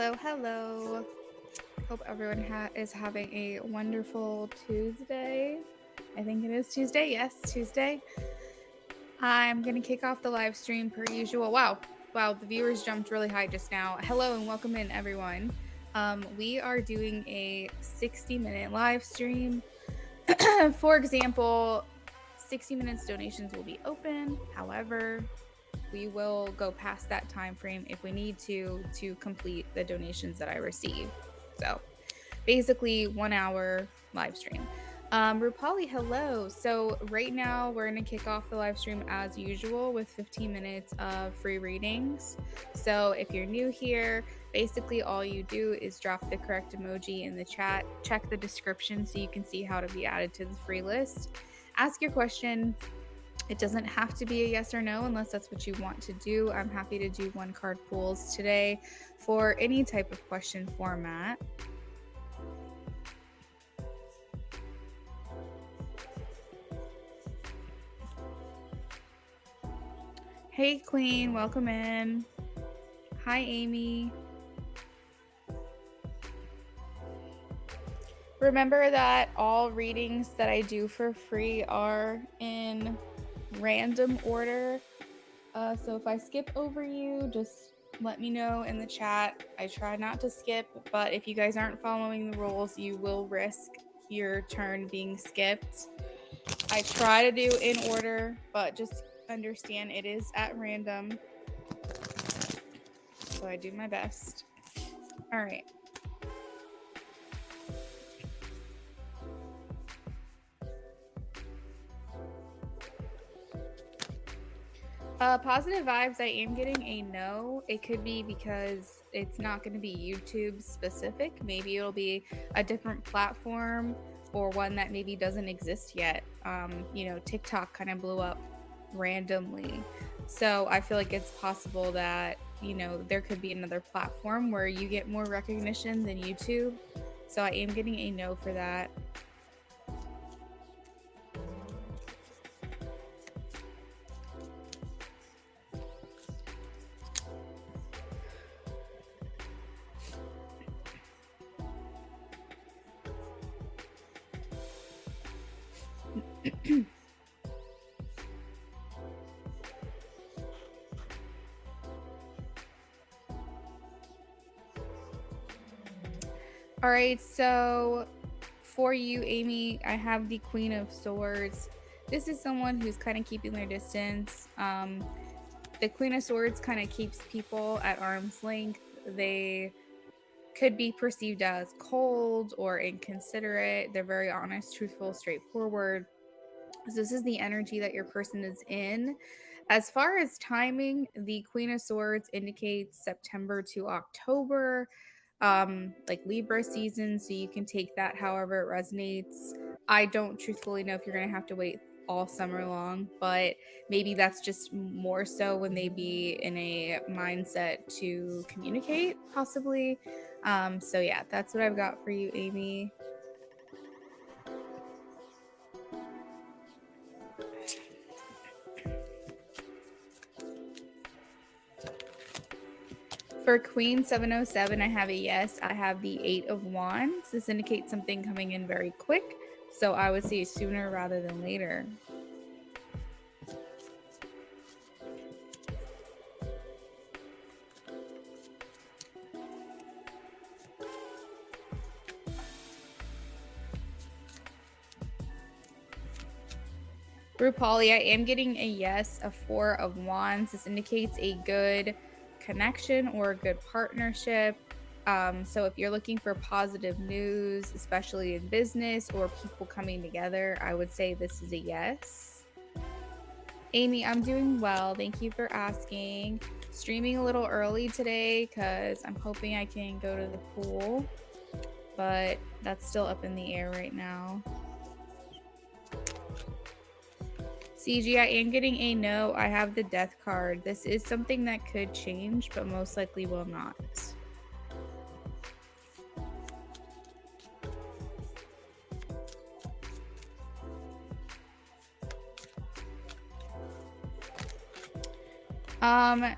Hello. Hope everyone is having a wonderful Tuesday. I think it is Tuesday. Yes, Tuesday. I'm going to kick off the live stream per usual. Wow, the viewers jumped really high just now. Hello and welcome in, everyone. We are doing a 60-minute live stream. For example, 60 minutes donations will be open. However, we will go past that time frame if we need to complete the donations that I receive. So basically 1 hour live stream. Rupali, hello. So right now we're going to kick off the live stream as usual with 15 minutes of free readings. So if you're new here, basically all you do is drop the correct emoji in the chat, check the description so you can see how to be added to the free list. Ask your question. It doesn't have to be a yes or no unless that's what you want to do. I'm happy to do one card pulls today for any type of question format. Hey Queen, welcome in. Hi Amy. Remember that all readings that I do for free are in random order. So if I skip over you, just let me know in the chat. I try not to skip, but if you guys aren't following the rules, you will risk your turn being skipped. I try to do in order, but just understand it is at random. So I do my best. All right. Positive vibes, I am getting a no. It could be because it's not going to be YouTube specific. Maybe it'll be a different platform or one that maybe doesn't exist yet. TikTok kind of blew up randomly. So I feel like it's possible that, there could be another platform where you get more recognition than YouTube. So I am getting a no for that. All right, so for you, Amy, I have the Queen of Swords. This is someone who's kind of keeping their distance. The Queen of Swords kind of keeps people at arm's length. They could be perceived as cold or inconsiderate. They're very honest, truthful, straightforward. So this is the energy that your person is in. As far as timing, the Queen of Swords indicates September to October, like Libra season. So you can take that however it resonates. I don't truthfully know if you're going to have to wait all summer long, but maybe that's just more so when they be in a mindset to communicate, possibly. So yeah, that's what I've got for you, Amy. For Queen 707, I have a yes. I have the 8 of Wands. This indicates something coming in very quick. So I would say sooner rather than later. Rupali, I am getting a yes, a 4 of Wands. This indicates a good connection or a good partnership. So if you're looking for positive news, especially in business or people coming together, I would say this is a yes. Amy, I'm doing well. Thank you for asking. Streaming a little early today because I'm hoping I can go to the pool, but that's still up in the air right now. CG, I am getting a no. I have the Death card. This is something that could change, but most likely will not.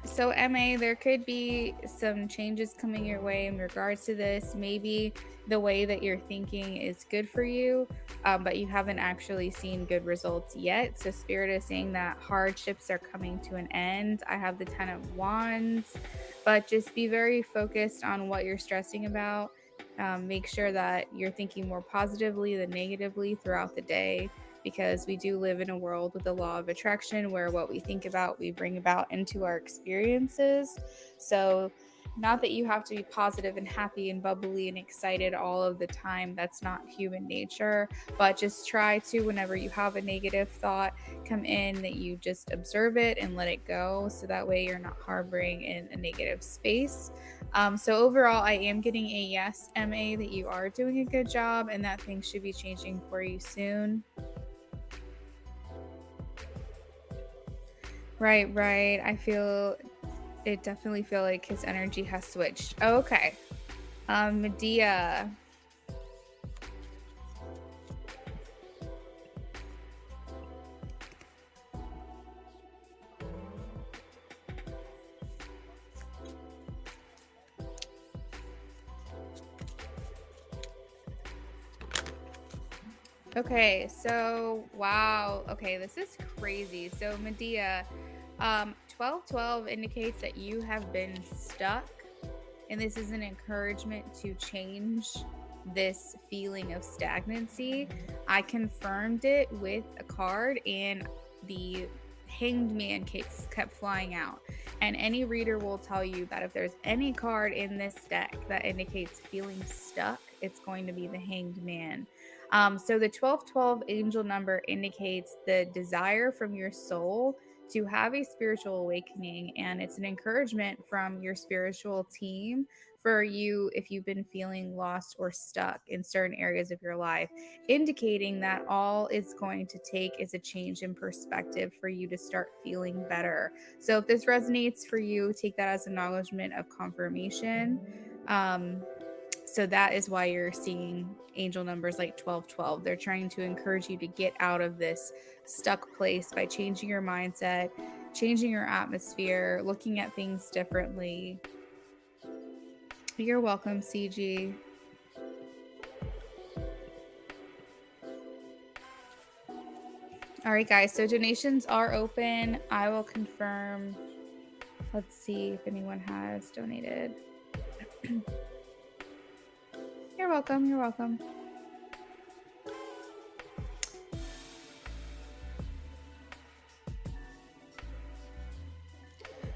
So MA, there could be some changes coming your way in regards to this. Maybe the way that you're thinking is good for you, but you haven't actually seen good results yet. So Spirit is saying that hardships are coming to an end. I have the 10 of Wands, but just be very focused on what you're stressing about. Make sure that you're thinking more positively than negatively throughout the day, because we do live in a world with the law of attraction where what we think about, we bring about into our experiences. So, not that you have to be positive and happy and bubbly and excited all of the time. That's not human nature. But just try to, whenever you have a negative thought come in, that you just observe it and let it go. So that way you're not harboring in a negative space. So overall, I am getting a yes, MA, that you are doing a good job and that things should be changing for you soon. Right. I definitely feel like his energy has switched. Okay. Medea. Okay, so wow. Okay, this is crazy. So Medea, 1212 indicates that you have been stuck, and this is an encouragement to change this feeling of stagnancy. I confirmed it with a card, and the Hanged Man kept flying out. And any reader will tell you that if there's any card in this deck that indicates feeling stuck, it's going to be the Hanged Man. So the 1212 angel number indicates the desire from your soul to have a spiritual awakening, and it's an encouragement from your spiritual team for you if you've been feeling lost or stuck in certain areas of your life, indicating that all it's going to take is a change in perspective for you to start feeling better. So if this resonates for you, take that as acknowledgement of confirmation. So that is why you're seeing angel numbers like 1212. They're trying to encourage you to get out of this stuck place by changing your mindset, changing your atmosphere, looking at things differently. You're welcome, CG. All right, guys, so donations are open. I will confirm. Let's see if anyone has donated. You're welcome. You're welcome.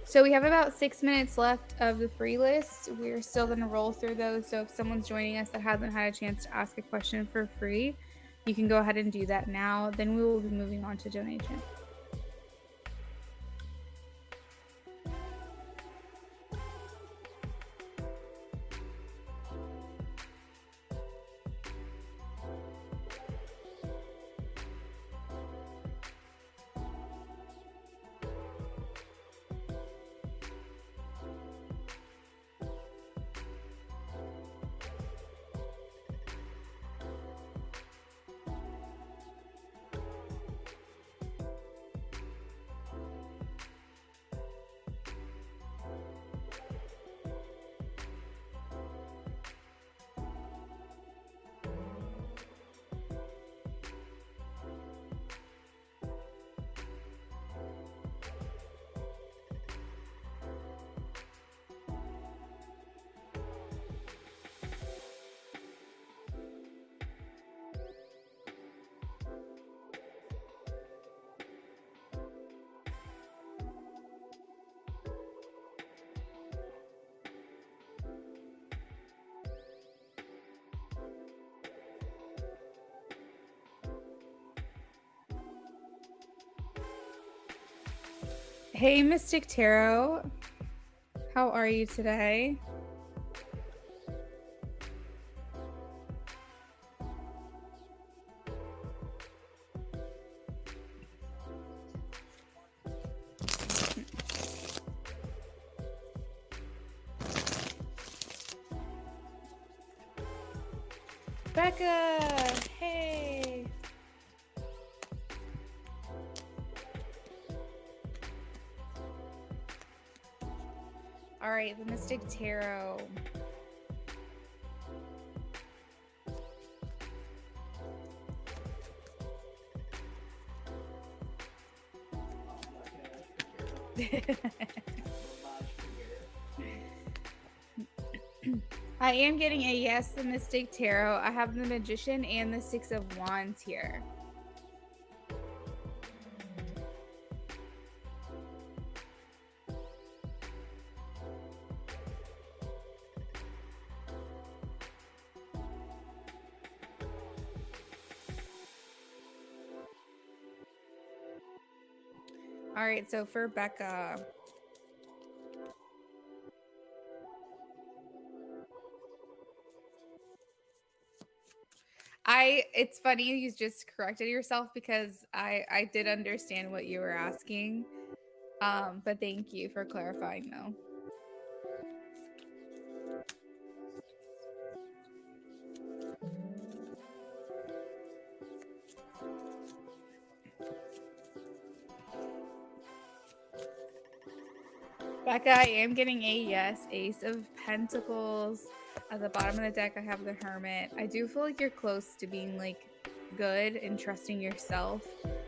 So we have about 6 minutes left of the free list. We're still going to roll through those. So if someone's joining us that hasn't had a chance to ask a question for free, you can go ahead and do that now. Then we will be moving on to donation. Hey, Mystic Tarot. How are you today? Becca, hey. All right, the Mystic Tarot. I am getting a yes, the Mystic Tarot. I have the Magician and the Six of Wands here. All right, so for Becca. It's funny you just corrected yourself because I did understand what you were asking. But thank you for clarifying though. Becca, I am getting a yes. Ace of Pentacles. At the bottom of the deck, I have the Hermit. I do feel like you're close to being like good and trusting yourself.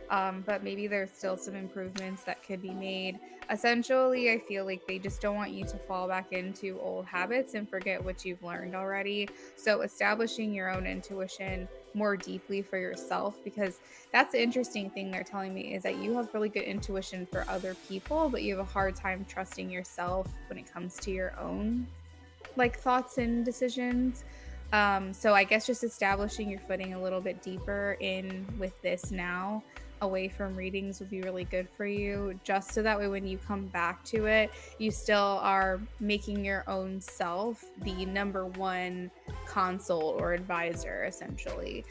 But maybe there's still some improvements that could be made. Essentially, I feel like they just don't want you to fall back into old habits and forget what you've learned already. So establishing your own intuition more deeply for yourself, because that's the interesting thing they're telling me is that you have really good intuition for other people, but you have a hard time trusting yourself when it comes to your own like thoughts and decisions. So I guess just establishing your footing a little bit deeper in with this now away from readings would be really good for you, just so that way when you come back to it, you still are making your own self the number one consult or advisor, essentially.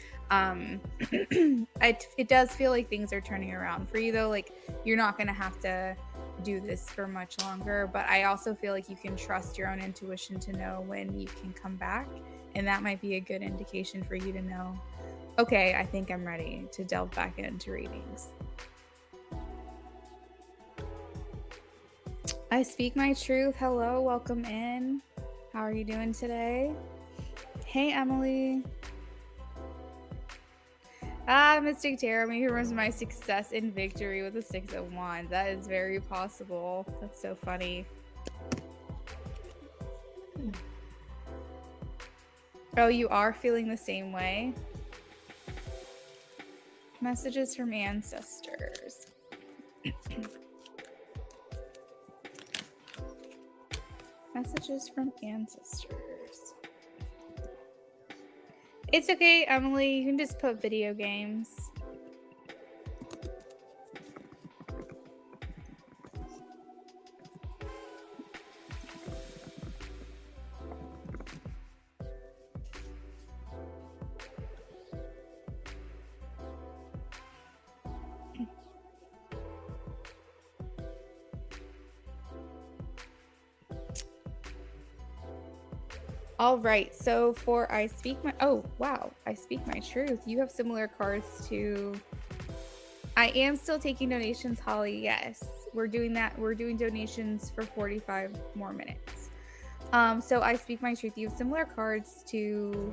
It does feel like things are turning around for you though. Like you're not going to have to do this for much longer, but I also feel like you can trust your own intuition to know when you can come back, and that might be a good indication for you to know, okay, I think I'm ready to delve back into readings. I speak my truth. Hello, welcome in. How are you doing today? Hey, Emily. Mystic Tarot, maybe it was my success in victory with the Six of Wands. That is very possible. That's so funny. Oh, you are feeling the same way? Messages from ancestors. Messages from ancestors. It's okay, Emily. You can just put video games. All right, so for I speak my I speak my truth. You have similar cards to. I am still taking donations, Holly. Yes, we're doing that. We're doing donations for 45 more minutes. So I speak my truth. You have similar cards to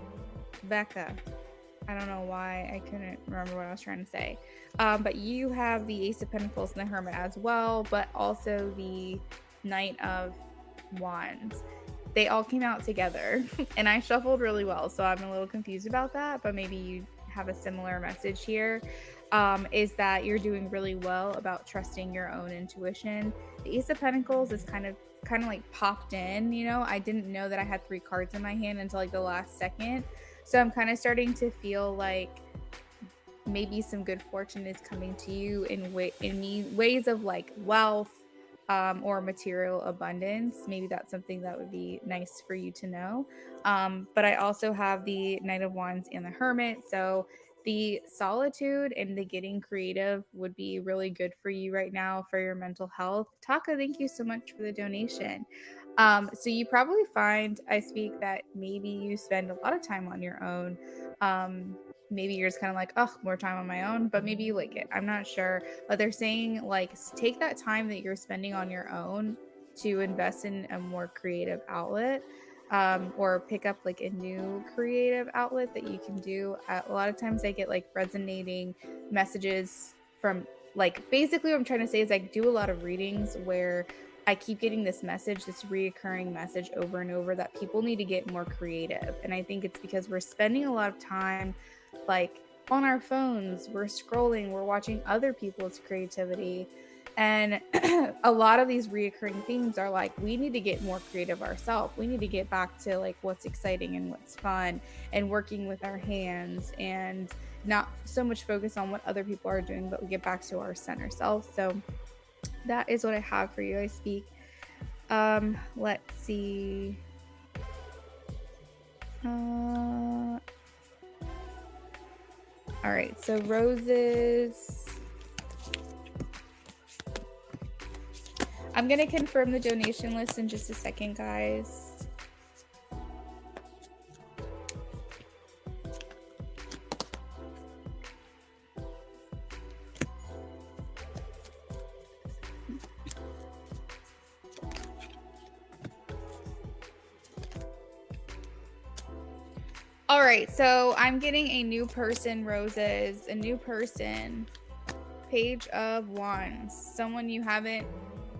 Becca. I don't know why I couldn't remember what I was trying to say. But you have the Ace of Pentacles and the Hermit as well, but also the Knight of Wands. They all came out together and I shuffled really well, so I'm a little confused about that, but maybe you have a similar message here. Is that you're doing really well about trusting your own intuition. The Ace of Pentacles is kind of like popped in, you know. I didn't know that I had 3 cards in my hand until like the last second. So I'm kind of starting to feel like maybe some good fortune is coming to you in ways of like wealth, or material abundance. Maybe that's something that would be nice for you to know. But I also have the Knight of Wands and the Hermit. So the solitude and the getting creative would be really good for you right now for your mental health. Taka, thank you so much for the donation. So you probably find, I speak, that maybe you spend a lot of time on your own. Maybe you're just kind of like, oh, more time on my own, but maybe you like it. I'm not sure. But they're saying like take that time that you're spending on your own to invest in a more creative outlet, or pick up like a new creative outlet that you can do. A lot of times I get like resonating messages from, like, basically what I'm trying to say is I do a lot of readings where I keep getting this message, this reoccurring message over and over, that people need to get more creative. And I think it's because we're spending a lot of time like on our phones, we're scrolling, we're watching other people's creativity. And a lot of these reoccurring themes are like, we need to get more creative ourselves. We need to get back to like what's exciting and what's fun and working with our hands, and not so much focus on what other people are doing, but we get back to our center self. So that is what I have for you. I speak. Let's see. All right, so roses. I'm going to confirm the donation list in just a second, guys. All right, so I'm getting a new person, roses, a new person, Page of Wands, someone you haven't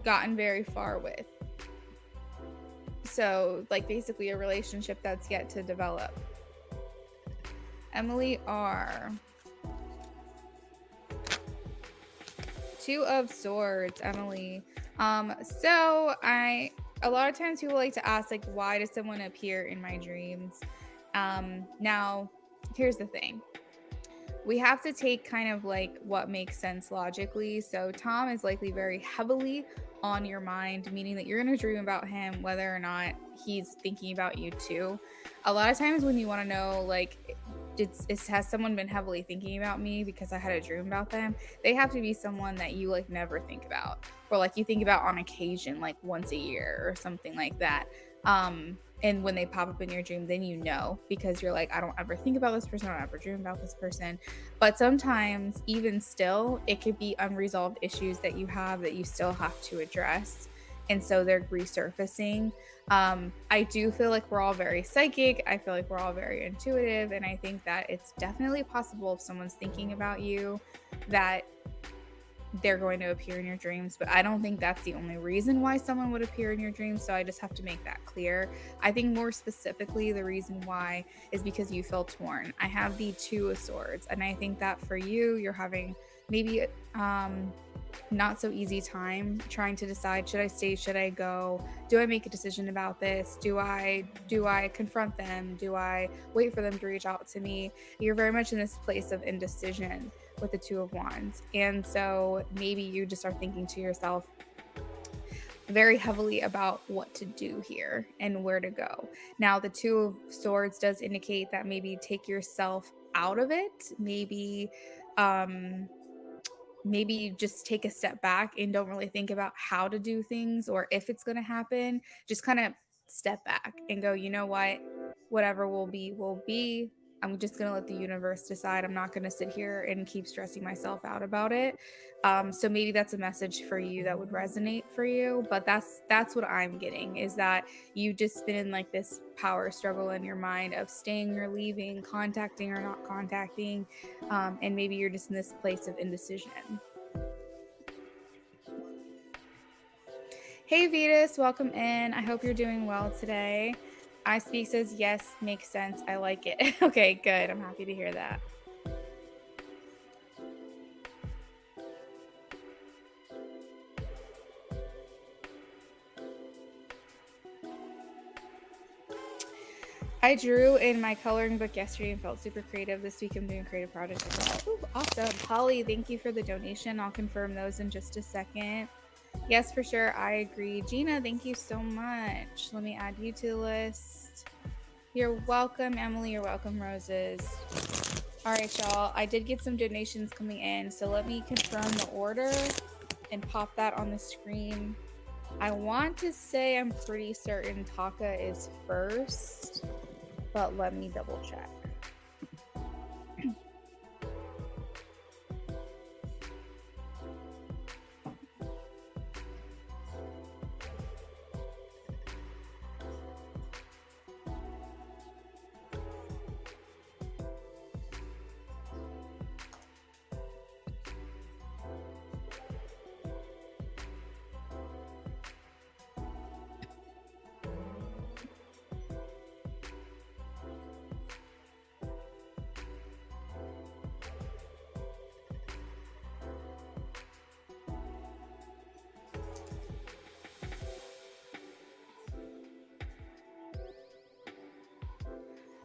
gotten very far with. So like basically a relationship that's yet to develop. Emily R. Two of Swords, Emily. So a lot of times people like to ask, like, why does someone appear in my dreams? Now, here's the thing. We have to take kind of like what makes sense logically. So Tom is likely very heavily on your mind, meaning that you're going to dream about him whether or not he's thinking about you too. A lot of times when you want to know, like, has someone been heavily thinking about me because I had a dream about them, they have to be someone that you like never think about, or like you think about on occasion, like once a year or something like that. And when they pop up in your dream, then you know, because you're like, I don't ever think about this person, I don't ever dream about this person. But sometimes, even still, it could be unresolved issues that you have that you still have to address. And so they're resurfacing. I do feel like we're all very psychic. I feel like we're all very intuitive. And I think that it's definitely possible if someone's thinking about you that they're going to appear in your dreams, but I don't think that's the only reason why someone would appear in your dreams. So I just have to make that clear. I think more specifically, the reason why is because you feel torn. I have the Two of Swords, and I think that for you, you're having maybe not so easy time trying to decide, should I stay, should I go, do I make a decision about this, do I confront them, do I wait for them to reach out to me? You're very much in this place of indecision with the Two of Wands. And so maybe you just are thinking to yourself very heavily about what to do here and where to go. Now, the Two of Swords does indicate that maybe take yourself out of it. Maybe you just take a step back and don't really think about how to do things or if it's going to happen. Just kind of step back and go, you know what, whatever will be, will be. I'm just going to let the universe decide. I'm not going to sit here and keep stressing myself out about it. So maybe that's a message for you that would resonate for you. But that's what I'm getting, is that you just been in like this power struggle in your mind of staying or leaving, contacting or not contacting. And maybe you're just in this place of indecision. Hey Vetus, welcome in. I hope you're doing well today. I Speak says yes, makes sense. I like it. Okay, good. I'm happy to hear that. I drew in my coloring book yesterday and felt super creative. This week I'm doing creative projects as well. Ooh, awesome. Holly, thank you for the donation. I'll confirm those in just a second. Yes, for sure. I agree. Gina, thank you so much. Let me add you to the list. You're welcome, Emily. You're welcome, Roses. All right, y'all. I did get some donations coming in, so let me confirm the order and pop that on the screen. I want to say I'm pretty certain Taka is first, but let me double check.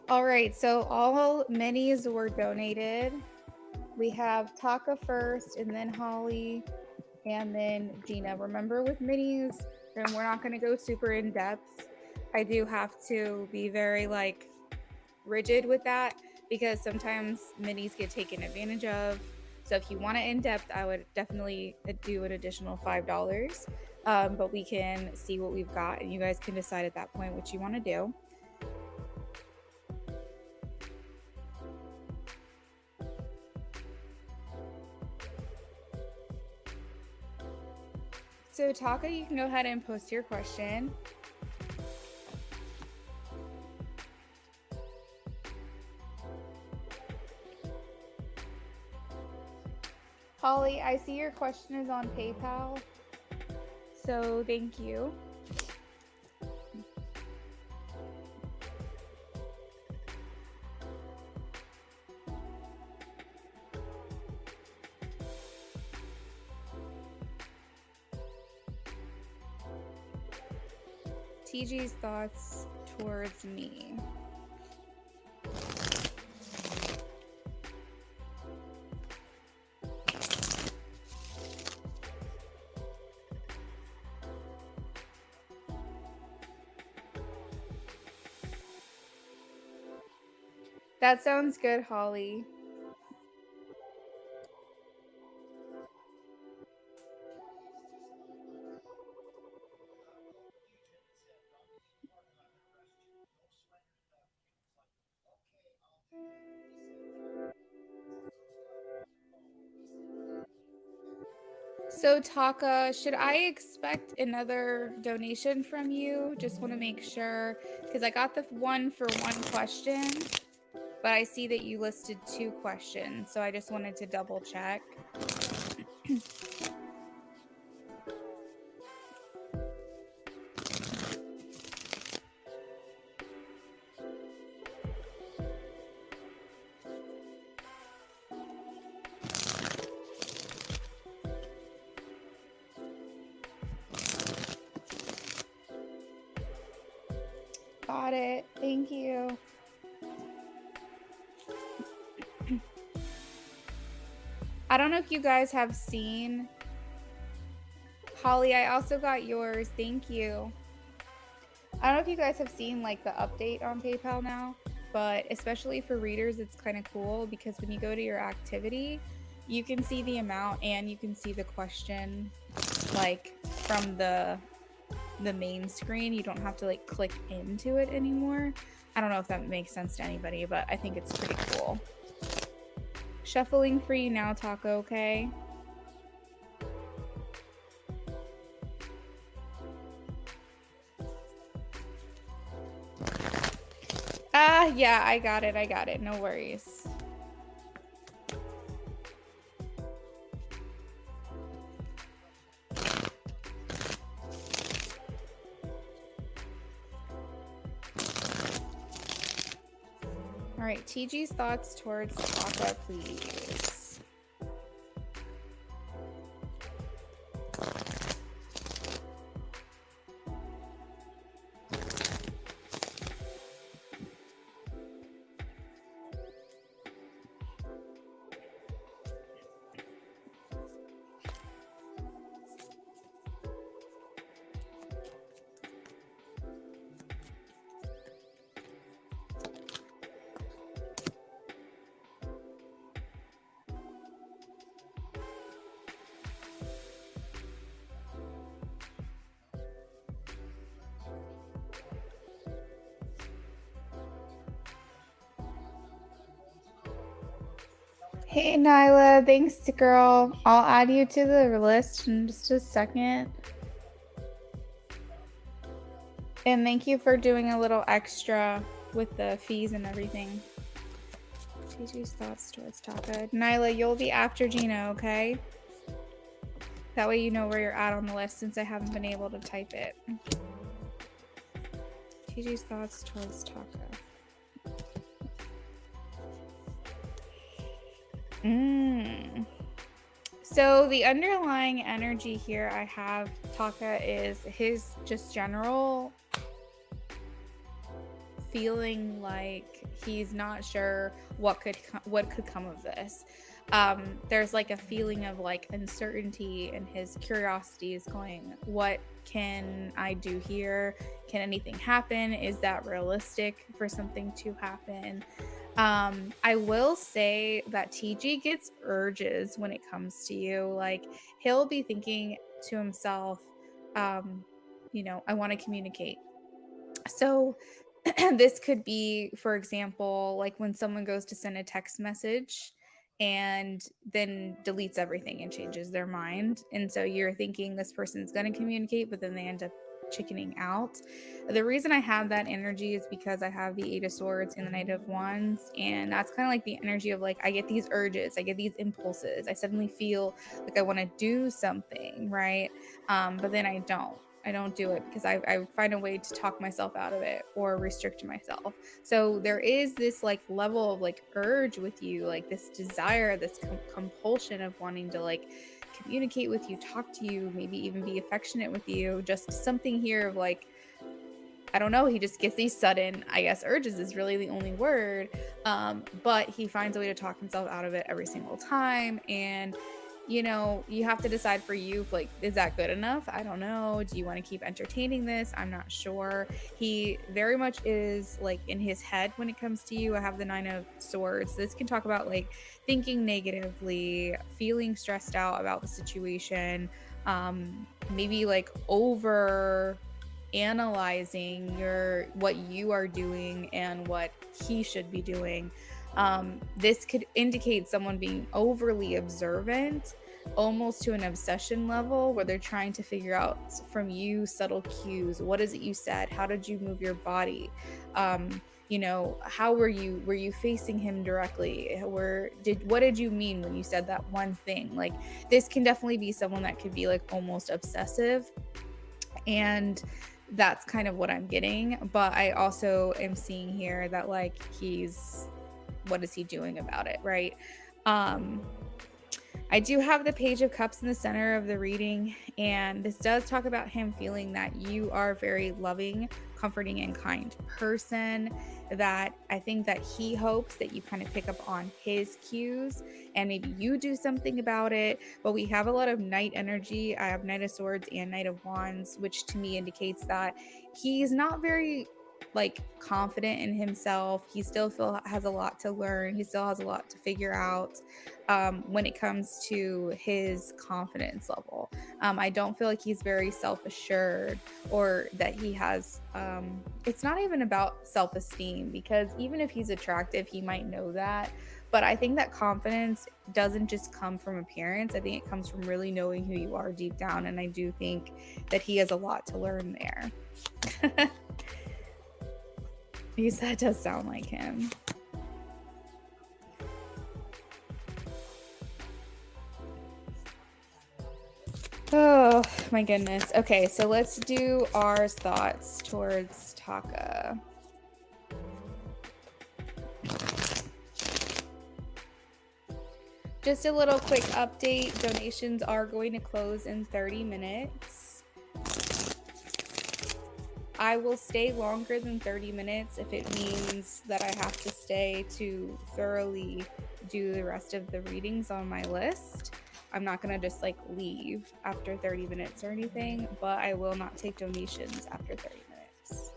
All right, so all minis were donated. We have Taka first, and then Holly, and then Gina. Remember, with minis, and we're not going to go super in depth. I do have to be very like rigid with that because sometimes minis get taken advantage of. So if you want it in depth, I would definitely do an additional $5. But we can see what we've got, and you guys can decide at that point what you want to do. So Taka, you can go ahead and post your question. Holly, I see your question is on PayPal. So thank you. TG's thoughts towards me. That sounds good, Holly. So Taka, should I expect another donation from you? Just want to make sure, because I got the one for one question, but I see that you listed 2 questions, so I just wanted to double check. Got it. Thank you. I don't know if you guys have seen. Holly, I also got yours. Thank you. I don't know if you guys have seen like the update on PayPal now, but especially for readers, it's kind of cool because when you go to your activity, you can see the amount and you can see the question like from the main screen. You don't have to like click into it anymore. I don't know if that makes sense to anybody, but I think it's pretty cool. Shuffling for you now, Taco, okay? Yeah, I got it. No worries. All right, TG's thoughts towards Taka, please. Hey, Nyla. Thanks, girl. I'll add you to the list in just a second. And thank you for doing a little extra with the fees and everything. TG's thoughts towards Taka. Nyla, you'll be after Gina, okay? That way you know where you're at on the list since I haven't been able to type it. TG's thoughts towards Taka. So the underlying energy here I have, Taka, is his just general feeling like he's not sure what could come of this. There's like a feeling of like uncertainty, and his curiosity is going, what can I do here? Can anything happen? Is that realistic for something to happen? I will say that TG gets urges when it comes to you. Like, he'll be thinking to himself, I want to communicate. So this could be, for example, like when someone goes to send a text message and then deletes everything and changes their mind. And so you're thinking this person's going to communicate, but then they end up chickening out. The reason I have that energy is because I have the Eight of Swords and the Knight of Wands. And that's kind of like the energy of like, I get these urges, I get these impulses. I suddenly feel like I want to do something, right? But then I don't do it because I find a way to talk myself out of it or restrict myself. So there is this like level of like urge with you, like this desire, this compulsion of wanting to like communicate with you, talk to you, maybe even be affectionate with you. Just something here of like, I don't know, he just gets these sudden, I guess urges is really the only word. But he finds a way to talk himself out of it every single time. And you have to decide for you, like, is that good enough? I don't know. Do you want to keep entertaining this? I'm not sure. He very much is like in his head when it comes to you. I have the Nine of Swords. This can talk about like thinking negatively, feeling stressed out about the situation, maybe like over analyzing what you are doing and what he should be doing. This could indicate someone being overly observant, almost to an obsession level, where they're trying to figure out from you subtle cues. What is it you said? How did you move your body? How were you facing him directly? What did you mean when you said that one thing? Like, this can definitely be someone that could be like almost obsessive, and that's kind of what I'm getting. But I also am seeing here that like what is he doing about it, right? I do have the Page of Cups in the center of the reading, and this does talk about him feeling that you are a very loving, comforting, and kind person, that I think that he hopes that you kind of pick up on his cues and maybe you do something about it. But we have a lot of Knight energy. I have Knight of Swords and Knight of Wands, which to me indicates that he's not very like confident in himself. He still has a lot to learn. He still has a lot to figure out when it comes to his confidence level. I don't feel like he's very self-assured, or that he has it's not even about self-esteem, because even if he's attractive, he might know that. But I think that confidence doesn't just come from appearance. I think it comes from really knowing who you are deep down. And I do think that he has a lot to learn there. Because that does sound like him. Oh my goodness. Okay, so let's do our thoughts towards Taka. Just a little quick update. Donations are going to close in 30 minutes. I will stay longer than 30 minutes if it means that I have to stay to thoroughly do the rest of the readings on my list. I'm not going to just like leave after 30 minutes or anything, but I will not take donations after 30 minutes.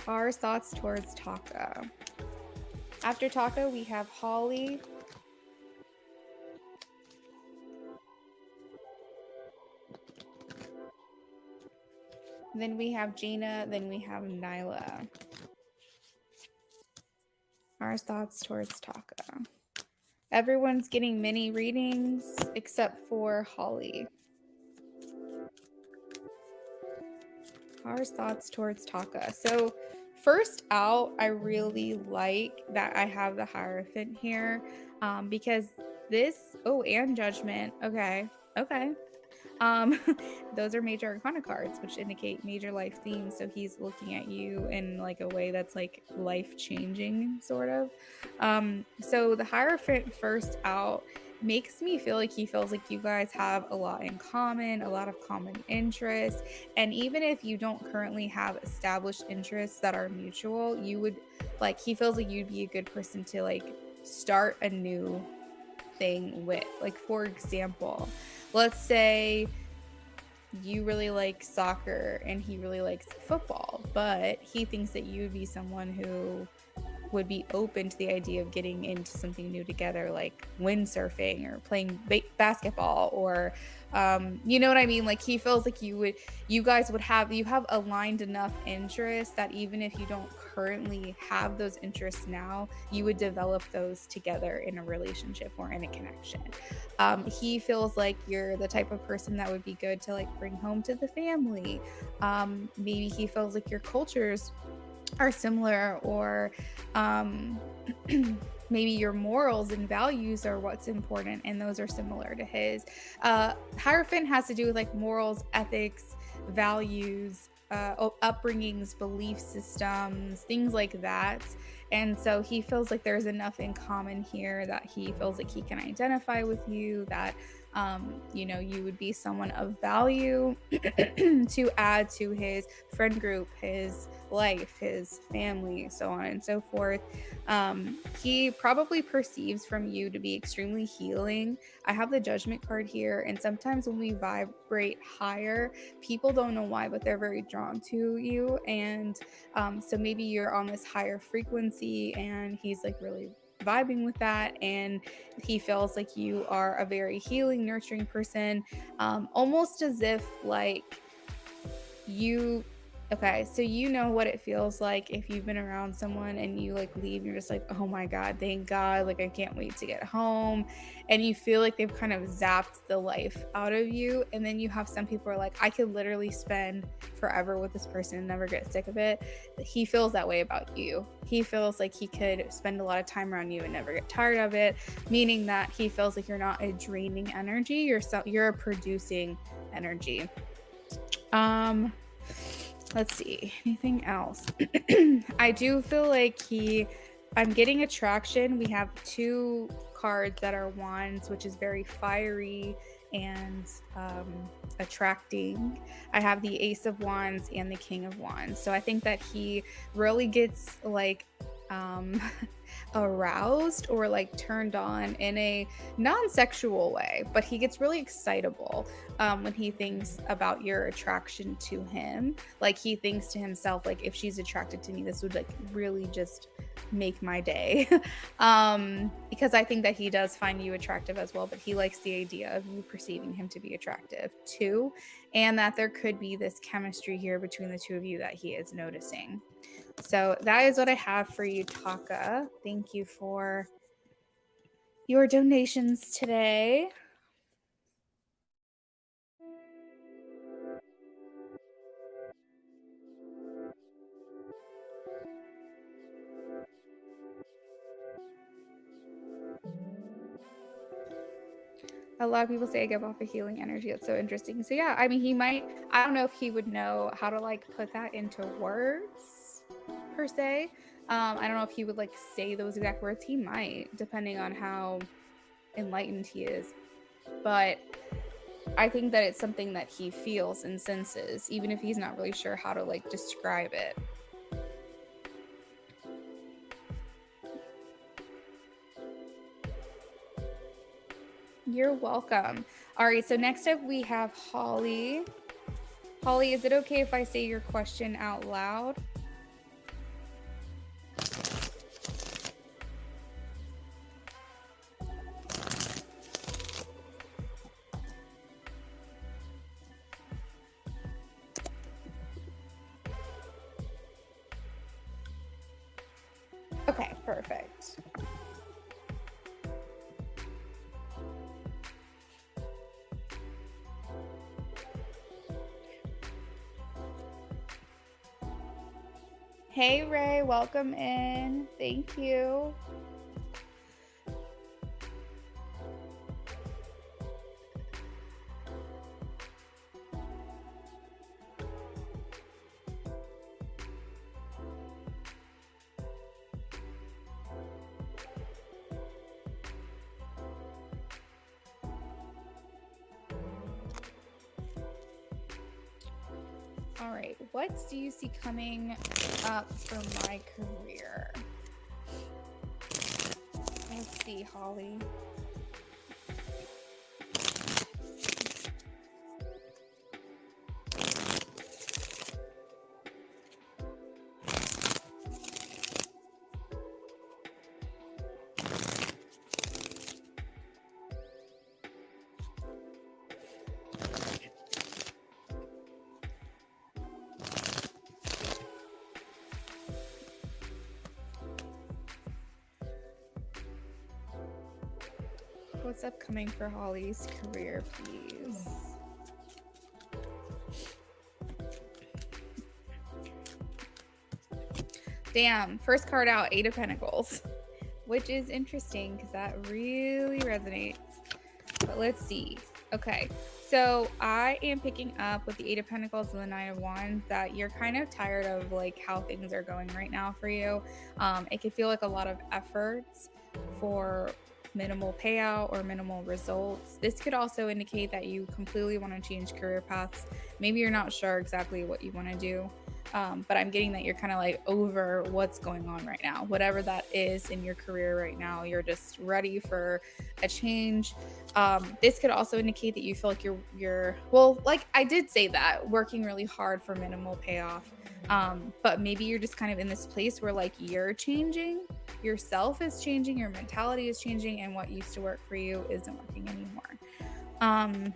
Our thoughts towards Taka. After Taka, we have Holly. Then we have Jaina. Then we have Nyla. Our thoughts towards Taka. Everyone's getting mini readings except for Holly. Our thoughts towards Taka. So first out, I really like that I have the Hierophant here, because and Judgment. Okay. Those are major arcana cards, which indicate major life themes. So he's looking at you in like a way that's like life changing, sort of. So the Hierophant first out makes me feel like he feels like you guys have a lot in common, a lot of common interests. And even if you don't currently have established interests that are mutual, you would like, he feels like you'd be a good person to like start a new thing with. Like, for example, let's say you really like soccer and he really likes football, but he thinks that you would be someone who would be open to the idea of getting into something new together, like windsurfing or playing basketball, or you know what I mean? Like, he feels like you guys would have, you have aligned enough interests that even if you don't currently have those interests now, you would develop those together in a relationship or in a connection. He feels like you're the type of person that would be good to like bring home to the family. Maybe he feels like your cultures are similar, or um, maybe your morals and values are what's important and those are similar to his. Hierophant has to do with like morals, ethics, values, upbringings, belief systems, things like that. And so he feels like there's enough in common here that he feels like he can identify with you, that you know, you would be someone of value to add to his friend group, his life, his family, so on and so forth. He probably perceives from you to be extremely healing. I have the Judgment card here, and sometimes when we vibrate higher, people don't know why, but they're very drawn to you. And so maybe you're on this higher frequency and he's like really vibing with that, and he feels like you are a very healing, nurturing person, almost as if like you, okay, so you know what it feels like if you've been around someone and you like leave, you're just like, oh my god, thank god, like I can't wait to get home, and you feel like they've kind of zapped the life out of you. And then you have some people who are like, I could literally spend forever with this person and never get sick of it. He feels that way about you. He feels like he could spend a lot of time around you and never get tired of it, meaning that he feels like you're not a draining energy, you're a producing energy. Let's see, anything else? I do feel like I'm getting attraction. We have two cards that are wands, which is very fiery and attracting. I have the Ace of Wands and the King of Wands. So I think that he really gets like aroused or like turned on in a non-sexual way, but he gets really excitable when he thinks about your attraction to him. Like, he thinks to himself, like, if she's attracted to me, this would like really just make my day. Because I think that he does find you attractive as well, but he likes the idea of you perceiving him to be attractive too, and that there could be this chemistry here between the two of you that he is noticing. So that is what I have for you, Taka. Thank you for your donations today. A lot of people say I give off a healing energy. It's so interesting. So yeah, I mean, he might, I don't know if he would know how to like put that into words per se. I don't know if he would like say those exact words. He might, depending on how enlightened he is. But I think that it's something that he feels and senses, even if he's not really sure how to like describe it. You're welcome. All right, so next up we have Holly. Holly, is it okay if I say your question out loud? Okay, perfect. Hey, Ray, welcome in. Thank you. All right, what do you see coming up for my career? Let's see, Holly. What's upcoming for Holly's career, please? Damn, first card out, 8 of Pentacles, which is interesting because that really resonates. But let's see. Okay, so I am picking up with the 8 of Pentacles and the 9 of Wands that you're kind of tired of like how things are going right now for you. It can feel like a lot of efforts for minimal payout or minimal results. This could also indicate that you completely want to change career paths. Maybe you're not sure exactly what you want to do. But I'm getting that you're kind of like over what's going on right now. Whatever that is in your career right now, you're just ready for a change. This could also indicate that you feel like you're well, like I did say that, working really hard for minimal payoff. But maybe you're just kind of in this place where like you're changing, yourself is changing, your mentality is changing, and what used to work for you isn't working anymore.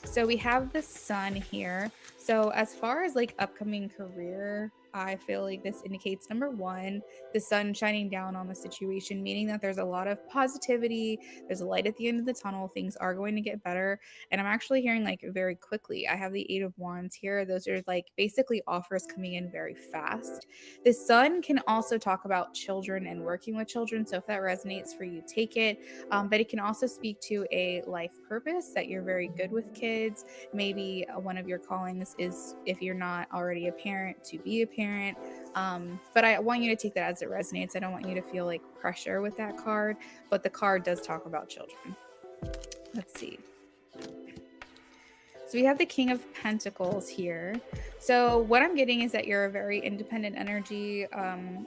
So we have the sun here. So as far as like upcoming career, I feel like this indicates, number one, the sun shining down on the situation, meaning that there's a lot of positivity, there's a light at the end of the tunnel, things are going to get better. And I'm actually hearing like very quickly. I have the 8 of Wands here. Those are like basically offers coming in very fast. The sun can also talk about children and working with children. So if that resonates for you, take it. But it can also speak to a life purpose that you're very good with kids. Maybe one of your callings is, if you're not already a parent, to be a parent. But I want you to take that as it resonates. I don't want you to feel like pressure with that card, but the card does talk about children. Let's see. So we have the King of Pentacles here. So what I'm getting is that you're a very independent energy.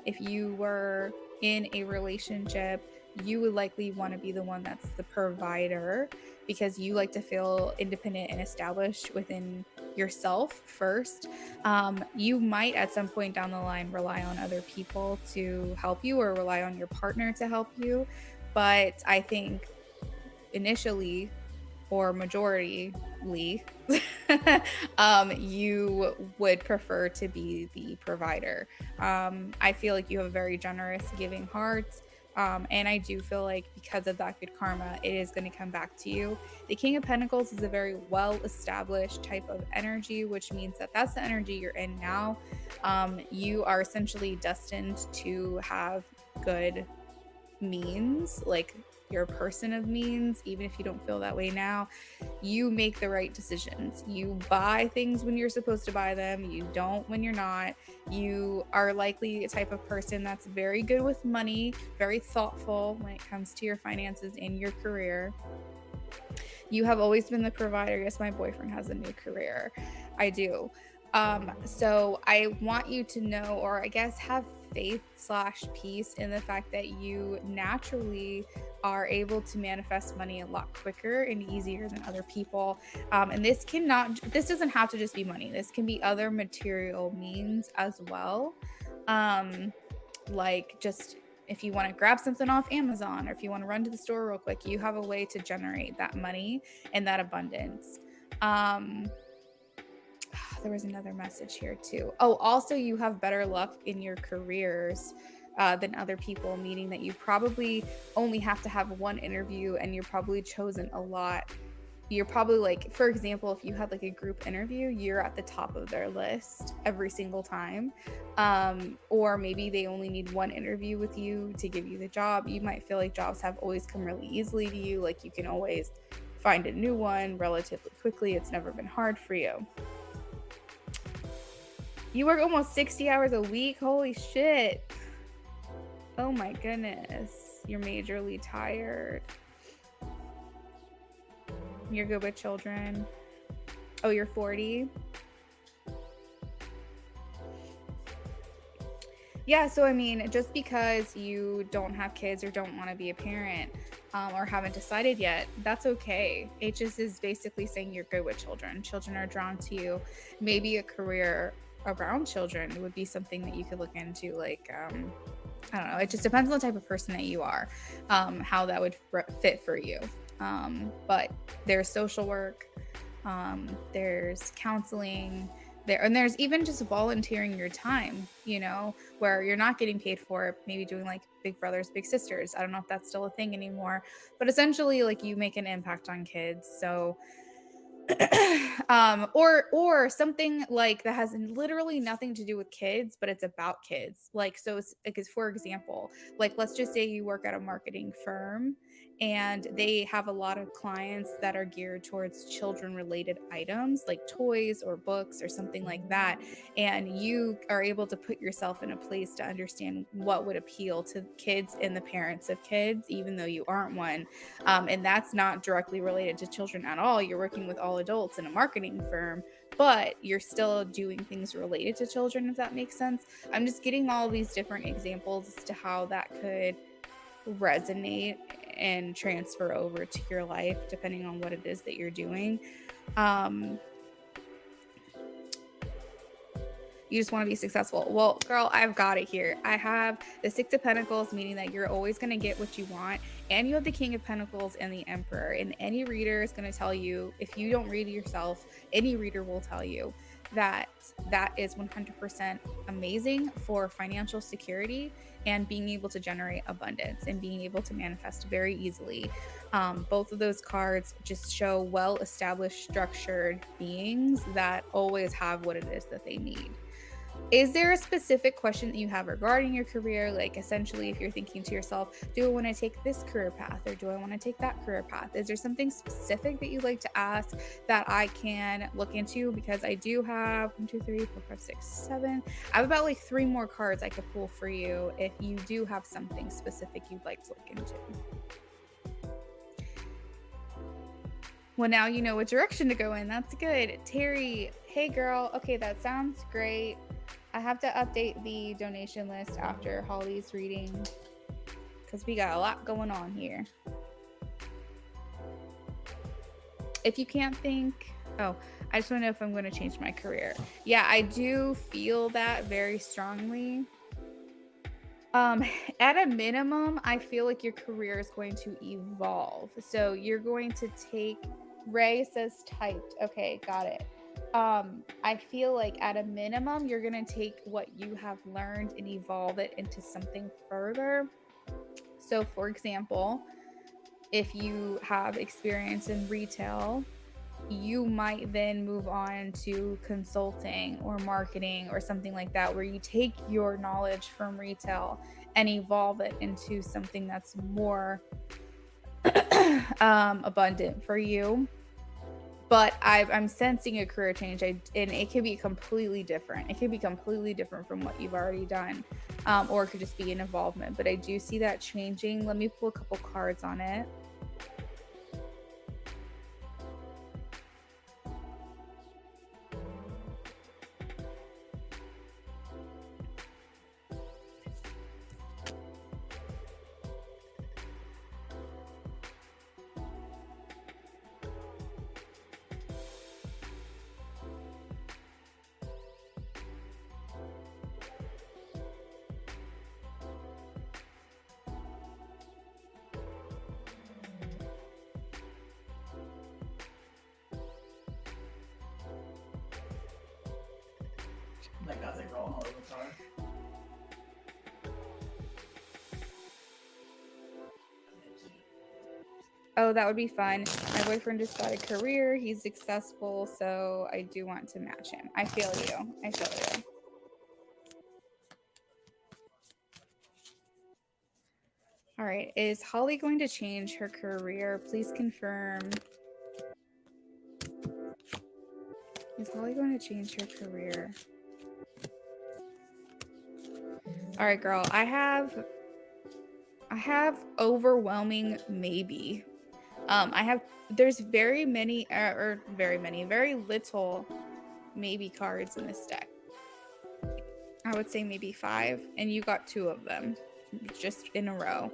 If you were in a relationship, you would likely want to be the one that's the provider, because you like to feel independent and established within yourself first. You might at some point down the line rely on other people to help you, or rely on your partner to help you. But I think initially, or majorly, you would prefer to be the provider. I feel like you have a very generous, giving heart. And I do feel like because of that good karma, it is going to come back to you. The King of Pentacles is a very well-established type of energy, which means that that's the energy you're in now. You are essentially destined to have good means, like you're a person of means, even if you don't feel that way now. You make the right decisions. You buy things when you're supposed to buy them. You don't when you're not. You are likely a type of person that's very good with money, very thoughtful when it comes to your finances in your career. You have always been the provider. Yes, my boyfriend has a new career. I do. So I want you to know, or I guess have faith/peace in the fact that you naturally are able to manifest money a lot quicker and easier than other people. And this doesn't have to just be money. This can be other material means as well. Like just if you want to grab something off Amazon, or if you want to run to the store real quick, you have a way to generate that money and that abundance. There was another message here too. Oh, also you have better luck in your careers than other people, meaning that you probably only have to have one interview and you're probably chosen a lot. You're probably like, for example, if you had like a group interview, you're at the top of their list every single time. Or maybe they only need one interview with you to give you the job. You might feel like jobs have always come really easily to you. Like you can always find a new one relatively quickly. It's never been hard for you. You work almost 60 hours a week. Holy shit. Oh my goodness. You're majorly tired. You're good with children. Oh, you're 40. Yeah, so I mean, just because you don't have kids or don't want to be a parent, or haven't decided yet, that's okay. It just is basically saying you're good with children. Children are drawn to you. Maybe a career around children would be something that you could look into. Like, I don't know. It just depends on the type of person that you are, how that would fit for you. But there's social work, there's counseling, and there's even just volunteering your time, where you're not getting paid for it, maybe doing like Big Brothers Big Sisters. I don't know if that's still a thing anymore, but essentially like you make an impact on kids. So or something like that has literally nothing to do with kids, but it's about kids. Like, so it's because, for example, like let's just say you work at a marketing firm and they have a lot of clients that are geared towards children related items like toys or books or something like that, and you are able to put yourself in a place to understand what would appeal to kids and the parents of kids, even though you aren't one. And that's not directly related to children at all. You're working with all adults in a marketing firm, but you're still doing things related to children, if that makes sense. I'm just getting all these different examples as to how that could resonate and transfer over to your life, depending on what it is that you're doing. You just want to be successful. Well, girl, I've got it here. I have the Six of Pentacles, meaning that you're always going to get what you want. And you have the King of Pentacles and the Emperor. And any reader is going to tell you, if you don't read it yourself, any reader will tell you that that is 100% amazing for financial security and being able to generate abundance and being able to manifest very easily. Both of those cards just show well-established, structured beings that always have what it is that they need. Is there a specific question that you have regarding your career? Like, essentially, if you're thinking to yourself, do I want to take this career path or do I want to take that career path? Is there something specific that you'd like to ask that I can look into? Because I do have 1, 2, 3, 4, 5, 6, 7. I have about like 3 more cards I could pull for you if you do have something specific you'd like to look into. Well, now you know what direction to go in. That's good. Terry, hey girl. Okay, that sounds great. I have to update the donation list after Holly's reading because we got a lot going on here. If you can't think, I just want to know if I'm going to change my career. Yeah, I do feel that very strongly. At a minimum, I feel like your career is going to evolve. So you're going to take, Ray says typed. Okay, got it. I feel like at a minimum, you're going to take what you have learned and evolve it into something further. So, for example, if you have experience in retail, you might then move on to consulting or marketing or something like that, where you take your knowledge from retail and evolve it into something that's more abundant for you. But I'm sensing a career change, and it could be completely different. It could be completely different from what you've already done, or it could just be an involvement. But I do see that changing. Let me pull a couple cards on it. Like as I roll all over the car. Oh, that would be fun. My boyfriend just got a career. He's successful, so I do want to match him. I feel you. I feel you. All right. Is Holly going to change her career? Please confirm. Is Holly going to change her career? All right, girl. I have overwhelming maybe. There's very little maybe cards in this deck. I would say maybe 5, and you got 2 of them just in a row.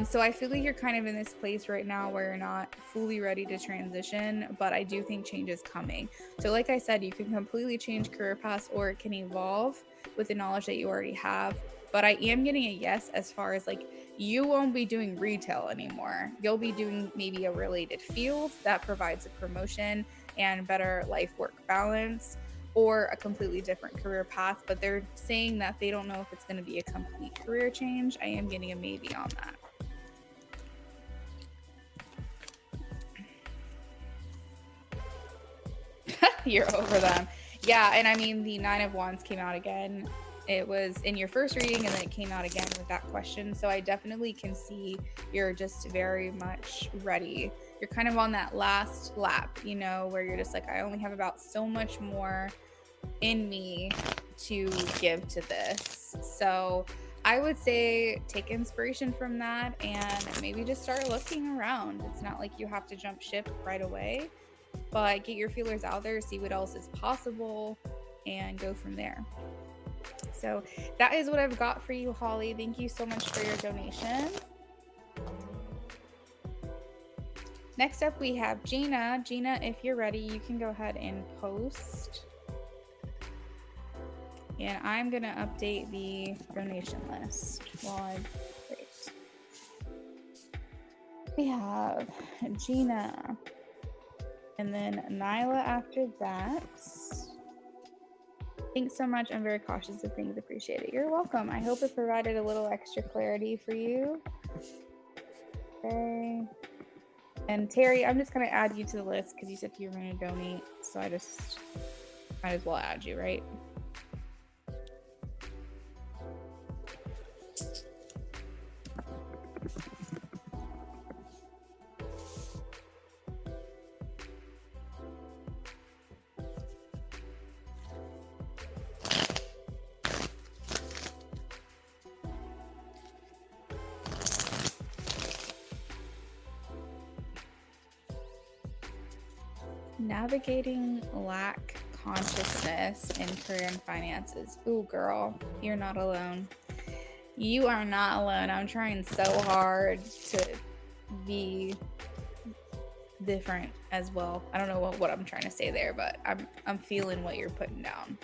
So I feel like you're kind of in this place right now where you're not fully ready to transition, but I do think change is coming. So like I said, you can completely change career paths, or it can evolve with the knowledge that you already have. But I am getting a yes as far as like, you won't be doing retail anymore. You'll be doing maybe a related field that provides a promotion and better life work balance, or a completely different career path. But they're saying that they don't know if it's going to be a complete career change. I am getting a maybe on that. You're over them. Yeah, and I mean, the 9 of Wands came out again. It was in your first reading, and then it came out again with that question. So I definitely can see you're just very much ready. You're kind of on that last lap, you know, where you're just like, I only have about so much more in me to give to this. So I would say take inspiration from that and maybe just start looking around. It's not like you have to jump ship right away, but get your feelers out there, see what else is possible, and go from there. So that is what I've got for you, Holly. Thank you so much for your donation. Next up, we have Gina. Gina, if you're ready, you can go ahead and post. And I'm going to update the donation list while I wait. We have Gina. And then Nyla after that. Thanks so much. I'm very cautious of things. Appreciate it. You're welcome. I hope it provided a little extra clarity for you. Okay. And Terry, I'm just going to add you to the list because you said you were going to donate. So I just might as well add you, right? Navigating lack consciousness in career and finances. Ooh, girl, you're not alone. You are not alone. I'm trying so hard to be different as well. I don't know what I'm trying to say there, but I'm feeling what you're putting down.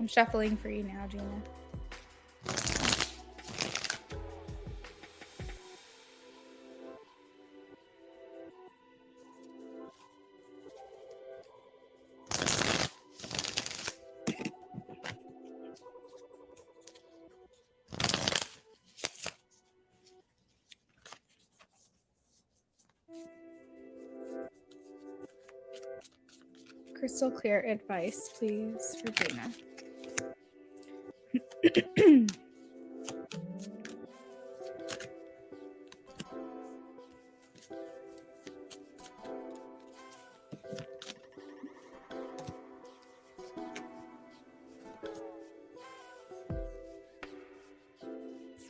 I'm shuffling for you now, Gina. Crystal clear advice, please, for Gina.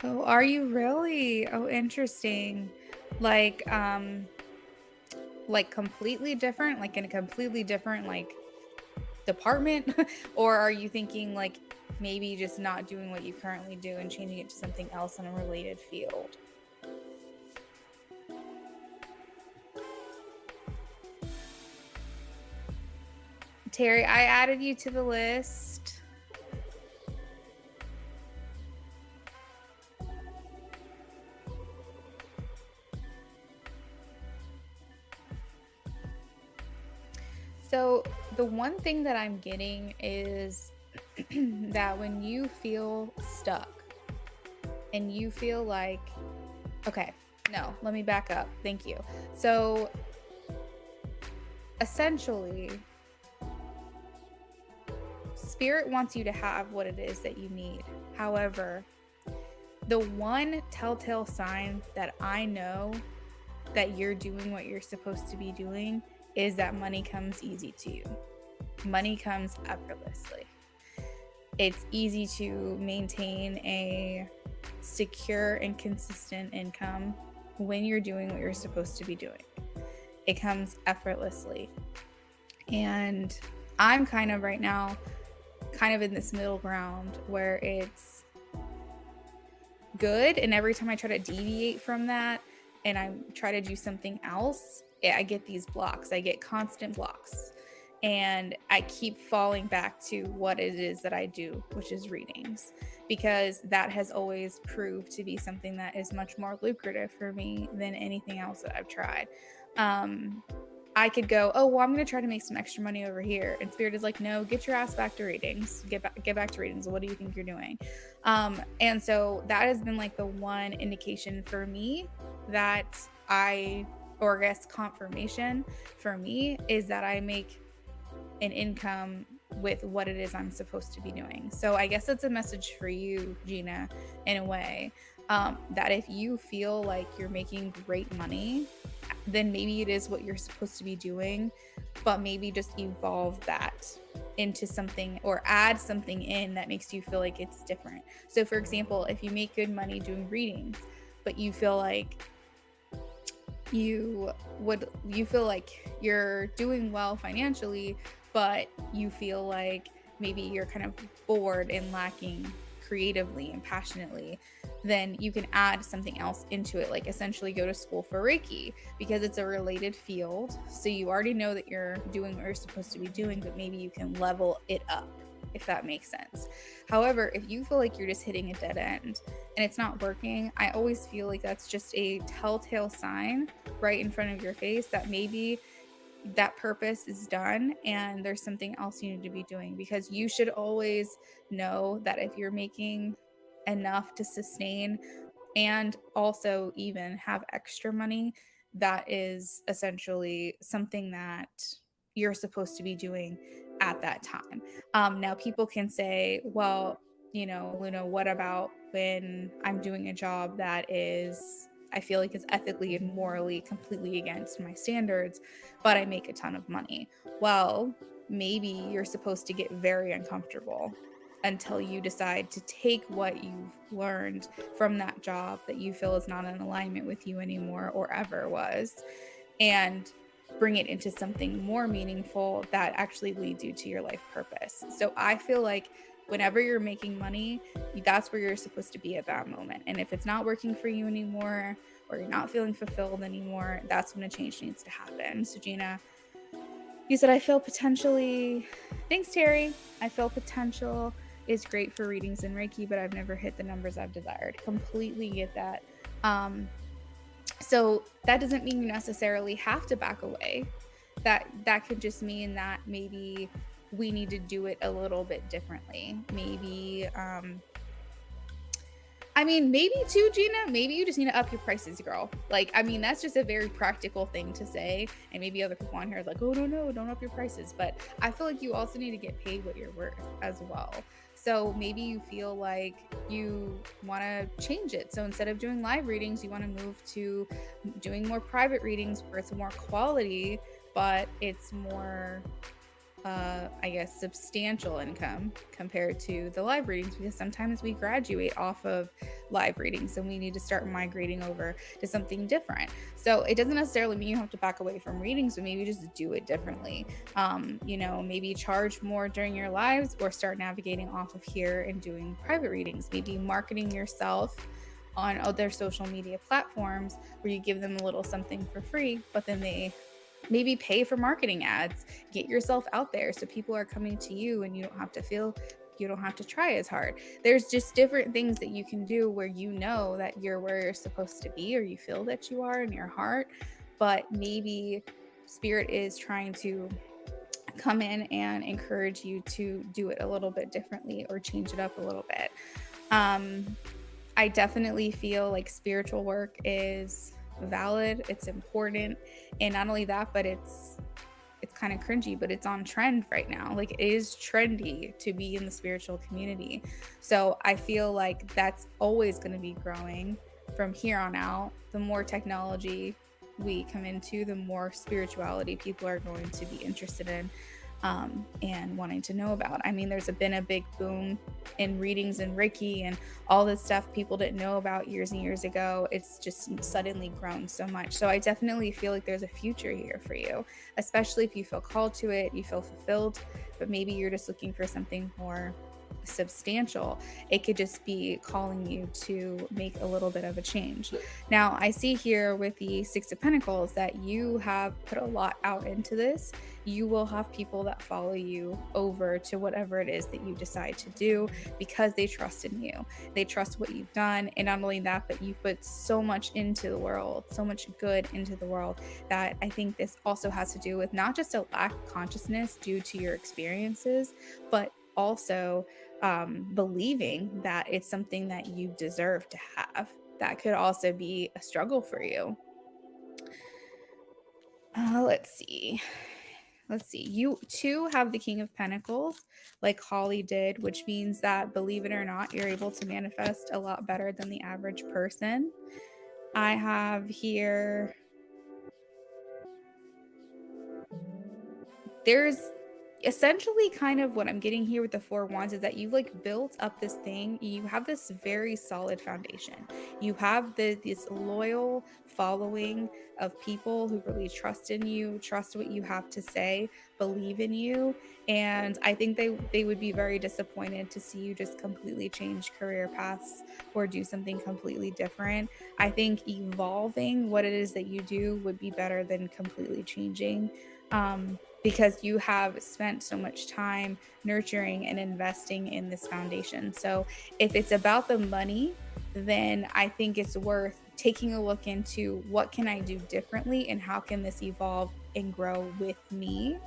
Oh, are you really? Oh, interesting. Like completely different, like in a completely different like department? Or are you thinking like maybe just not doing what you currently do and changing it to something else in a related field? Terry, I added you to the list. So the one thing that I'm getting is that when you feel stuck and you feel like, okay, no, let me back up. Thank you. So essentially, Spirit wants you to have what it is that you need. However, the one telltale sign that I know that you're doing what you're supposed to be doing is that money comes easy to you. money comes effortlessly. It's easy to maintain a secure and consistent income when you're doing what you're supposed to be doing. It comes effortlessly. And I'm kind of right now kind of in this middle ground where it's good, and every time I try to deviate from that and I try to do something else, I get these blocks. I get constant blocks, and I keep falling back to what it is that I do, which is readings, because that has always proved to be something that is much more lucrative for me than anything else that I've tried. I could go, oh, well, I'm going to try to make some extra money over here. And Spirit is like, no, get your ass back to readings. Get back to readings. What do you think you're doing? And so that has been like the one indication for me that or I guess confirmation for me is that I make an income with what it is I'm supposed to be doing. So I guess it's a message for you, Gina, in a way, that if you feel like you're making great money, then maybe it is what you're supposed to be doing, but maybe just evolve that into something or add something in that makes you feel like it's different. So for example, if you make good money doing readings, but you feel like you feel like you're doing well financially, but you feel like maybe you're kind of bored and lacking creatively and passionately, then you can add something else into it, like essentially go to school for Reiki, because it's a related field. So you already know that you're doing what you're supposed to be doing, but maybe you can level it up, if that makes sense. However, if you feel like you're just hitting a dead end and it's not working, I always feel like that's just a telltale sign right in front of your face that maybe that purpose is done and there's something else you need to be doing, because you should always know that if you're making enough to sustain and also even have extra money, that is essentially something that you're supposed to be doing at that time. Now people can say, well, Luna, what about when I'm doing a job that I feel like is ethically and morally completely against my standards, but I make a ton of money? Well, maybe you're supposed to get very uncomfortable until you decide to take what you've learned from that job that you feel is not in alignment with you anymore or ever was, and bring it into something more meaningful that actually leads you to your life purpose. So I feel like whenever you're making money, that's where you're supposed to be at that moment. And if it's not working for you anymore, or you're not feeling fulfilled anymore, that's when a change needs to happen. So Gina, you said, I feel potentially, thanks Terry, I feel potential is great for readings and Reiki, but I've never hit the numbers I've desired. Completely get that. So that doesn't mean you necessarily have to back away. That could just mean that maybe we need to do it a little bit differently. Maybe, maybe too, Gina, maybe you just need to up your prices, girl. That's just a very practical thing to say. And maybe other people on here are like, oh, no, don't up your prices. But I feel like you also need to get paid what you're worth as well. So maybe you feel like you want to change it. So instead of doing live readings, you want to move to doing more private readings where it's more quality, but it's more substantial income compared to the live readings, because sometimes we graduate off of live readings and we need to start migrating over to something different. So it doesn't necessarily mean you have to back away from readings, but maybe just do it differently. Maybe charge more during your lives, or start navigating off of here and doing private readings. Maybe marketing yourself on other social media platforms where you give them a little something for free, but then they maybe pay for marketing ads. Get yourself out there so people are coming to you and you don't have to try as hard. There's just different things that you can do where you know that you're where you're supposed to be, or you feel that you are in your heart, but maybe Spirit is trying to come in and encourage you to do it a little bit differently or change it up a little bit. I definitely feel like spiritual work is valid, it's important, and not only that, but it's kind of cringy, but it's on trend right now. Like, it is trendy to be in the spiritual community. So I feel like that's always going to be growing from here on out. The more technology we come into, the more spirituality people are going to be interested in. and wanting to know about. I mean, there's been a big boom in readings and Reiki and all this stuff people didn't know about years and years ago. It's just suddenly grown so much. So I definitely feel like there's a future here for you, especially if you feel called to it, you feel fulfilled, but maybe you're just looking for something more substantial. It could just be calling you to make a little bit of a change. Now, I see here with the Six of Pentacles that you have put a lot out into this. You will have people that follow you over to whatever it is that you decide to do because they trust in you. They trust what you've done. And not only that, but you've put so much into the world, so much good into the world, that I think this also has to do with not just a lack of consciousness due to your experiences, but also believing that it's something that you deserve to have. That could also be a struggle for you. Let's see. You too have the King of Pentacles, like Holly did, which means that, believe it or not, you're able to manifest a lot better than the average person. I have here, there's essentially kind of what I'm getting here with the Four Wands is that you've like built up this thing. You have this very solid foundation. You have this loyal following of people who really trust in you, trust what you have to say, believe in you. And I think they would be very disappointed to see you just completely change career paths or do something completely different. I think evolving what it is that you do would be better than completely changing. Because you have spent so much time nurturing and investing in this foundation. So if it's about the money, then I think it's worth taking a look into what can I do differently and how can this evolve and grow with me.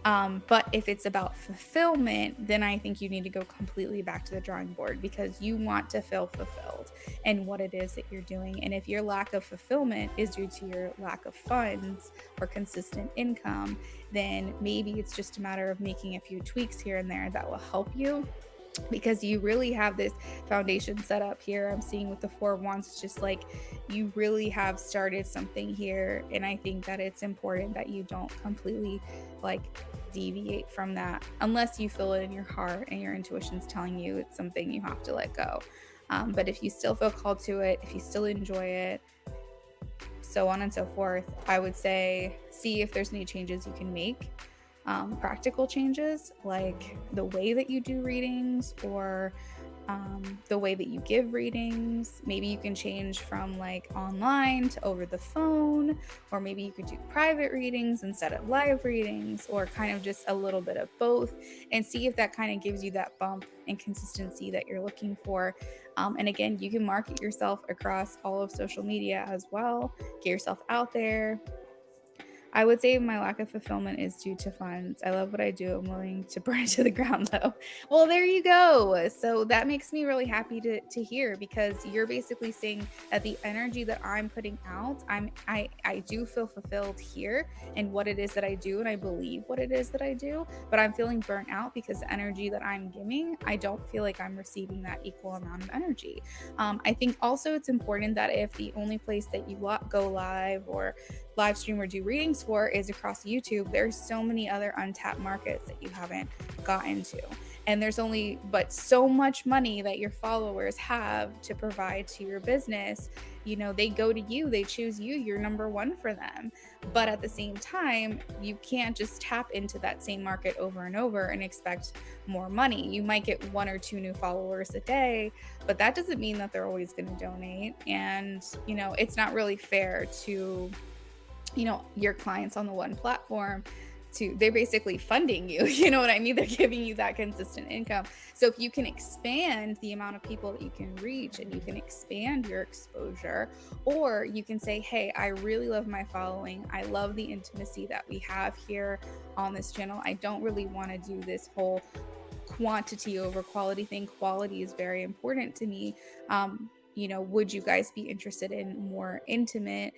But if it's about fulfillment, then I think you need to go completely back to the drawing board because you want to feel fulfilled in what it is that you're doing. And if your lack of fulfillment is due to your lack of funds or consistent income, then maybe it's just a matter of making a few tweaks here and there that will help you, because you really have this foundation set up here. I'm seeing with the Four Wands, it's just like you really have started something here. And I think that it's important that you don't completely like deviate from that unless you feel it in your heart and your intuition's telling you it's something you have to let go. But if you still feel called to it, if you still enjoy it, so on and so forth, I would say see if there's any changes you can make. Practical changes like the way that you do readings or the way that you give readings. Maybe you can change from like online to over the phone, or maybe you could do private readings instead of live readings, or kind of just a little bit of both, and see if that kind of gives you that bump and consistency that you're looking for. And again, you can market yourself across all of social media as well, get yourself out there. I would say my lack of fulfillment is due to funds. I love what I do. I'm willing to burn it to the ground though. Well, there you go. So that makes me really happy to hear, because you're basically saying that the energy that I'm putting out, I do feel fulfilled here in what it is that I do, and I believe what it is that I do, but I'm feeling burnt out because the energy that I'm giving, I don't feel like I'm receiving that equal amount of energy. I think also it's important that if the only place that you go live or live stream or do readings for is across YouTube, there's so many other untapped markets that you haven't gotten to. And there's only but so much money that your followers have to provide to your business. You know, they go to you, they choose you, you're number one for them. But at the same time, you can't just tap into that same market over and over and expect more money. You might get one or two new followers a day, but that doesn't mean that they're always going to donate. And, you know, it's not really fair to, you know, your clients on the one platform they're basically funding you. You know what I mean? They're giving you that consistent income. So if you can expand the amount of people that you can reach and you can expand your exposure, or you can say, hey, I really love my following. I love the intimacy that we have here on this channel. I don't really want to do this whole quantity over quality thing. Quality is very important to me. You know, would you guys be interested in more intimate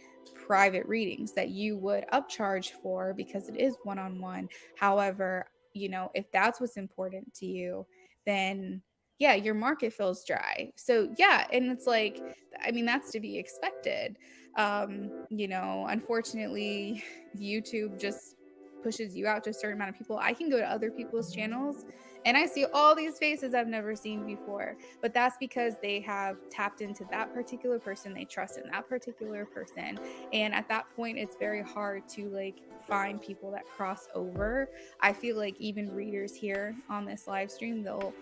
private readings that you would upcharge for because it is one-on-one? However, you know, if that's what's important to you, then yeah, your market feels dry. So yeah, and it's like, I mean, that's to be expected. You know, unfortunately, YouTube just pushes you out to a certain amount of people. I can go to other people's channels and I see all these faces I've never seen before, but that's because they have tapped into that particular person. They trust in that particular person. And at that point, it's very hard to like find people that cross over. I feel like even readers here on this live stream, they'll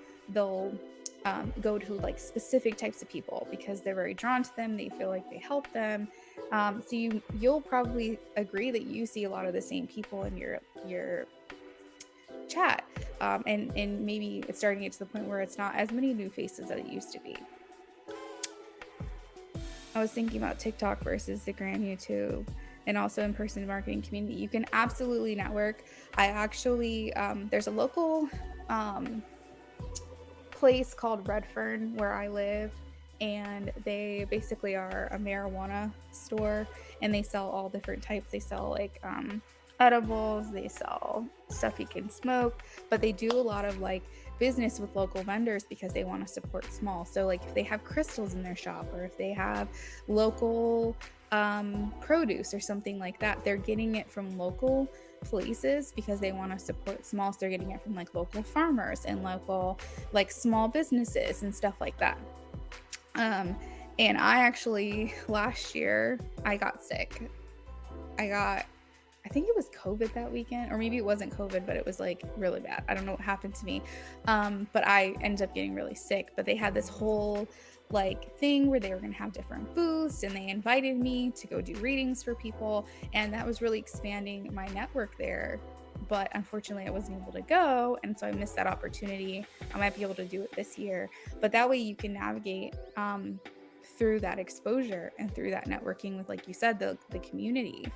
go to like specific types of people because they're very drawn to them. They feel like they help them. So you'll probably agree that you see a lot of the same people in your chat, and maybe it's starting to get to the point where it's not as many new faces as it used to be. I was thinking about TikTok versus the Instagram, YouTube, and also in-person marketing community. You can absolutely network. I actually there's a local place called Redfern where I live, and they basically are a marijuana store, and they sell all different types. They sell like edibles, they sell stuff you can smoke, but they do a lot of like business with local vendors because they want to support small. So like if they have crystals in their shop, or if they have local produce or something like that, they're getting it from local places because they want to support small. So they're getting it from like local farmers and local like small businesses and stuff like that. And I actually last year I got sick. I think it was COVID that weekend, or maybe it wasn't COVID, but it was like really bad. I don't know what happened to me. But I ended up getting really sick. But they had this whole like thing where they were going to have different booths, and they invited me to go do readings for people. And that was really expanding my network there. But unfortunately, I wasn't able to go. And so I missed that opportunity. I might be able to do it this year. But that way you can navigate through that exposure and through that networking with, like you said, the community.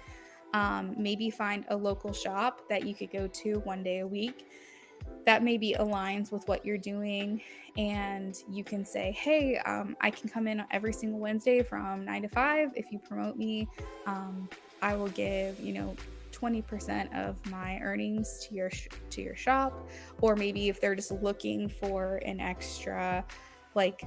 Maybe find a local shop that you could go to one day a week that maybe aligns with what you're doing, and you can say, hey, I can come in every single Wednesday from 9 to 5. If you promote me, I will give 20% of my earnings to your shop. Or maybe if they're just looking for an extra like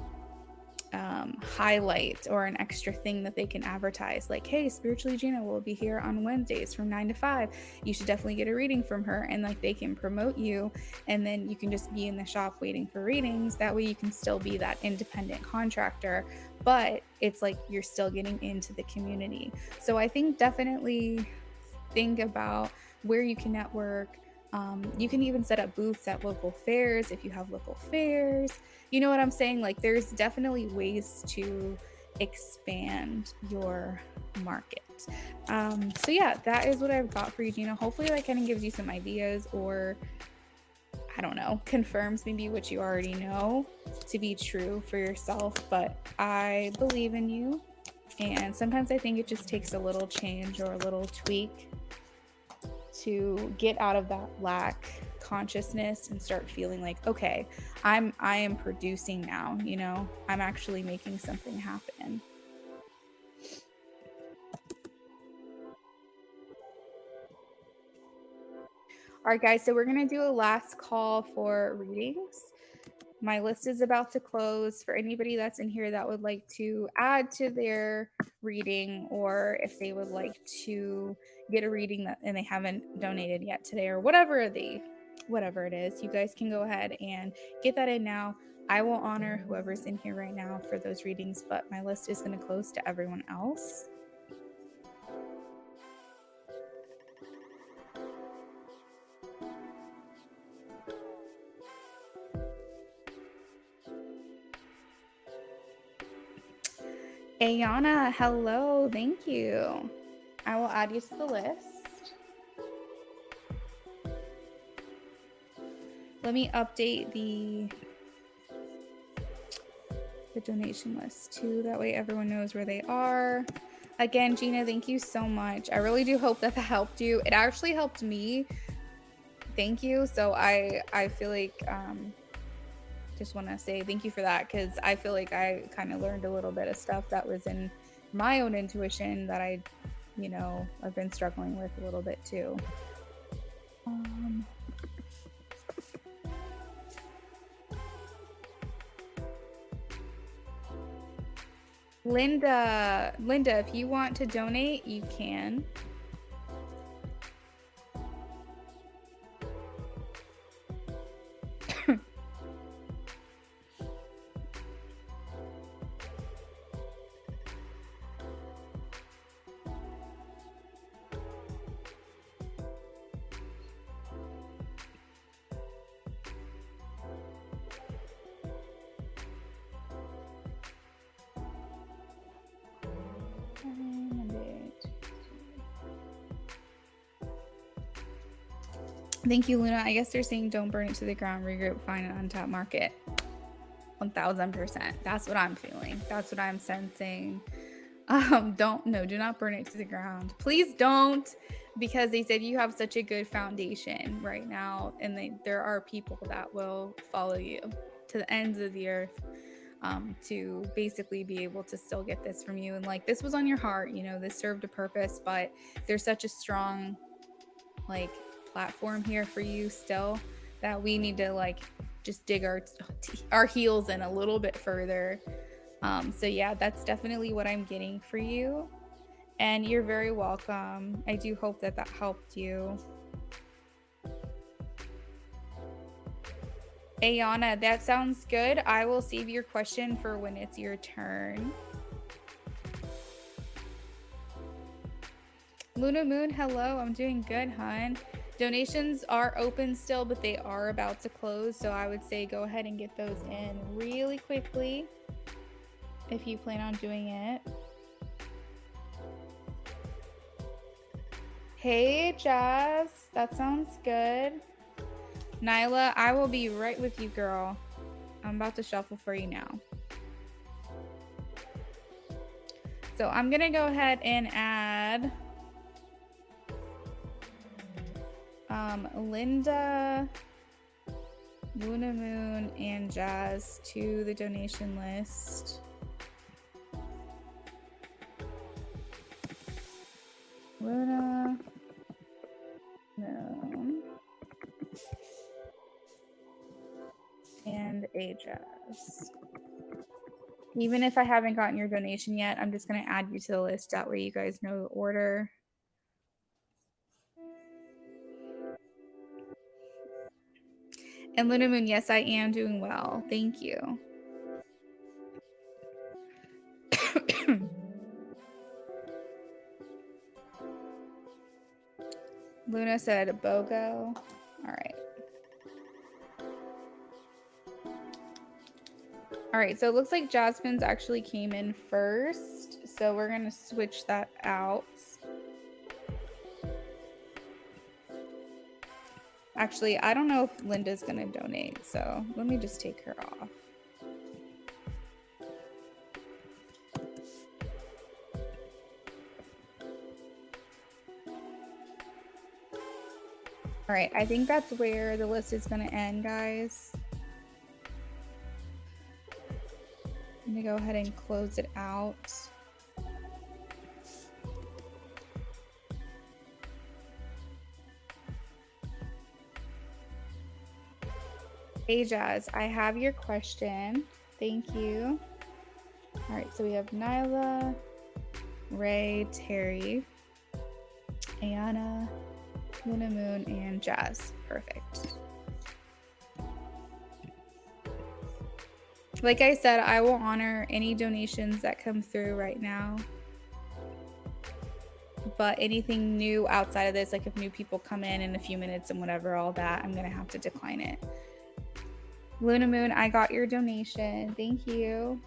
highlight or an extra thing that they can advertise, like, hey, Spiritually Gina will be here on Wednesdays from 9 to 5. You should definitely get a reading from her, and like they can promote you, and then you can just be in the shop waiting for readings. That way you can still be that independent contractor, but it's like you're still getting into the community. So I think definitely think about where you can network. You can even set up booths at local fairs if you have local fairs. You know what I'm saying? Like there's definitely ways to expand your market. So yeah, that is what I've got for you, Gina. Hopefully that kind of gives you some ideas, or I don't know, confirms maybe what you already know to be true for yourself. But I believe in you. And sometimes I think it just takes a little change or a little tweak to get out of that lack consciousness and start feeling like, okay, I am producing now, I'm actually making something happen. All right, guys, so we're going to do a last call for readings. My list is about to close. For anybody that's in here that would like to add to their reading, or if they would like to get a reading and they haven't donated yet today, or whatever it is, you guys can go ahead and get that in now. I will honor whoever's in here right now for those readings, but my list is going to close to everyone else. Ayana, hello, thank you. I will add you to the list. Let me update the donation list too. That way everyone knows where they are. Again, Gina, thank you so much. I really do hope that helped you. It actually helped me. Thank you. So I feel like just want to say thank you for that, because I feel like I kind of learned a little bit of stuff that was in my own intuition that I've been struggling with a little bit too. Linda, if you want to donate, you can. Monday. Thank you, Luna. I guess they're saying don't burn it to the ground, regroup, find it on top market. 1000%. That's what I'm feeling. That's what I'm sensing. Do not burn it to the ground. Please don't, because they said you have such a good foundation right now, and there are people that will follow you to the ends of the earth to basically be able to still get this from you. And like, this was on your heart, you know, this served a purpose, but there's such a strong like platform here for you still that we need to like just dig our heels in a little bit further. So yeah, that's definitely what I'm getting for you, and you're very welcome. I do hope that helped you. Ayana, that sounds good. I will save your question for when it's your turn. Luna Moon, hello. I'm doing good, hun. Donations are open still, but they are about to close. So I would say go ahead and get those in really quickly if you plan on doing it. Hey, Jazz. That sounds good. Nyla, I will be right with you, girl. I'm about to shuffle for you now. So I'm going to go ahead and add Linda, Luna Moon, and Jazz to the donation list. Luna, Moon, and a Jazz. Even if I haven't gotten your donation yet, I'm just going to add you to the list. That way you guys know the order. And Luna Moon, yes, I am doing well. Thank you. Luna said BOGO. All right. All right, so it looks like Jasmine's actually came in first. So we're going to switch that out. Actually, I don't know if Linda's going to donate. So let me just take her off. All right, I think that's where the list is going to end, guys. I'm going to go ahead and close it out. Hey, Jazz, I have your question. Thank you. All right, so we have Nyla, Ray, Terry, Ayana, Luna Moon, and Jazz. Perfect. Like I said, I will honor any donations that come through right now. But anything new outside of this, like if new people come in a few minutes and whatever, all that, I'm going to have to decline it. Luna Moon, I got your donation. Thank you.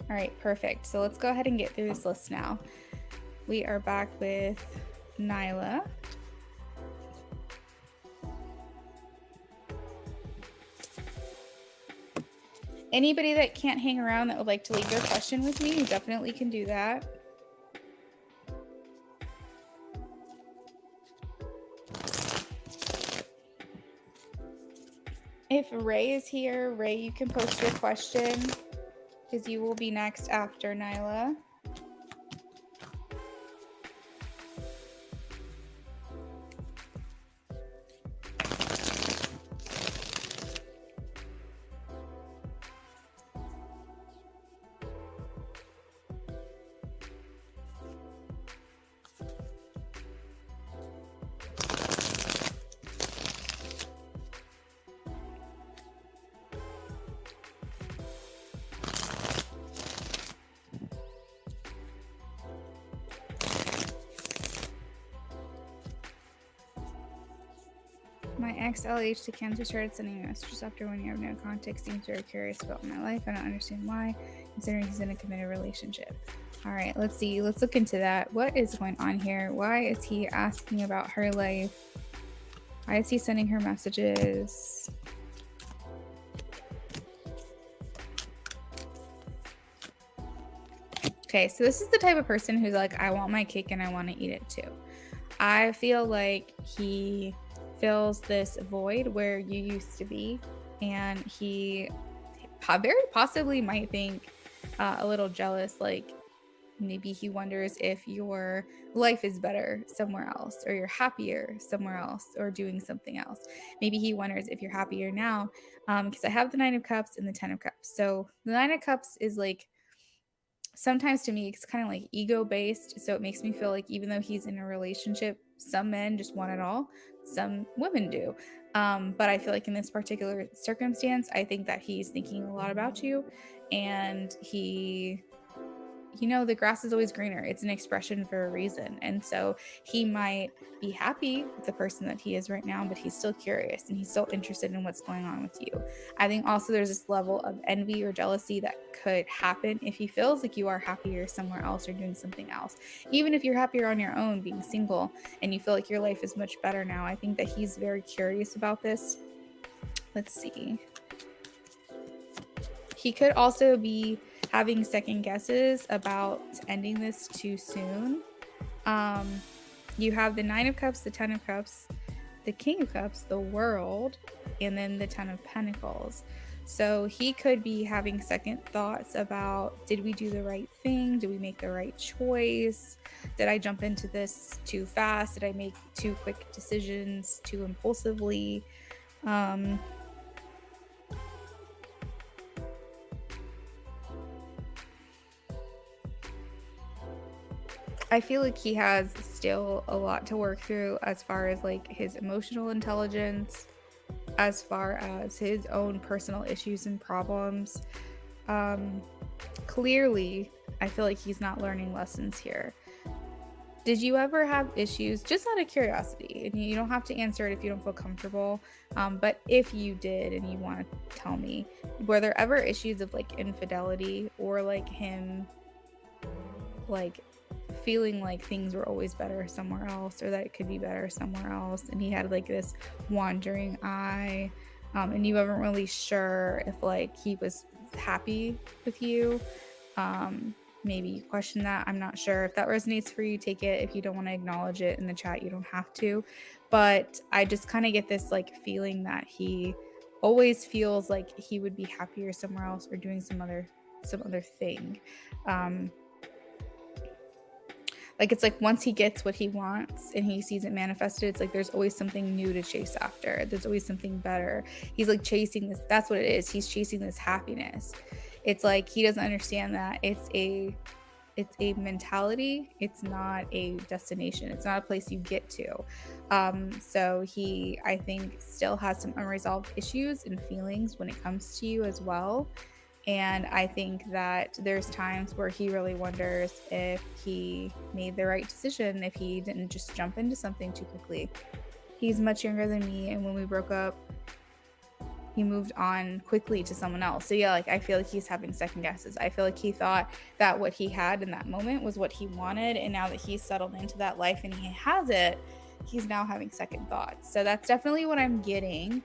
All right, perfect. So let's go ahead and get through this list now. We are back with Nyla. Anybody that can't hang around that would like to leave their question with me, you definitely can do that. If Ray is here, Ray, you can post your question because you will be next after Nyla. next LH to Cancer started sending me messages after when you have no context. Seems very curious about my life. I don't understand why, considering he's in a committed relationship. All right, let's see. Let's look into that. What is going on here? Why is he asking about her life? Why is he sending her messages? Okay, so this is the type of person who's like, I want my cake and I want to eat it too. I feel like he fills this void where you used to be, and he very possibly might think a little jealous, like maybe he wonders if your life is better somewhere else, or you're happier somewhere else, or doing something else. Maybe he wonders if you're happier now, because I have the 9 of Cups and the 10 of Cups. So the 9 of Cups is like, sometimes to me it's kind of like ego based, so it makes me feel like even though he's in a relationship, some men just want it all, some women do, but I feel like in this particular circumstance, I think that he's thinking a lot about you, and he, you know, the grass is always greener. It's an expression for a reason. And so he might be happy with the person that he is right now, but he's still curious and he's still interested in what's going on with you. I think also there's this level of envy or jealousy that could happen if he feels like you are happier somewhere else or doing something else. Even if you're happier on your own, being single, and you feel like your life is much better now, I think that he's very curious about this. Let's see. He could also be having second guesses about ending this too soon. You have the 9 of Cups, the 10 of Cups, the King of Cups, the World, and then the 10 of Pentacles. So he could be having second thoughts about, did we do the right thing? Did we make the right choice? Did I jump into this too fast? Did I make too quick decisions too impulsively? I feel like he has still a lot to work through as far as like his emotional intelligence, as far as his own personal issues and problems. Clearly, I feel like he's not learning lessons here. Did you ever have issues, just out of curiosity, and you don't have to answer it if you don't feel comfortable, but if you did and you want to tell me, were there ever issues of like infidelity, or like him like feeling like things were always better somewhere else, or that it could be better somewhere else, and he had like this wandering eye, and you weren't really sure if like he was happy with you? Maybe you question that. I'm not sure. If that resonates for you, take it. If you don't want to acknowledge it in the chat, you don't have to. But I just kind of get this like feeling that he always feels like he would be happier somewhere else, or doing some other thing. Like, it's like once he gets what he wants and he sees it manifested, it's like there's always something new to chase after. There's always something better. He's like chasing this. That's what it is. He's chasing this happiness. It's like he doesn't understand that it's a mentality. It's not a destination. It's not a place you get to. So he, I think, still has some unresolved issues and feelings when it comes to you as well. And I think that there's times where he really wonders if he made the right decision, if he didn't just jump into something too quickly. He's much younger than me, and when we broke up, he moved on quickly to someone else. So yeah, like I feel like he's having second guesses. I feel like he thought that what he had in that moment was what he wanted, and now that he's settled into that life and he has it, he's now having second thoughts. So that's definitely what I'm getting.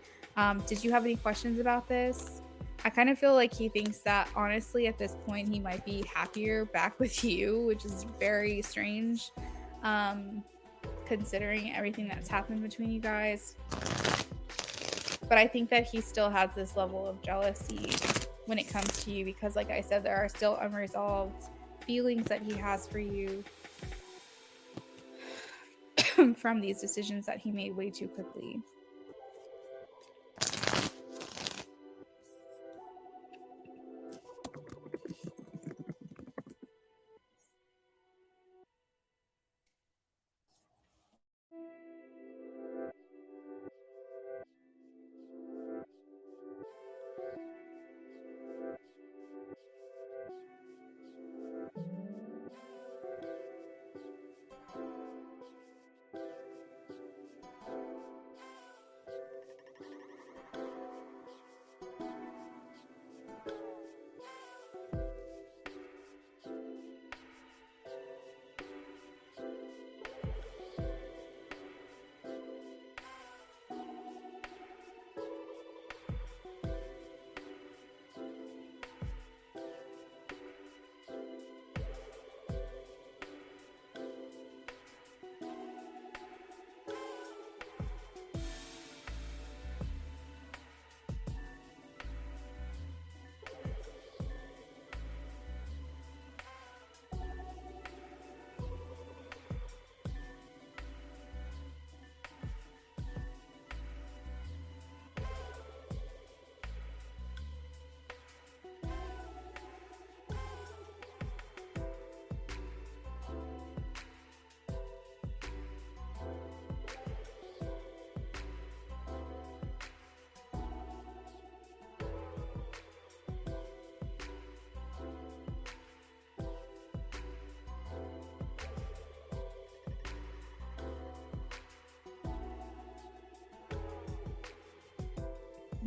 Did you have any questions about this? I kind of feel like he thinks that honestly at this point he might be happier back with you, which is very strange, considering everything that's happened between you guys. But I think that he still has this level of jealousy when it comes to you, because like I said, there are still unresolved feelings that he has for you from these decisions that he made way too quickly.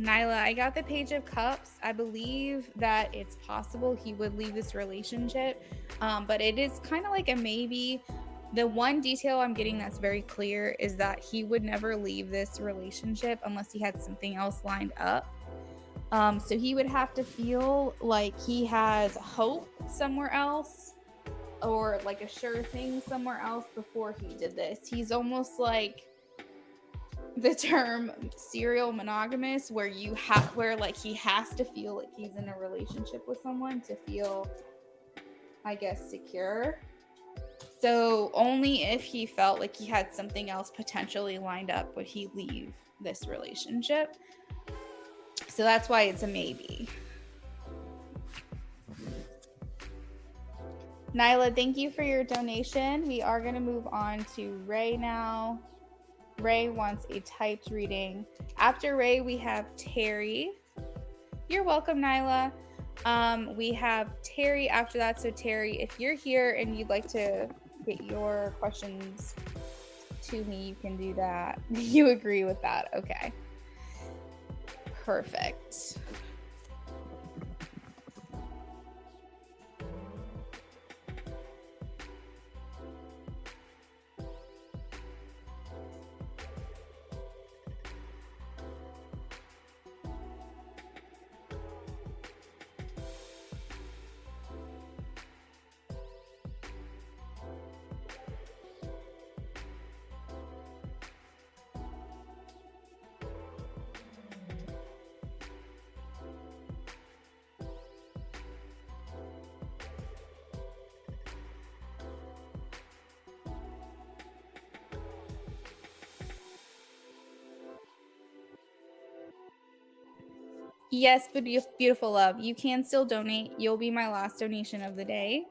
Nyla, I got the Page of Cups. I believe that it's possible he would leave this relationship, but it is kind of like a maybe. The one detail I'm getting that's very clear is that he would never leave this relationship unless he had something else lined up. So he would have to feel like he has hope somewhere else or like a sure thing somewhere else before he did this. He's almost like the term serial monogamous, where like he has to feel like he's in a relationship with someone to feel, I guess, secure. So only if he felt like he had something else potentially lined up would he leave this relationship. So that's why it's a maybe. Nyla, thank you for your donation. We are going to move on to Ray now. Ray wants a typed reading. After Ray, we have Terry. You're welcome, Nyla. We have Terry after that. So Terry, if you're here and you'd like to get your questions to me, you can do that. You agree with that? Okay. Perfect. Yes, but beautiful love, you can still donate. You'll be my last donation of the day.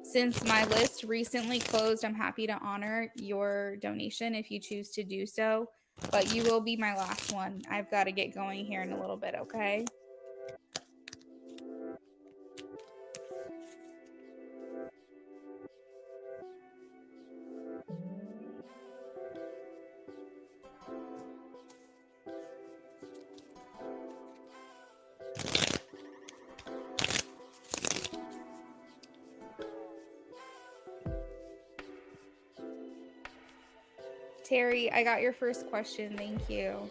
Since my list recently closed, I'm happy to honor your donation if you choose to do so, but you will be my last one. I've got to get going here in a little bit, okay? Terry, I got your first question. Thank you.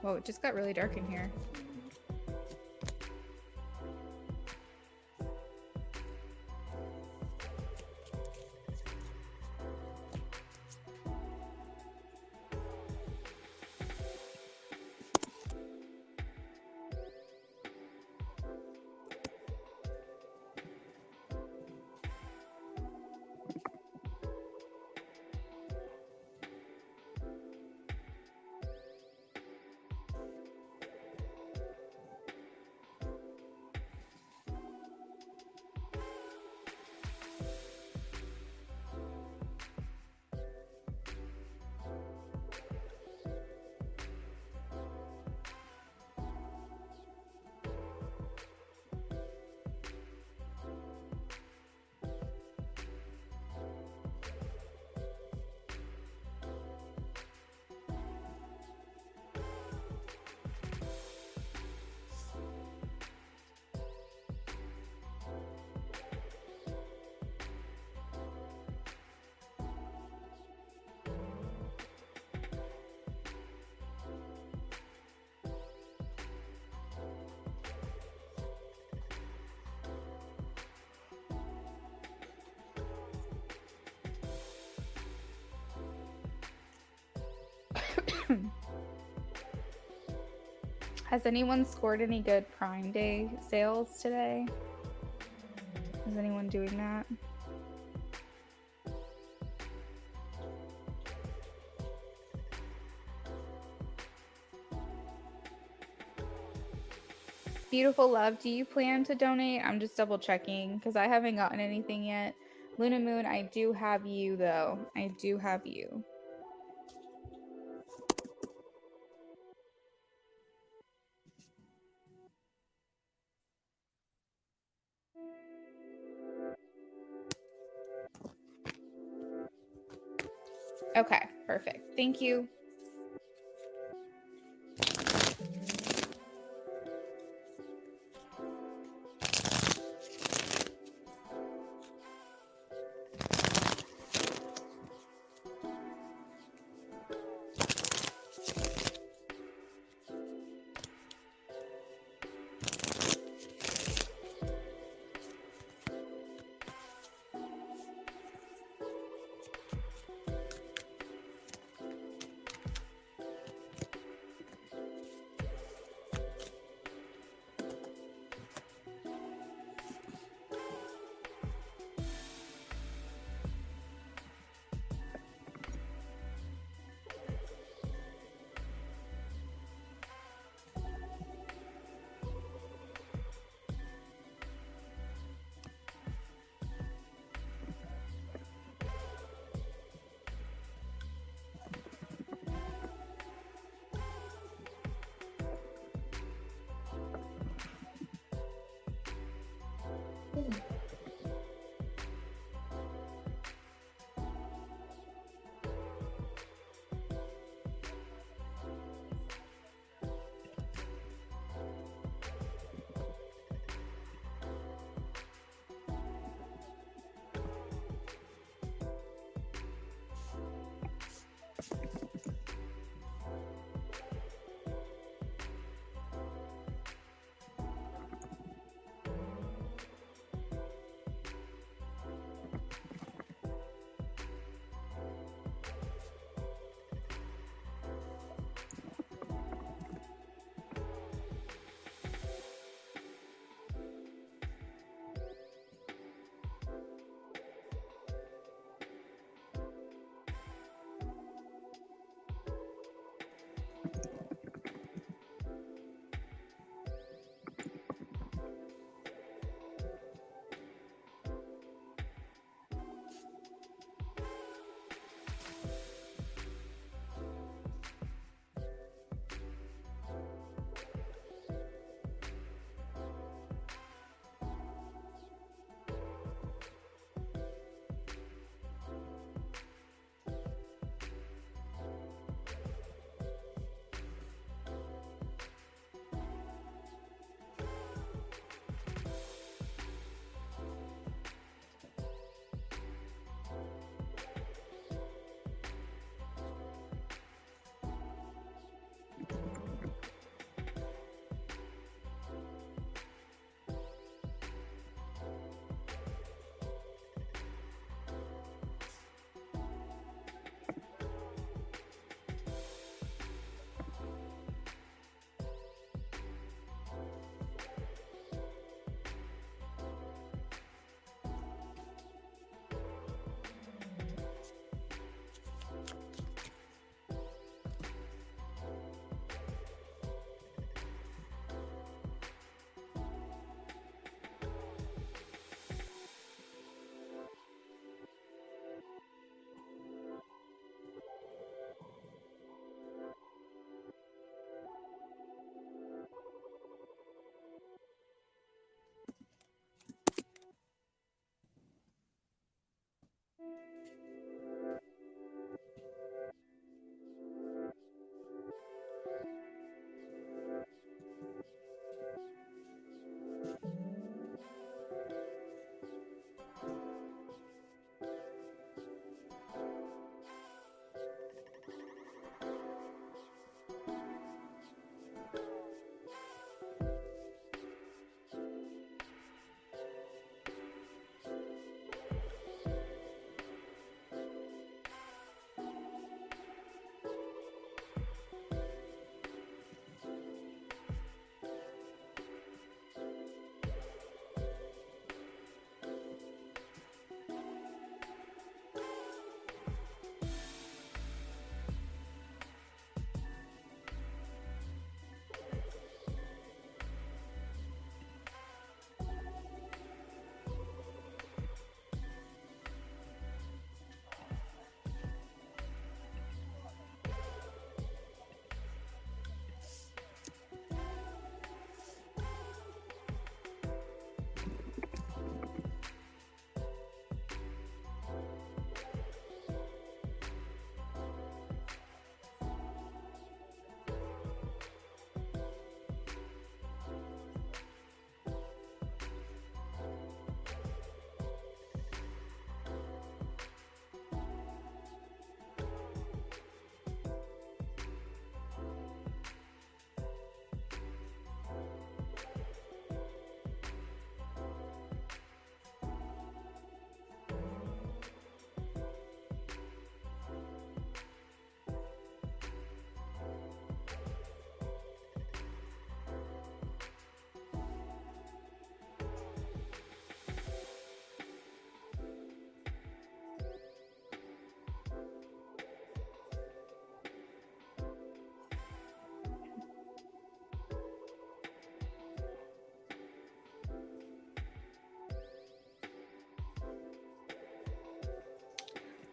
Whoa, it just got really dark in here. Has anyone scored any good Prime Day sales today? Is anyone doing that? Beautiful Love, do you plan to donate? I'm just double checking because I haven't gotten anything yet. Luna Moon, I do have you though. I do have you. Okay, perfect. Thank you.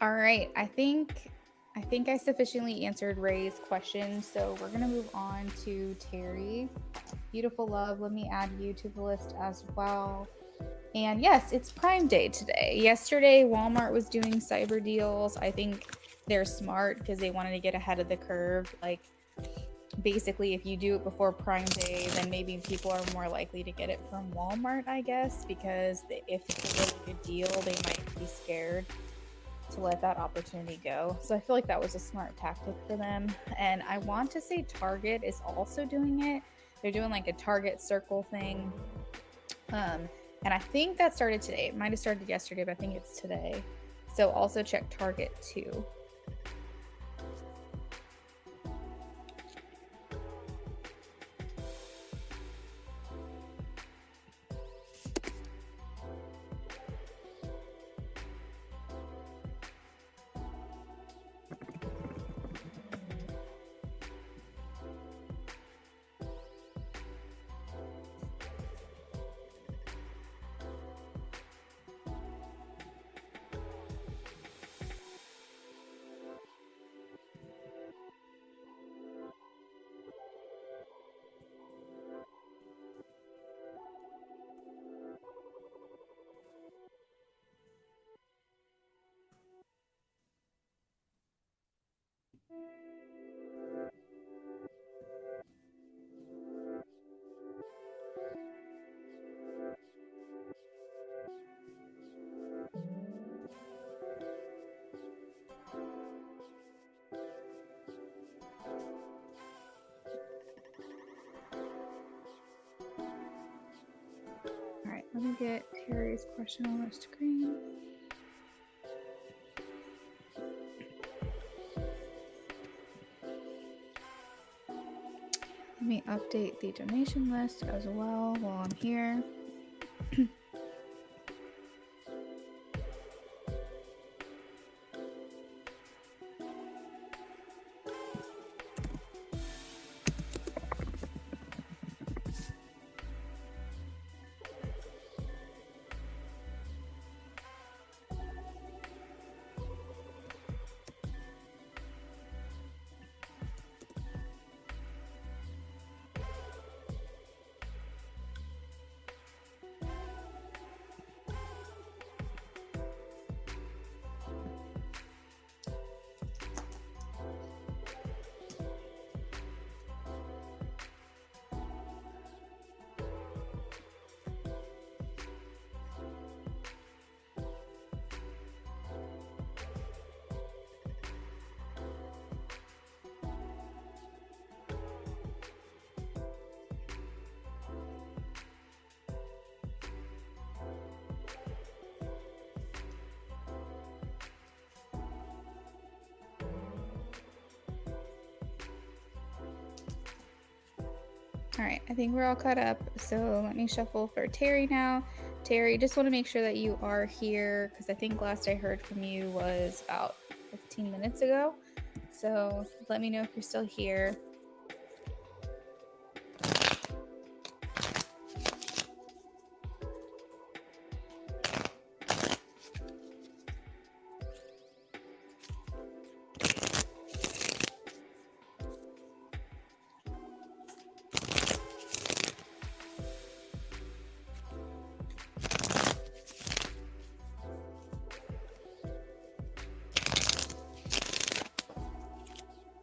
All right, I think I sufficiently answered Ray's question, so we're gonna move on to Terry. Beautiful love, let me add you to the list as well. And yes, it's Prime Day today. Yesterday, Walmart was doing cyber deals. I think they're smart because they wanted to get ahead of the curve. Like, basically, if you do it before Prime Day, then maybe people are more likely to get it from Walmart, I guess, because if it's a really good deal, they might be scared to let that opportunity go. So I feel like that was a smart tactic for them. And I want to say Target is also doing it. They're doing like a Target circle thing. And I think that started today. It might have started yesterday, but I think it's today. So also check Target too. All right, let me get Terry's question on the screen. Let me update the donation list as well while I'm here. All right, I think we're all caught up. So let me shuffle for Terry now. Terry, just want to make sure that you are here because I think last I heard from you was about 15 minutes ago. So let me know if you're still here.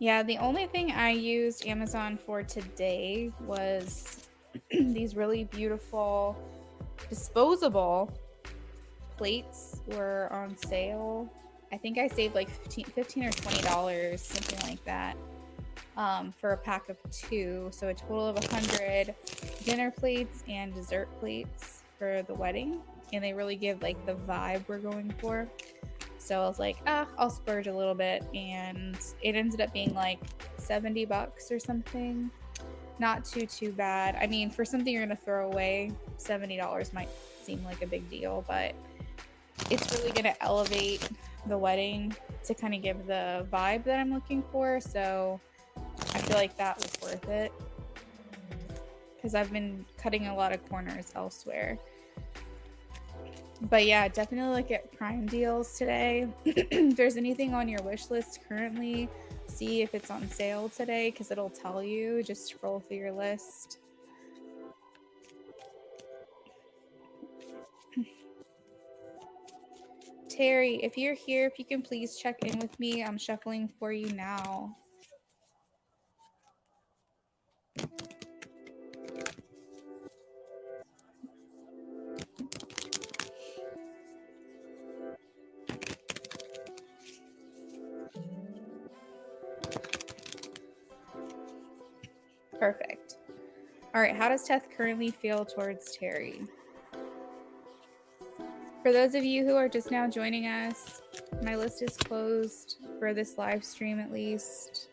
Yeah, the only thing I used Amazon for today was these really beautiful disposable plates were on sale. I think I saved like $15 or $20, something like that, for a pack of 2. So a total of 100 dinner plates and dessert plates for the wedding. And they really give like the vibe we're going for. So I was like, I'll splurge a little bit, and it ended up being like $70 or something. Not too bad. I mean, for something you're gonna throw away, $70 might seem like a big deal, but it's really gonna elevate the wedding to kind of give the vibe that I'm looking for. So I feel like that was worth it because I've been cutting a lot of corners elsewhere. But yeah, definitely look at Prime deals today. If there's anything on your wish list currently, see if it's on sale today because it'll tell you. Just scroll through your list. Terry, if you're here, if you can please check in with me. I'm shuffling for you now. Perfect. All right, how does Teth currently feel towards Terry? For those of you who are just now joining us, my list is closed for this live stream at least.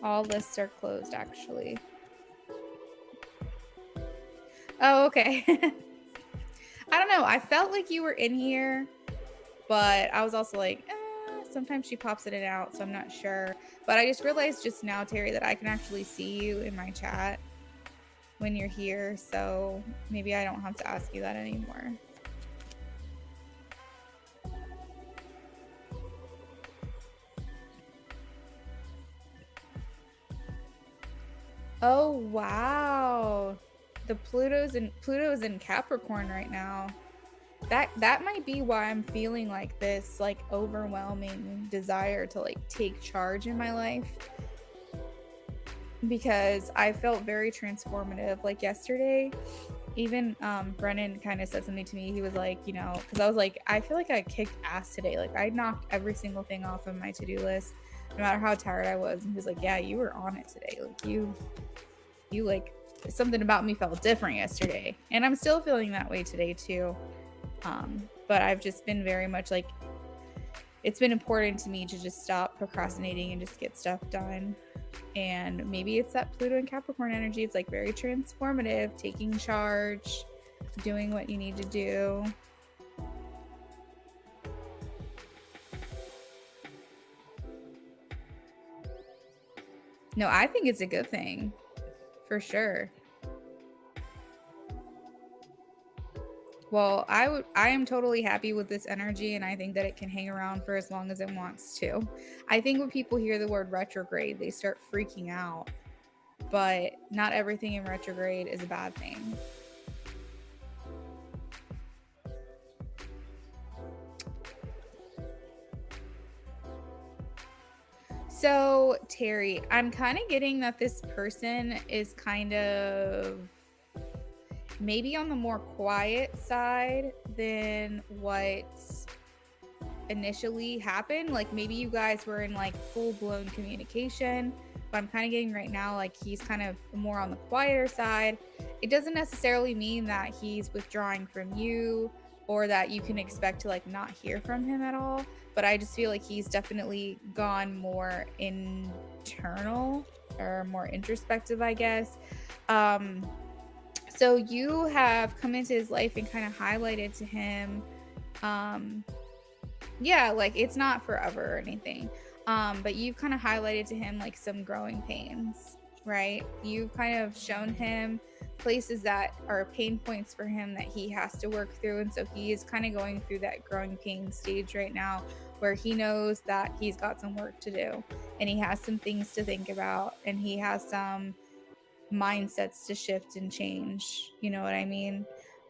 All lists are closed, actually. Oh, okay. I don't know. I felt like you were in here, but I was also like, sometimes she pops in and out, so I'm not sure. But I just realized just now, Terry, that I can actually see you in my chat when you're here, so maybe I don't have to ask you that anymore. Oh wow, the Pluto's in Capricorn right now. That might be why I'm feeling like this like overwhelming desire to like take charge in my life, because I felt very transformative. Like yesterday, even Brennan kind of said something to me. He was like, you know, because I was like, I feel like I kicked ass today. Like I knocked every single thing off of my to-do list, no matter how tired I was. And he was like, yeah, you were on it today. Like you like, something about me felt different yesterday, and I'm still feeling that way today too. But I've just been very much like, it's been important to me to just stop procrastinating and just get stuff done. And maybe it's that Pluto and Capricorn energy. It's like very transformative, taking charge, doing what you need to do. No, I think it's a good thing, for sure. Well, I am totally happy with this energy, and I think that it can hang around for as long as it wants to. I think when people hear the word retrograde, they start freaking out. But not everything in retrograde is a bad thing. So, Terry, I'm kind of getting that this person is kind of maybe on the more quiet side than what initially happened. Like maybe you guys were in like full-blown communication, but I'm kind of getting right now like he's kind of more on the quieter side. It doesn't necessarily mean that he's withdrawing from you or that you can expect to like not hear from him at all, but I just feel like he's definitely gone more internal or more introspective, I guess. So you have come into his life and kind of highlighted to him, yeah, like it's not forever or anything, but you've kind of highlighted to him like some growing pains, right? You've kind of shown him places that are pain points for him that he has to work through, and so he is kind of going through that growing pain stage right now where he knows that he's got some work to do and he has some things to think about and he has some mindsets to shift and change, you know what I mean?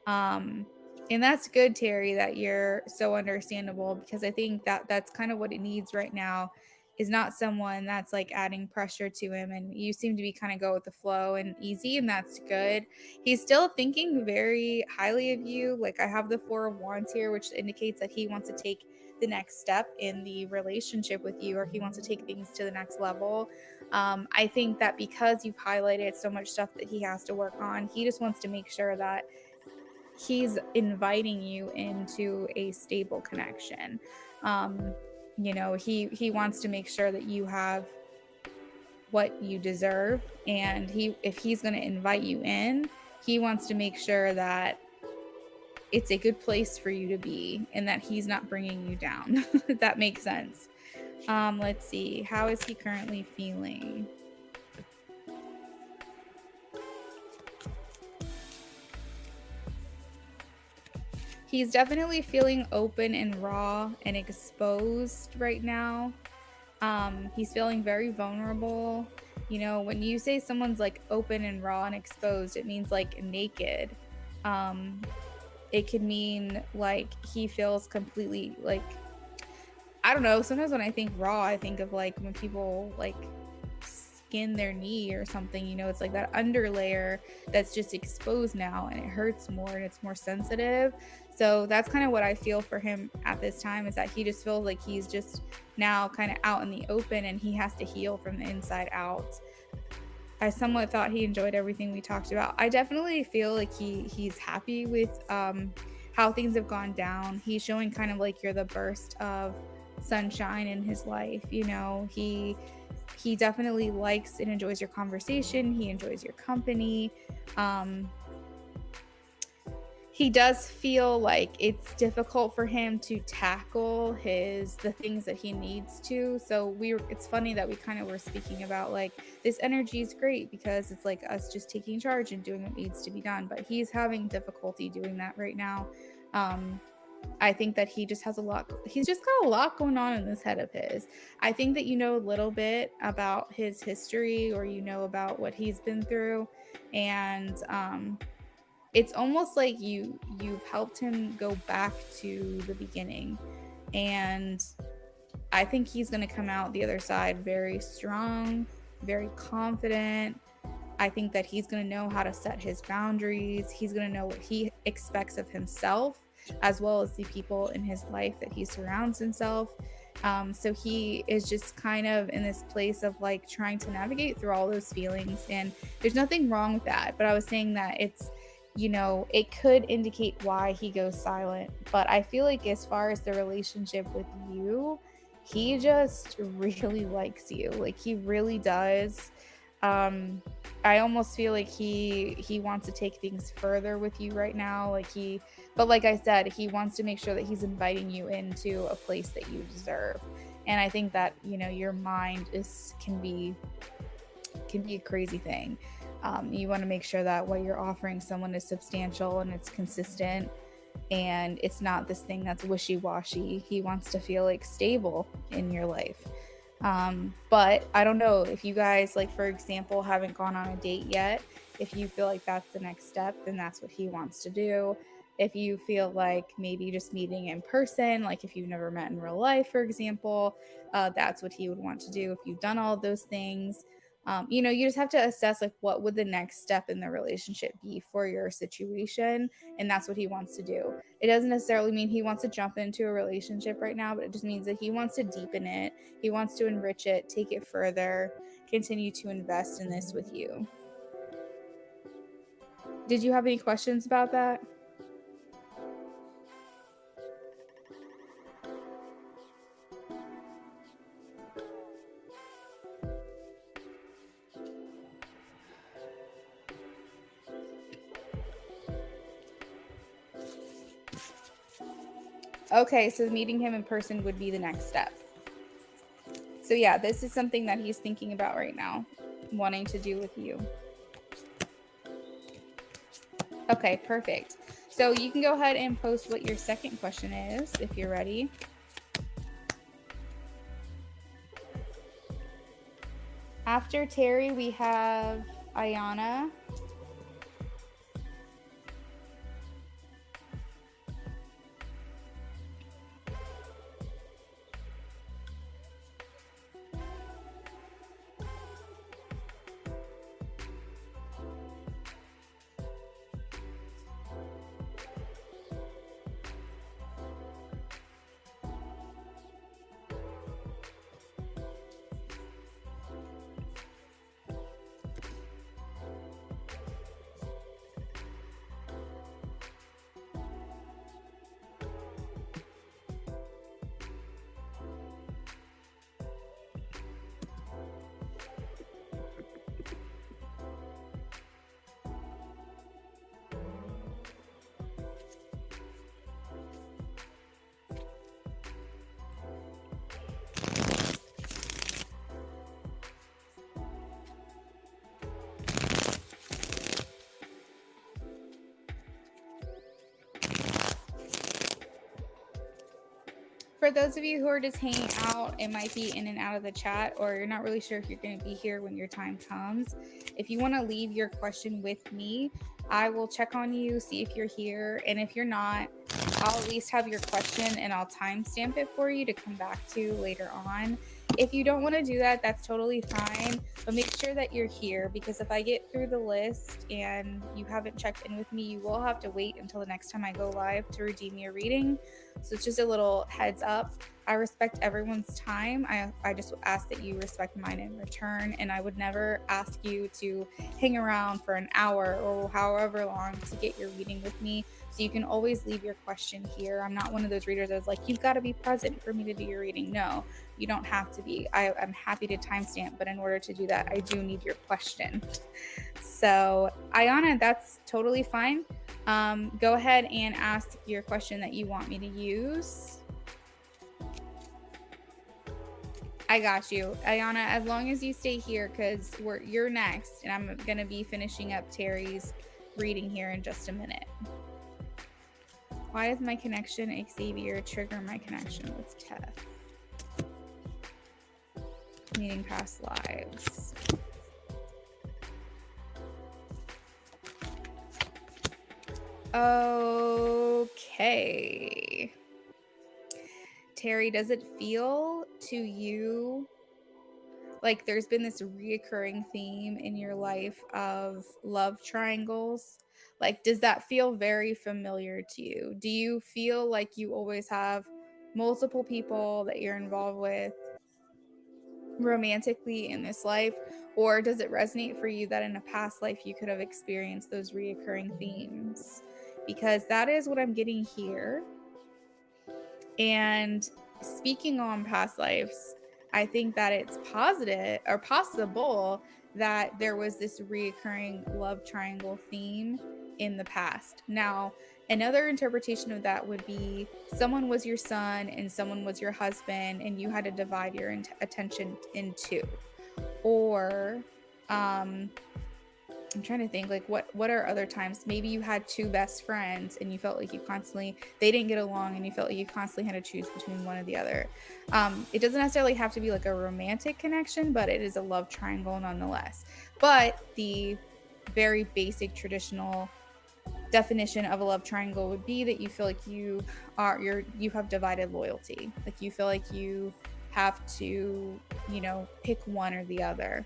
And that's good, Terry, that you're so understandable, because I think that that's kind of what it needs right now, is not someone that's like adding pressure to him. And you seem to be kind of go with the flow and easy, and that's good. He's still thinking very highly of you. Like I have the Four of Wands here, which indicates that he wants to take the next step in the relationship with you, or he wants to take things to the next level. I think that because you've highlighted so much stuff that he has to work on, he just wants to make sure that he's inviting you into a stable connection. You know, he wants to make sure that you have what you deserve, and if he's going to invite you in, he wants to make sure that it's a good place for you to be and that he's not bringing you down. If that makes sense. Let's see, how is he currently feeling? He's definitely feeling open and raw and exposed right now. He's feeling very vulnerable. You know, when you say someone's like open and raw and exposed, it means like naked. It could mean like he feels completely like, I don't know. Sometimes when I think raw, I think of like when people like skin their knee or something, you know, it's like that under layer that's just exposed now and it hurts more and it's more sensitive. So that's kind of what I feel for him at this time, is that he just feels like he's just now kind of out in the open and he has to heal from the inside out. I somewhat thought he enjoyed everything we talked about. I definitely feel like he's happy with how things have gone down. He's showing kind of like you're the burst of sunshine in his life. You know, he definitely likes and enjoys your conversation. He enjoys your company. He does feel like it's difficult for him to tackle the things that he needs to. So it's funny that we kind of were speaking about like this energy is great because it's like us just taking charge and doing what needs to be done, but he's having difficulty doing that right now. I think that he just has he's just got a lot going on in this head of his. I think that you know a little bit about his history, or you know about what he's been through, and it's almost like you've helped him go back to the beginning. And I think he's going to come out the other side very strong, very confident. I think that he's going to know how to set his boundaries. He's going to know what he expects of himself, as well as the people in his life that he surrounds himself. So he is just kind of in this place of like trying to navigate through all those feelings. And there's nothing wrong with that. But I was saying that it's, you know, it could indicate why he goes silent. But I feel like as far as the relationship with you, he just really likes you. Like he really does. I almost feel like he wants to take things further with you right now. But like I said, he wants to make sure that he's inviting you into a place that you deserve. And I think that, you know, your mind can be a crazy thing. You want to make sure that what you're offering someone is substantial and it's consistent, and it's not this thing that's wishy-washy. He wants to feel like stable in your life. But I don't know if you guys, like, for example, haven't gone on a date yet. If you feel like that's the next step, then that's what he wants to do. If you feel like maybe just meeting in person, like if you've never met in real life, for example, that's what he would want to do. If you've done all those things, you know, you just have to assess like what would the next step in the relationship be for your situation, and that's what he wants to do. It doesn't necessarily mean he wants to jump into a relationship right now, but it just means that he wants to deepen it. He wants to enrich it, take it further, continue to invest in this with you. Did you have any questions about that? Okay, so meeting him in person would be the next step. So yeah, this is something that he's thinking about right now, wanting to do with you. Okay, perfect. So you can go ahead and post what your second question is if you're ready. After Terry, we have Ayana. For those of you who are just hanging out, it might be in and out of the chat, or you're not really sure if you're going to be here when your time comes. If you want to leave your question with me, I will check on you, see if you're here. And if you're not, I'll at least have your question and I'll timestamp it for you to come back to later on. If you don't want to do that, that's totally fine. But make sure that you're here, because if I get through the list and you haven't checked in with me, you will have to wait until the next time I go live to redeem your reading. So it's just a little heads up. I respect everyone's time. I just ask that you respect mine in return. And I would never ask you to hang around for an hour or however long to get your reading with me. So you can always leave your question here. I'm not one of those readers that's like, you've got to be present for me to do your reading. No, you don't have to be. I'm happy to timestamp, but in order to do that, I do need your question. So Ayana, that's totally fine. Go ahead and ask your question that you want me to use. I got you, Ayana, as long as you stay here, because you're next, and I'm going to be finishing up Terry's reading here in just a minute. Why does my connection, Xavier, trigger my connection with Teth? Meeting past lives. Okay. Terry, does it feel to you like there's been this reoccurring theme in your life of love triangles? Like, does that feel very familiar to you? Do you feel like you always have multiple people that you're involved with romantically in this life? Or does it resonate for you that in a past life you could have experienced those reoccurring themes? Because that is what I'm getting here. And speaking on past lives, I think that it's positive or possible that there was this reoccurring love triangle theme in the past. Now, another interpretation of that would be someone was your son and someone was your husband, and you had to divide your attention in two. Or I'm trying to think, like, what are other times? Maybe you had two best friends and you felt like they didn't get along, and you felt like you constantly had to choose between one or the other. It doesn't necessarily have to be like a romantic connection, but it is a love triangle nonetheless. But the very basic traditional definition of a love triangle would be that you feel like you have divided loyalty. Like you feel like you have to, pick one or the other.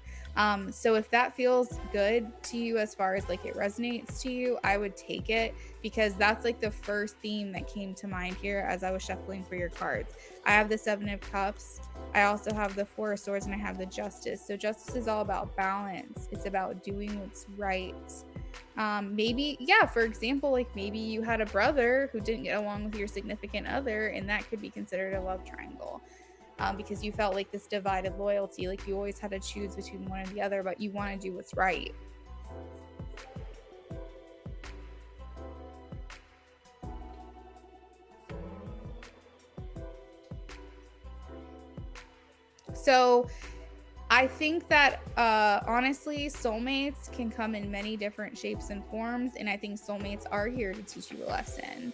So if that feels good to you, as far as like it resonates to you, I would take it, because that's like the first theme that came to mind here as I was shuffling for your cards. I have the 7 of Cups. I also have the 4 of Swords, and I have the Justice. So Justice is all about balance. It's about doing what's right. Maybe, for example, like maybe you had a brother who didn't get along with your significant other, and that could be considered a love triangle. Because you felt like this divided loyalty, like you always had to choose between one or the other, but you want to do what's right. So I think that honestly, soulmates can come in many different shapes and forms, and I think soulmates are here to teach you a lesson.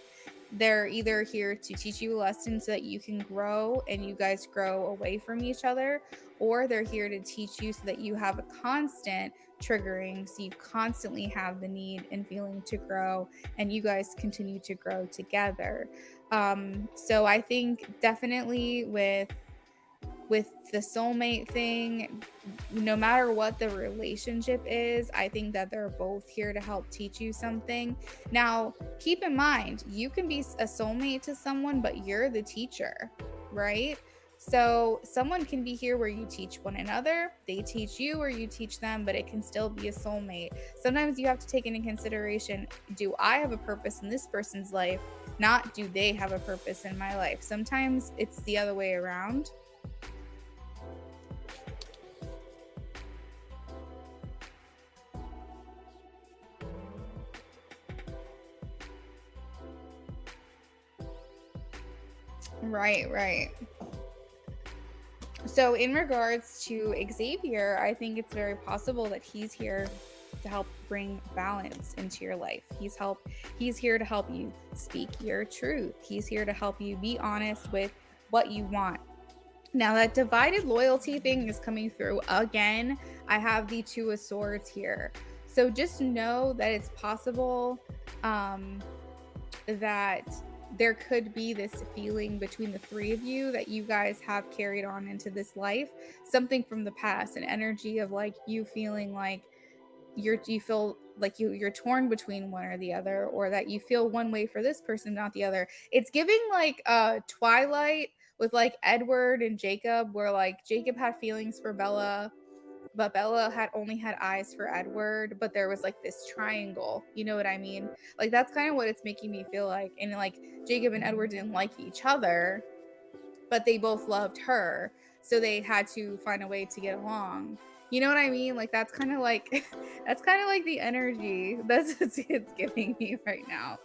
They're either here to teach you a lesson so that you can grow and you guys grow away from each other, or they're here to teach you so that you have a constant triggering, so you constantly have the need and feeling to grow, and you guys continue to grow together. So I think definitely with the soulmate thing, no matter what the relationship is, I think that they're both here to help teach you something. Now, keep in mind, you can be a soulmate to someone, but you're the teacher, right? So someone can be here where you teach one another, they teach you or you teach them, but it can still be a soulmate. Sometimes you have to take into consideration, do I have a purpose in this person's life? Not do they have a purpose in my life? Sometimes it's the other way around. Right. So in regards to Xavier, I think it's very possible that he's here to help bring balance into your life. He's here to help you speak your truth. He's here to help you be honest with what you want. Now that divided loyalty thing is coming through again. I have the Two of Swords here. So just know that it's possible that there could be this feeling between the three of you that you guys have carried on into this life, something from the past, an energy of like you feeling like you feel like you're torn between one or the other, or that you feel one way for this person, not the other. It's giving like Twilight with like Edward and Jacob, where like Jacob had feelings for Bella, but Bella had only had eyes for Edward, but there was like this triangle. You know what I mean? Like that's kind of what it's making me feel like. And like Jacob and Edward didn't like each other, but they both loved her, so they had to find a way to get along. You know what I mean? Like that's kind of like that's kind of like the energy that's it's giving me right now.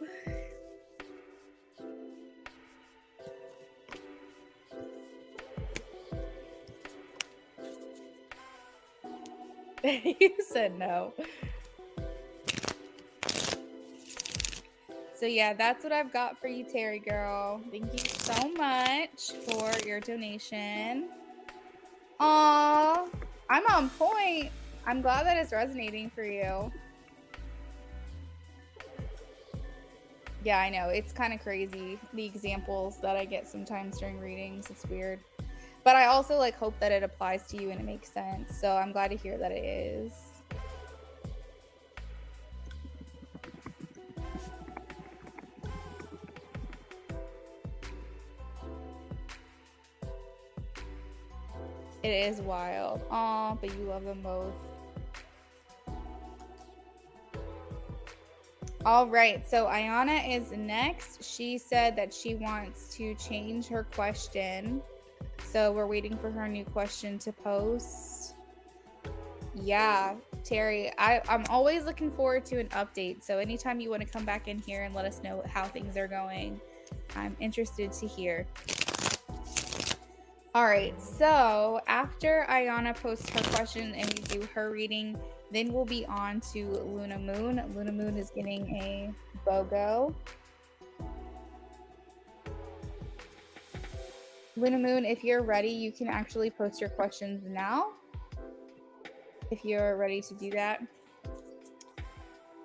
You said no. So yeah, that's what I've got for you, Terry girl. Thank you so much for your donation. Aw, I'm on point. I'm glad that it's resonating for you. Yeah, I know. It's kind of crazy, the examples that I get sometimes during readings. It's weird. But I also like hope that it applies to you and it makes sense. So I'm glad to hear that it is. It is wild. Aw, but you love them both. All right, so Ayana is next. She said that she wants to change her question. So we're waiting for her new question to post. Yeah, Terry, I'm always looking forward to an update. So anytime you want to come back in here and let us know how things are going, I'm interested to hear. All right, so after Ayana posts her question and we do her reading, then we'll be on to Luna Moon. Luna Moon is getting a BOGO. Luna Moon, if you're ready, you can actually post your questions now. If you're ready to do that.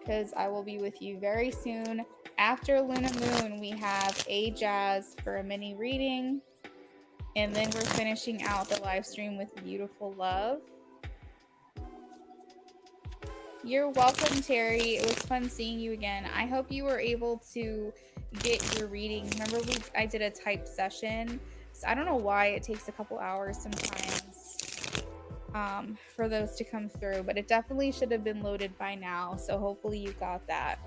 Because I will be with you very soon. After Luna Moon, we have A Jazz for a mini reading. And then we're finishing out the live stream with Beautiful Love. You're welcome, Terry. It was fun seeing you again. I hope you were able to get your reading. Remember, I did a typed session. So I don't know why it takes a couple hours sometimes for those to come through, but it definitely should have been loaded by now. So hopefully you got that.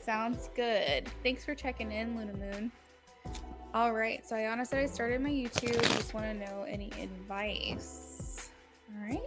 Sounds good. Thanks for checking in, Luna Moon. All right, so Ayana said I started my YouTube. Just want to know any advice. All right.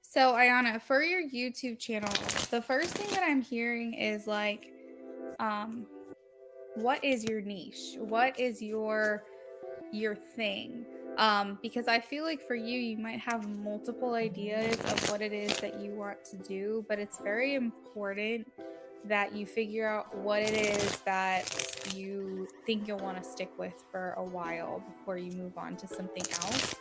So Ayana, for your YouTube channel, the first thing that I'm hearing is like, what is your niche? What is your thing? Because I feel like for you, you might have multiple ideas of what it is that you want to do, but it's very important that you figure out what it is that you think you'll want to stick with for a while before you move on to something else.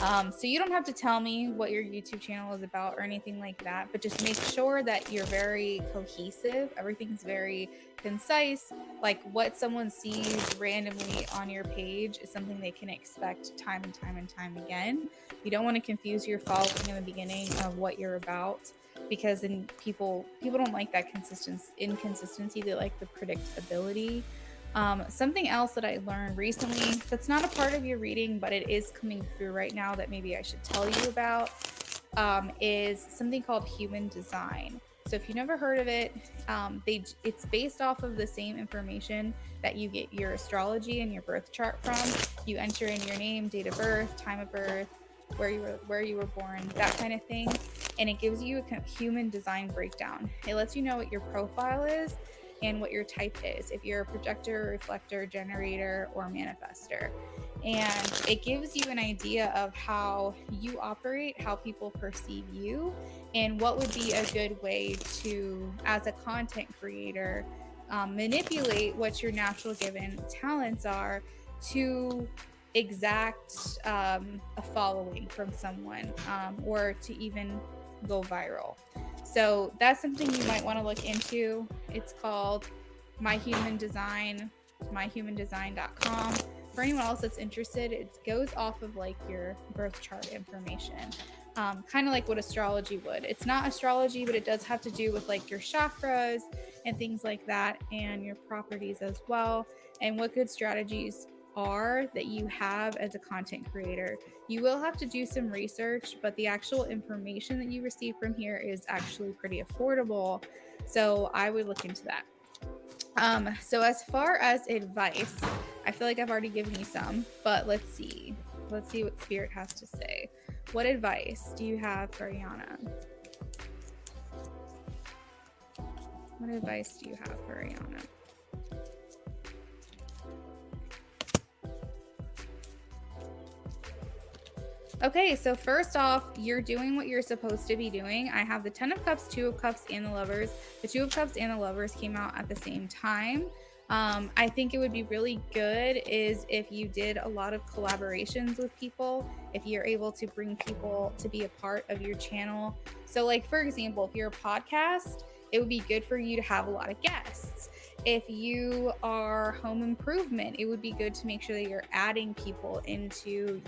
So you don't have to tell me what your YouTube channel is about or anything like that, but just make sure that you're very cohesive. Everything's very concise. Like what someone sees randomly on your page is something they can expect time and time and time again. You don't want to confuse your following in the beginning of what you're about, because then people don't like that inconsistency. They like the predictability. Something else that I learned recently that's not a part of your reading, but it is coming through right now that maybe I should tell you about, is something called human design. So if you've never heard of it, it's based off of the same information that you get your astrology and your birth chart from. You enter in your name, date of birth, time of birth, where you were born, that kind of thing, and it gives you a human design breakdown. It lets you know what your profile is and what your type is, if you're a projector, reflector, generator, or manifester. And it gives you an idea of how you operate, how people perceive you, and what would be a good way to, as a content creator, manipulate what your natural given talents are to exact a following from someone, or to even go viral. So that's something you might want to look into. It's called My Human Design, myhumandesign.com. For anyone else that's interested, it goes off of like your birth chart information, kind of like what astrology would. It's not astrology, but it does have to do with like your chakras and things like that, and your properties as well, and what good strategies are that you have as a content creator. You will have to do some research, but the actual information that you receive from here is actually pretty affordable. So I would look into that. So as far as advice, I feel like I've already given you some, but let's see what Spirit has to say. What advice do you have for Ayana? What advice do you have for Ayana? Okay, so first off, you're doing what you're supposed to be doing. I have the 10 of Cups, 2 of Cups, and the Lovers. The 2 of Cups and the Lovers came out at the same time. I think it would be really good is if you did a lot of collaborations with people, if you're able to bring people to be a part of your channel. So like, for example, if you're a podcast, it would be good for you to have a lot of guests. If you are home improvement, it would be good to make sure that you're adding people into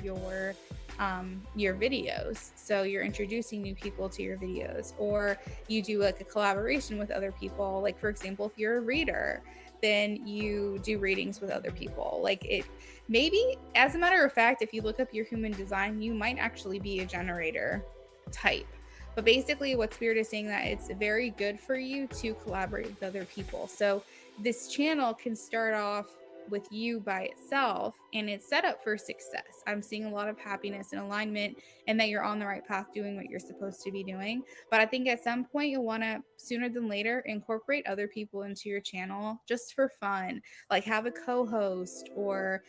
your videos. So you're introducing new people to your videos, or you do like a collaboration with other people. Like for example, if you're a reader, then you do readings with other people. Like it maybe, as a matter of fact, if you look up your human design, you might actually be a generator type. But basically what Spirit is saying that it's very good for you to collaborate with other people. So this channel can start off with you by itself, and it's set up for success. I'm seeing a lot of happiness and alignment, and that you're on the right path doing what you're supposed to be doing. But I think at some point you'll want to, sooner than later, incorporate other people into your channel just for fun. Like have a co-host, or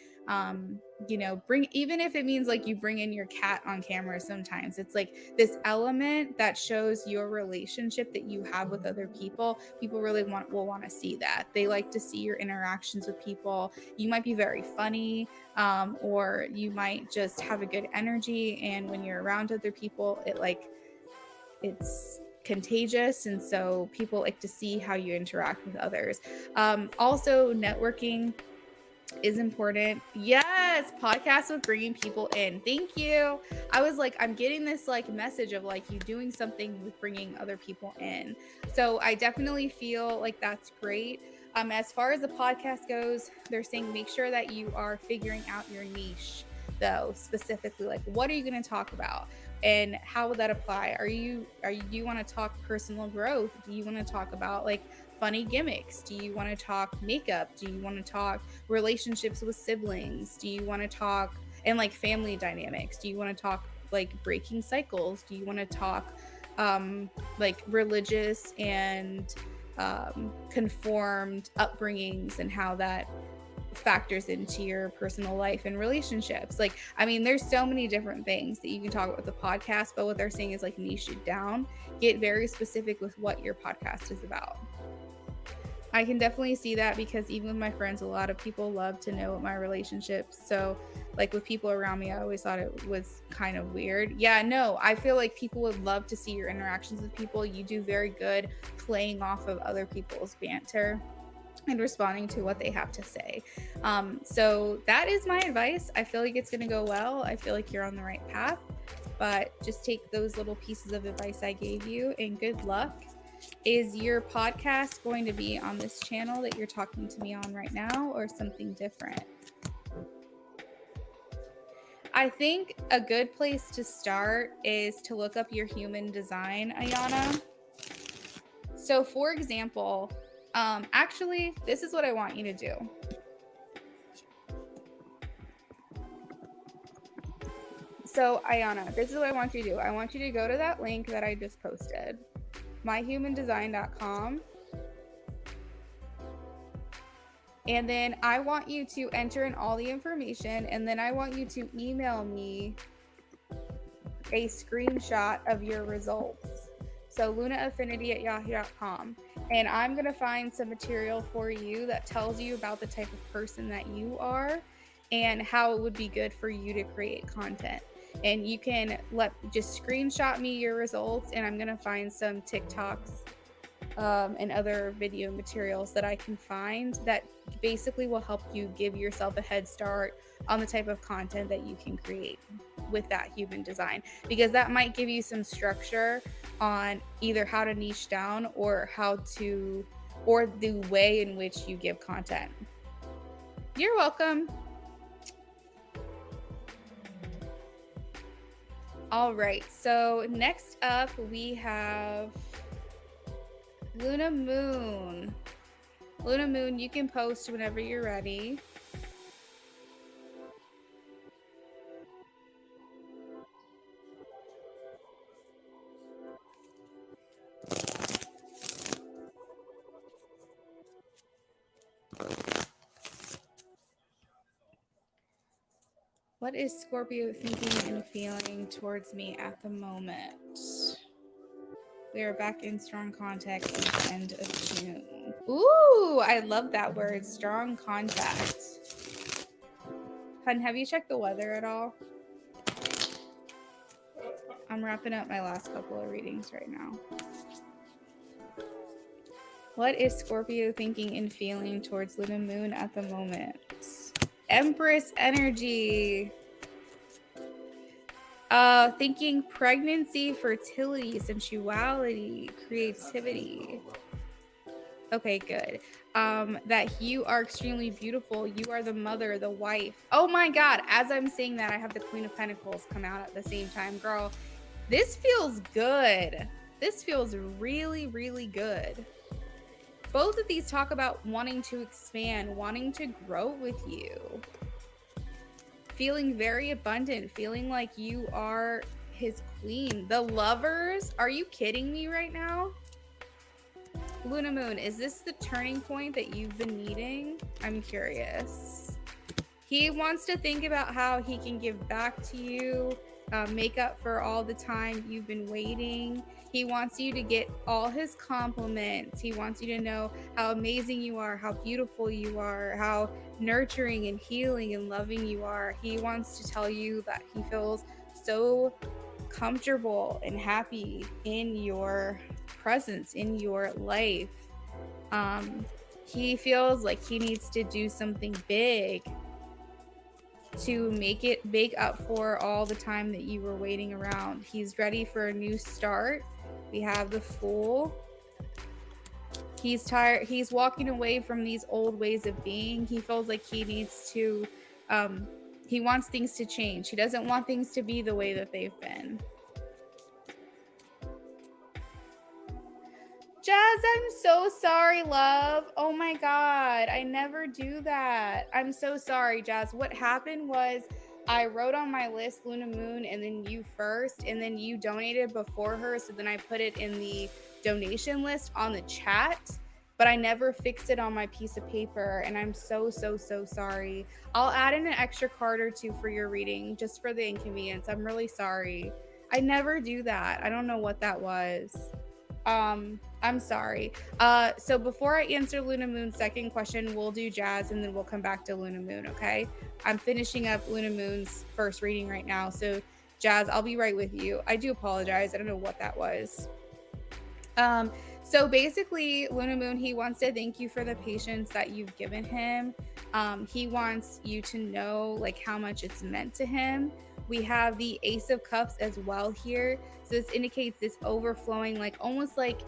bring, even if it means like you bring in your cat on camera sometimes. It's like this element that shows your relationship that you have with other people. People really will want to see that. They like to see your interactions with people. You might be very funny, or you might just have a good energy, and when you're around other people, it's contagious, and so people like to see how you interact with others. Also, networking is important. Yes, podcasts with bringing people in. Thank you. I was like, I'm getting this like message of like you doing something with bringing other people in. So I definitely feel like that's great. As far as the podcast goes, they're saying make sure that you are figuring out your niche, though, specifically like what are you going to talk about and how would that apply? Do you want to talk personal growth? Do you want to talk about like funny gimmicks? Do you want to talk makeup? Do you want to talk relationships with siblings? Do you want to talk and like family dynamics? Do you want to talk like breaking cycles? Do you want to talk like religious and conformed upbringings and how that factors into your personal life and relationships? Like, I mean, there's so many different things that you can talk about with the podcast, but what they're saying is like niche it down, get very specific with what your podcast is about. I can definitely see that, because even with my friends, a lot of people love to know my relationships. So like with people around me, I always thought it was kind of weird. Yeah, no, I feel like people would love to see your interactions with people. You do very good playing off of other people's banter and responding to what they have to say. So that is my advice. I feel like it's going to go well. I feel like you're on the right path, but just take those little pieces of advice I gave you and good luck. Is your podcast going to be on this channel that you're talking to me on right now, or something different? I think a good place to start is to look up your human design, Ayana. So for example, actually, this is what I want you to do. So Ayana, this is what I want you to do. I want you to go to that link that I just posted, myhumandesign.com. And then I want you to enter in all the information, and then I want you to email me a screenshot of your results. So lunaaffinity@yahoo.com. And I'm going to find some material for you that tells you about the type of person that you are and how it would be good for you to create content. And you can just screenshot me your results, and I'm going to find some TikToks and other video materials that I can find that basically will help you give yourself a head start on the type of content that you can create with that human design, because that might give you some structure on either how to niche down or the way in which you give content. You're welcome. All right, so next up we have Luna Moon. Luna Moon, you can post whenever you're ready. What is Scorpio thinking and feeling towards me at the moment? We are back in strong contact since the end of June. Ooh, I love that word, strong contact. Hun, have you checked the weather at all? I'm wrapping up my last couple of readings right now. What is Scorpio thinking and feeling towards Luna Moon at the moment? Empress energy. Thinking pregnancy, fertility, sensuality, creativity. Okay, good. That you are extremely beautiful. You are the mother, the wife. Oh my God. As I'm saying that, I have the Queen of Pentacles come out at the same time. Girl, this feels good. This feels really, really good. Both of these talk about wanting to expand, wanting to grow with you. Feeling very abundant, feeling like you are his queen. The Lovers, are you kidding me right now? Luna Moon, is this the turning point that you've been needing? I'm curious. He wants to think about how he can give back to you, make up for all the time you've been waiting. He wants you to get all his compliments. He wants you to know how amazing you are, how beautiful you are, how nurturing and healing and loving you are. He wants to tell you that he feels so comfortable and happy in your presence, in your life. He feels like he needs to do something big to make up for all the time that you were waiting around. He's ready for a new start. We have the Fool. He's tired. He's walking away from these old ways of being. He feels like he needs to, he wants things to change. He doesn't want things to be the way that they've been. Jazz, I'm so sorry, love. Oh my God, I never do that. I'm so sorry, Jazz. What happened was I wrote on my list Luna Moon and then you first, and then you donated before her. So then I put it in the donation list on the chat, but I never fixed it on my piece of paper. And I'm so sorry. I'll add in an extra card or two for your reading just for the inconvenience. I'm really sorry. I never do that. I don't know what that was. I'm sorry. So before I answer Luna Moon's second question, we'll do Jazz and then we'll come back to Luna Moon, okay? I'm finishing up Luna Moon's first reading right now. So Jazz, I'll be right with you. I do apologize. I don't know what that was. So basically, Luna Moon, he wants to thank you for the patience that you've given him. He wants you to know like how much it's meant to him. We have the Ace of Cups as well here. So this indicates this overflowing, like almost like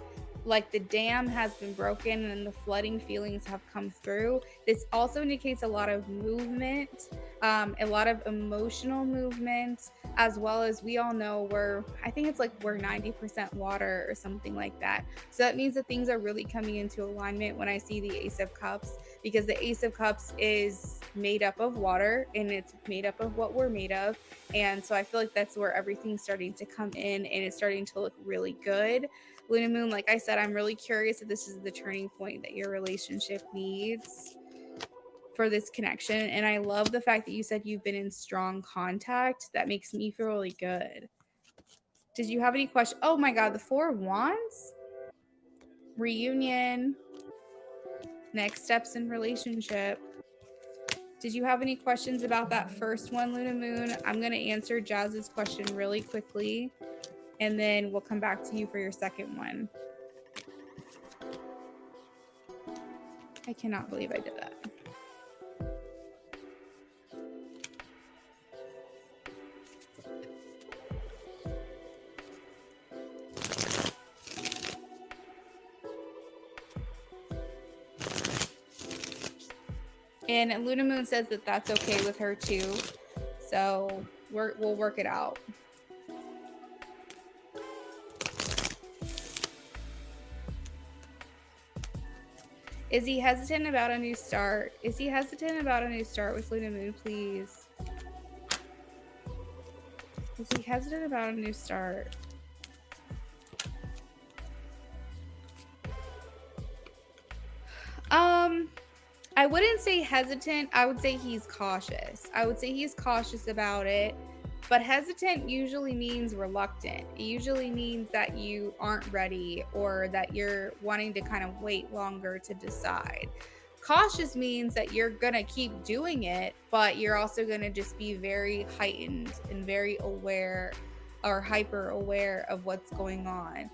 the dam has been broken and the flooding feelings have come through. This also indicates a lot of movement, a lot of emotional movement, as well as we all know I think it's like we're 90% water or something like that. So that means that things are really coming into alignment when I see the Ace of Cups, because the Ace of Cups is made up of water and it's made up of what we're made of. And so I feel like that's where everything's starting to come in and it's starting to look really good. Luna Moon, like I said, I'm really curious if this is the turning point that your relationship needs for this connection. And I love the fact that you said you've been in strong contact. That makes me feel really good. Did you have any questions? Oh my God, the Four of Wands? Reunion. Next steps in relationship. Did you have any questions about that first one, Luna Moon? I'm going to answer Jazz's question really quickly, and then we'll come back to you for your second one. I cannot believe I did that. And Luna Moon says that that's okay with her too. So we'll work it out. Is he hesitant about a new start? Is he hesitant about a new start with Luna Moon, please? Is he hesitant about a new start? I wouldn't say hesitant. I would say he's cautious. I would say he's cautious about it. But hesitant usually means reluctant. It usually means that you aren't ready or that you're wanting to kind of wait longer to decide. Cautious means that you're going to keep doing it, but you're also going to just be very heightened and very aware or hyper aware of what's going on.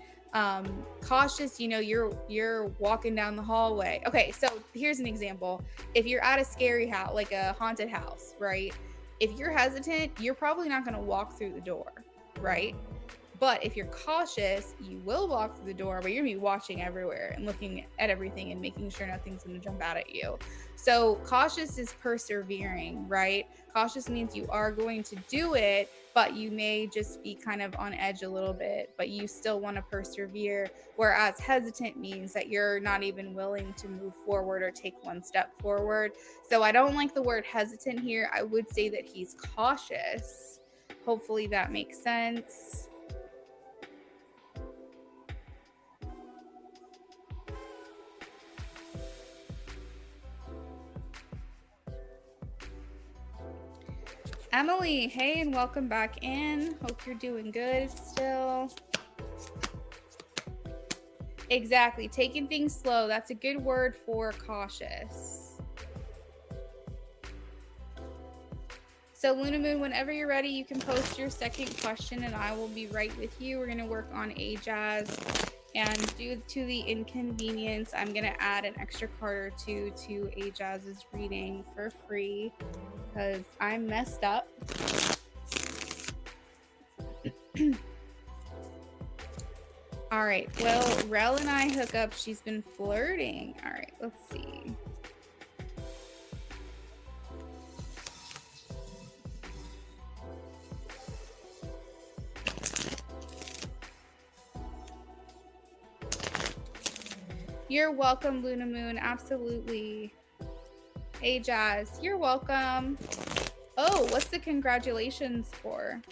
Cautious, you know, you're walking down the hallway. Okay, so here's an example. If you're at a scary house, like a haunted house, right? If you're hesitant, you're probably not going to walk through the door, right? But if you're cautious, you will walk through the door, but you're going to be watching everywhere and looking at everything and making sure nothing's going to jump out at you. So cautious is persevering, right? Cautious means you are going to do it, but you may just be kind of on edge a little bit, but you still want to persevere. Whereas hesitant means that you're not even willing to move forward or take one step forward. So I don't like the word hesitant here. I would say that he's cautious. Hopefully that makes sense. Emily, hey, and welcome back in. Hope you're doing good still. Exactly. Taking things slow. That's a good word for cautious. So Luna Moon, whenever you're ready, you can post your second question and I will be right with you. We're going to work on Jazz, and due to the inconvenience, I'm going to add an extra card or two to Jazz's reading for free because I'm messed up. All right, well, Rel and I hook up. She's been flirting. All right, let's see. You're welcome, Luna Moon. Absolutely. Hey, Jazz. You're welcome. Oh, what's the congratulations for?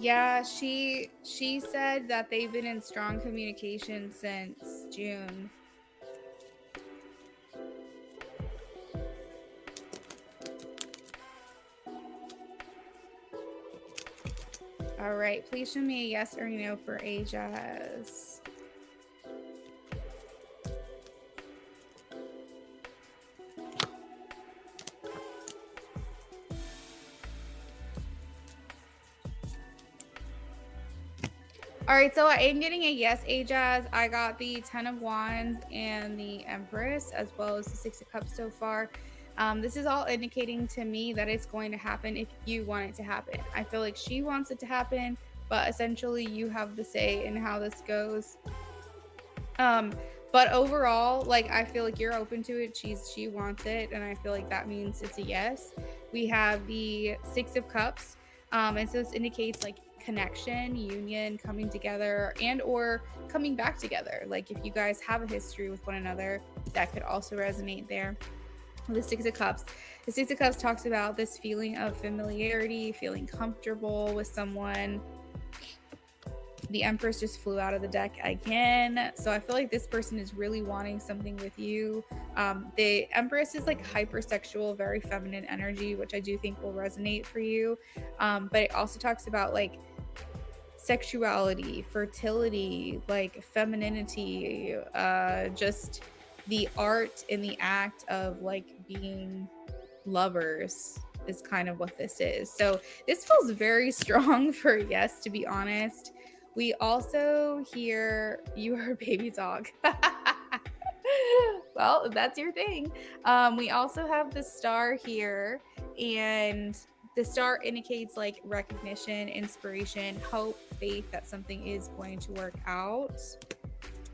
Yeah, she said that they've been in strong communication since June. All right, please show me a yes or no for Ajaz. All right, so I am getting a yes, Ajaz. I got the 10 of Wands and the Empress, as well as the 6 of Cups so far. This is all indicating to me that it's going to happen if you want it to happen. I feel like she wants it to happen, but essentially you have the say in how this goes. But overall, like, I feel like you're open to it. She wants it, and I feel like that means it's a yes. We have the 6 of Cups, and so this indicates like connection, union, coming together, and or coming back together. Like if you guys have a history with one another, that could also resonate there. The 6 of Cups. The 6 of Cups talks about this feeling of familiarity, feeling comfortable with someone. The Empress just flew out of the deck again. So I feel like this person is really wanting something with you. The Empress is like hypersexual, very feminine energy, which I do think will resonate for you. But it also talks about like sexuality, fertility, like femininity, just the art and the act of like being lovers is kind of what this is. So this feels very strong for yes, to be honest. We also hear you are a baby dog. Well, that's your thing. We also have the star here, and the star indicates like recognition, inspiration, hope, faith that something is going to work out.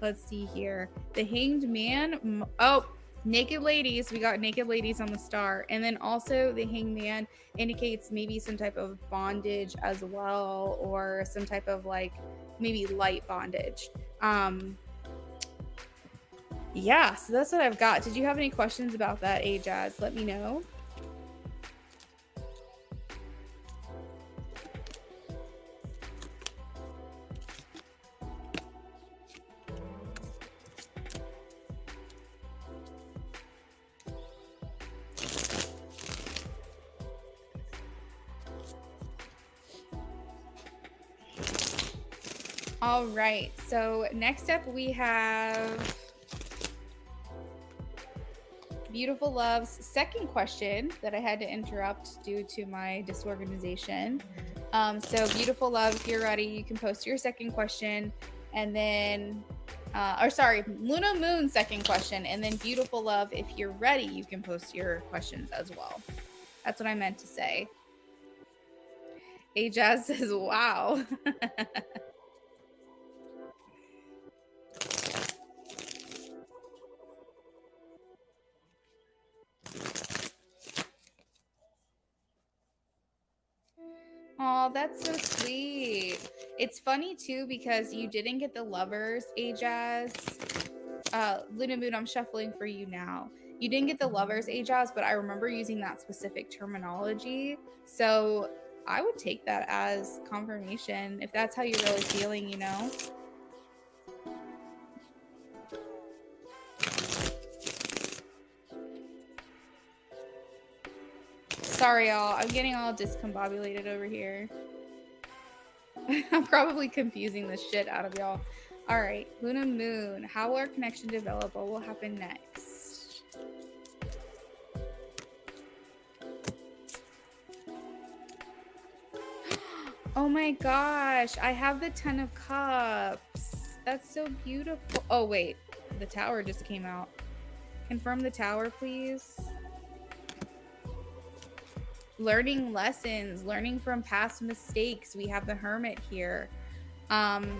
Let's see here. The Hanged Man. Oh, naked ladies. We got naked ladies on the star. And then also the Hanged Man indicates maybe some type of bondage as well, or some type of like maybe light bondage. Yeah, so that's what I've got. Did you have any questions about that, Ajaz? Let me know. All right, so next up we have Beautiful Love's second question that I had to interrupt due to my disorganization. So Beautiful Love, if you're ready, you can post your second question, and then Luna Moon second question, and then Beautiful Love, if you're ready, you can post your questions as well. That's what I meant to say. Ajaz says, wow. Oh, that's so sweet. It's funny too because you didn't get the lovers, Ajaz. Luna Moon, I'm shuffling for you now. You didn't get the lovers, Ajaz, but I remember using that specific terminology. So I would take that as confirmation if that's how you're really feeling, you know? Sorry, y'all. I'm getting all discombobulated over here. I'm probably confusing the shit out of y'all. All right, Luna Moon. How will our connection develop? What will happen next? Oh my gosh, I have the 10 of Cups. That's so beautiful. Oh wait, the Tower just came out. Confirm the Tower, please. Learning lessons, learning from past mistakes. We have the Hermit here. Let's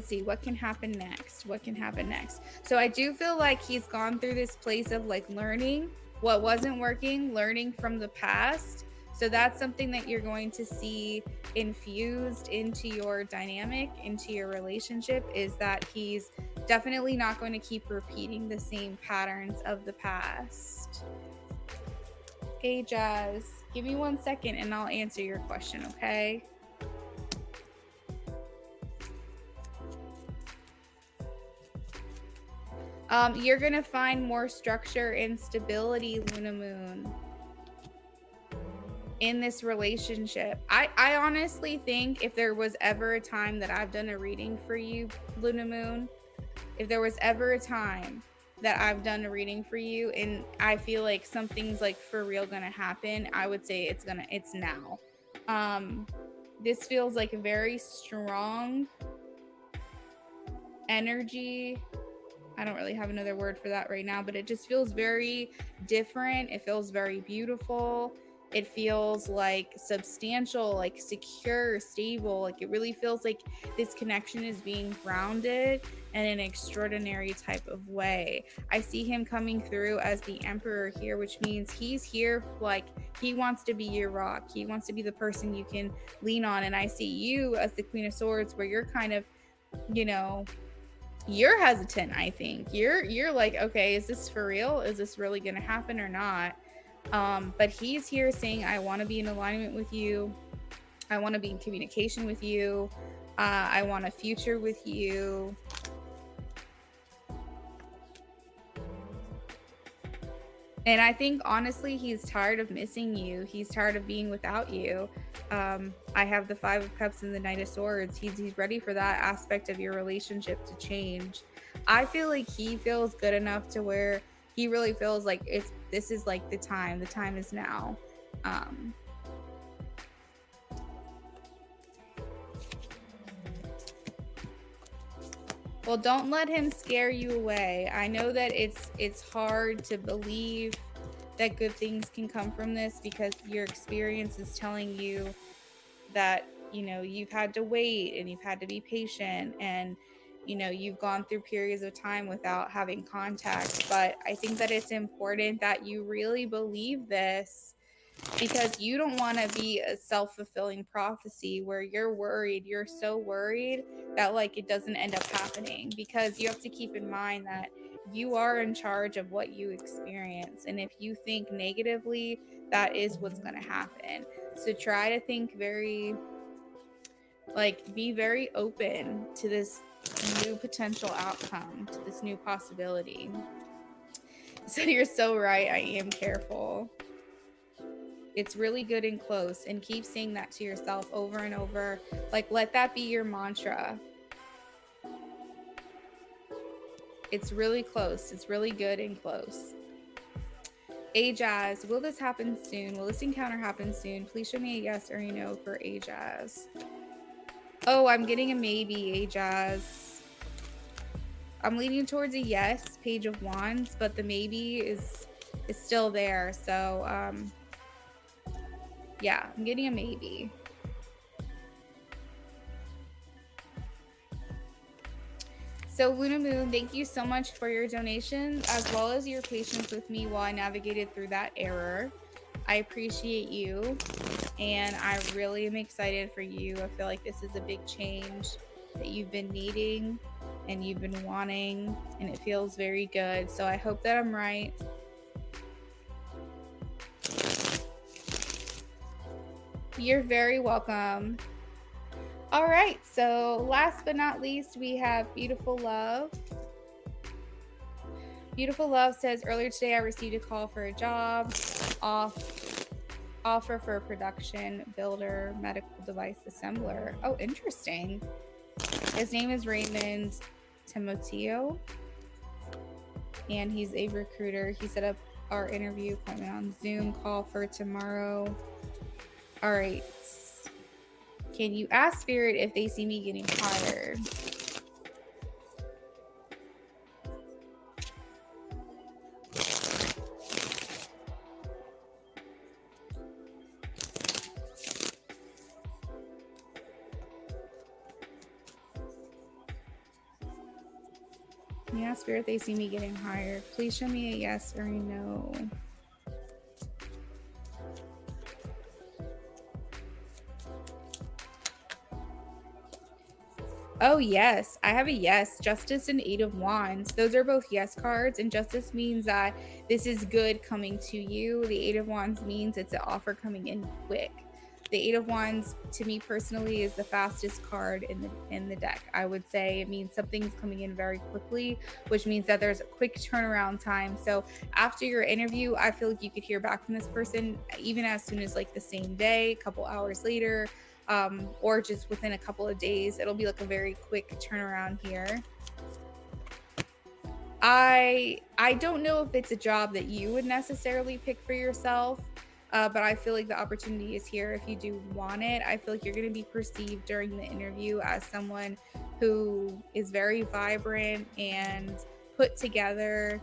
see, what can happen next? What can happen next? So I do feel like he's gone through this place of like learning what wasn't working, learning from the past. So that's something that you're going to see infused into your dynamic, into your relationship, is that he's definitely not going to keep repeating the same patterns of the past. Hey, Jazz, give me 1 second and I'll answer your question, okay? You're going to find more structure and stability, Luna Moon, in this relationship. I honestly think if there was ever a time that I've done a reading for you, Luna Moon, if there was ever a time that I've done a reading for you and I feel like something's like for real gonna happen, I would say it's now. This feels like a very strong energy. I don't really have another word for that right now, but it just feels very different. It feels very beautiful. It feels like substantial, like secure, stable. Like it really feels like this connection is being grounded in an extraordinary type of way. I see him coming through as the Emperor here, which means he's here like he wants to be your rock. He wants to be the person you can lean on. And I see you as the Queen of Swords, where you're kind of, you know, you're hesitant. I think you're like, okay, is this for real? Is this really gonna happen or not? But he's here saying, I want to be in alignment with you. I want to be in communication with you. I want a future with you. And I think honestly, he's tired of missing you. He's tired of being without you. I have the 5 of Cups and the Knight of Swords. He's ready for that aspect of your relationship to change. I feel like he feels good enough to where he really feels like this is like the time is now. Well, don't let him scare you away. I know that it's hard to believe that good things can come from this because your experience is telling you that, you know, you've had to wait and you've had to be patient and, you know, you've gone through periods of time without having contact. But I think that it's important that you really believe this, because you don't want to be a self-fulfilling prophecy where you're so worried that like it doesn't end up happening, because you have to keep in mind that you are in charge of what you experience, and if you think negatively, that is what's going to happen. So try to think very, like, be very open to this new potential outcome, to this new possibility. So you're so right, I am careful. It's really good and close, and keep saying that to yourself over and over. Like, let that be your mantra. It's really close. It's really good and close. Ajaz, will this happen soon? Will this encounter happen soon? Please show me a yes or a no for Ajaz. Oh, I'm getting a maybe, Ajaz. I'm leaning towards a yes, Page of Wands, but the maybe is still there. So, yeah, I'm getting a maybe. So Luna Moon, thank you so much for your donations, as well as your patience with me while I navigated through that error. I appreciate you, and I really am excited for you. I feel like this is a big change that you've been needing and you've been wanting, and it feels very good. So I hope that I'm right. You're very welcome. All right, so last but not least, we have Beautiful Love. Beautiful Love says, earlier today I received a call for a job, offer for a production builder, medical device assembler. Oh, interesting. His name is Raymond Timoteo, and he's a recruiter. He set up our interview appointment on Zoom call for tomorrow. All right. Can you ask Spirit if they see me getting hired? Can you ask Spirit if they see me getting hired? Please show me a yes or a no. Oh, yes. I have a yes. Justice and 8 of Wands. Those are both yes cards. And Justice means that this is good coming to you. The 8 of Wands means it's an offer coming in quick. The Eight of Wands, to me personally, is the fastest card in the deck. I would say it means something's coming in very quickly, which means that there's a quick turnaround time. So after your interview, I feel like you could hear back from this person even as soon as like the same day, a couple hours later, or just within a couple of days. It'll be like a very quick turnaround here. I don't know if it's a job that you would necessarily pick for yourself, but I feel like the opportunity is here if you do want it. I feel like you're going to be perceived during the interview as someone who is very vibrant and put together.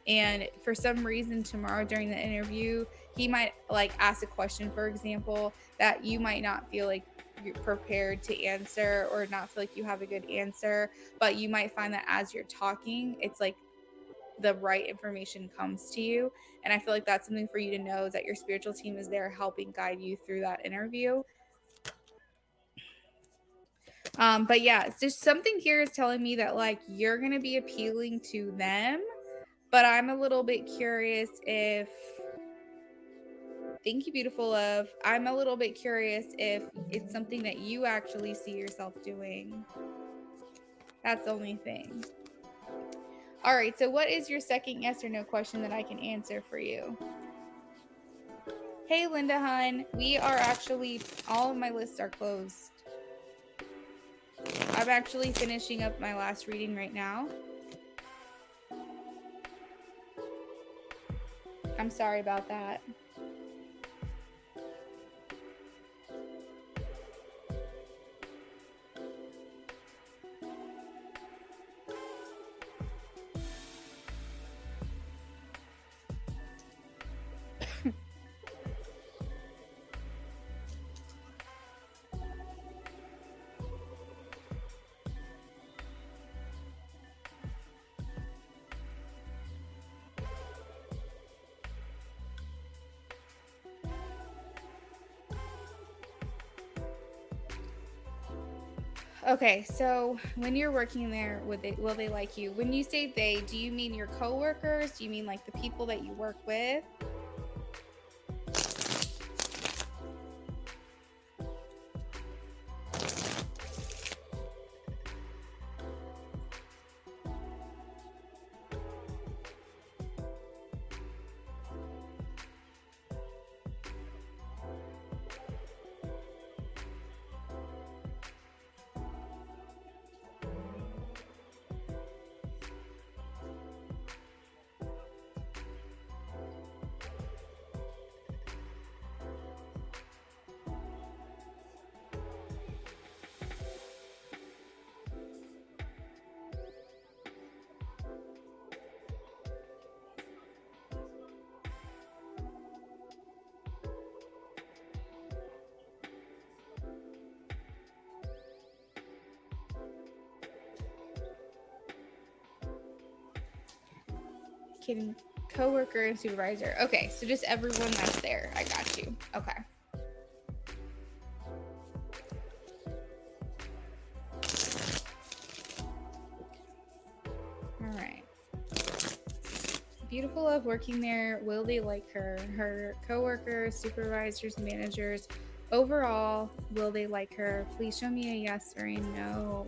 And for some reason tomorrow during the interview, he might like ask a question, for example, that you might not feel like you're prepared to answer or not feel like you have a good answer, but you might find that as you're talking, it's like the right information comes to you. And I feel like that's something for you to know, is that your spiritual team is there helping guide you through that interview. But yeah, it's just something here is telling me that like you're going to be appealing to them, but I'm a little bit curious if, thank you, beautiful love. I'm a little bit curious if it's something that you actually see yourself doing. That's the only thing. All right, so what is your second yes or no question that I can answer for you? Hey, Linda Hun, we are actually, all of my lists are closed. I'm actually finishing up my last reading right now. I'm sorry about that. Okay, so when you're working there, will they like you? When you say they, do you mean your coworkers? Do you mean like the people that you work with? Kidding. Coworker and supervisor. Okay, so just everyone that's there. I got you. Okay. All right. Beautiful of working there. Will they like her? Her coworkers, supervisors, managers. Overall, will they like her? Please show me a yes or a no.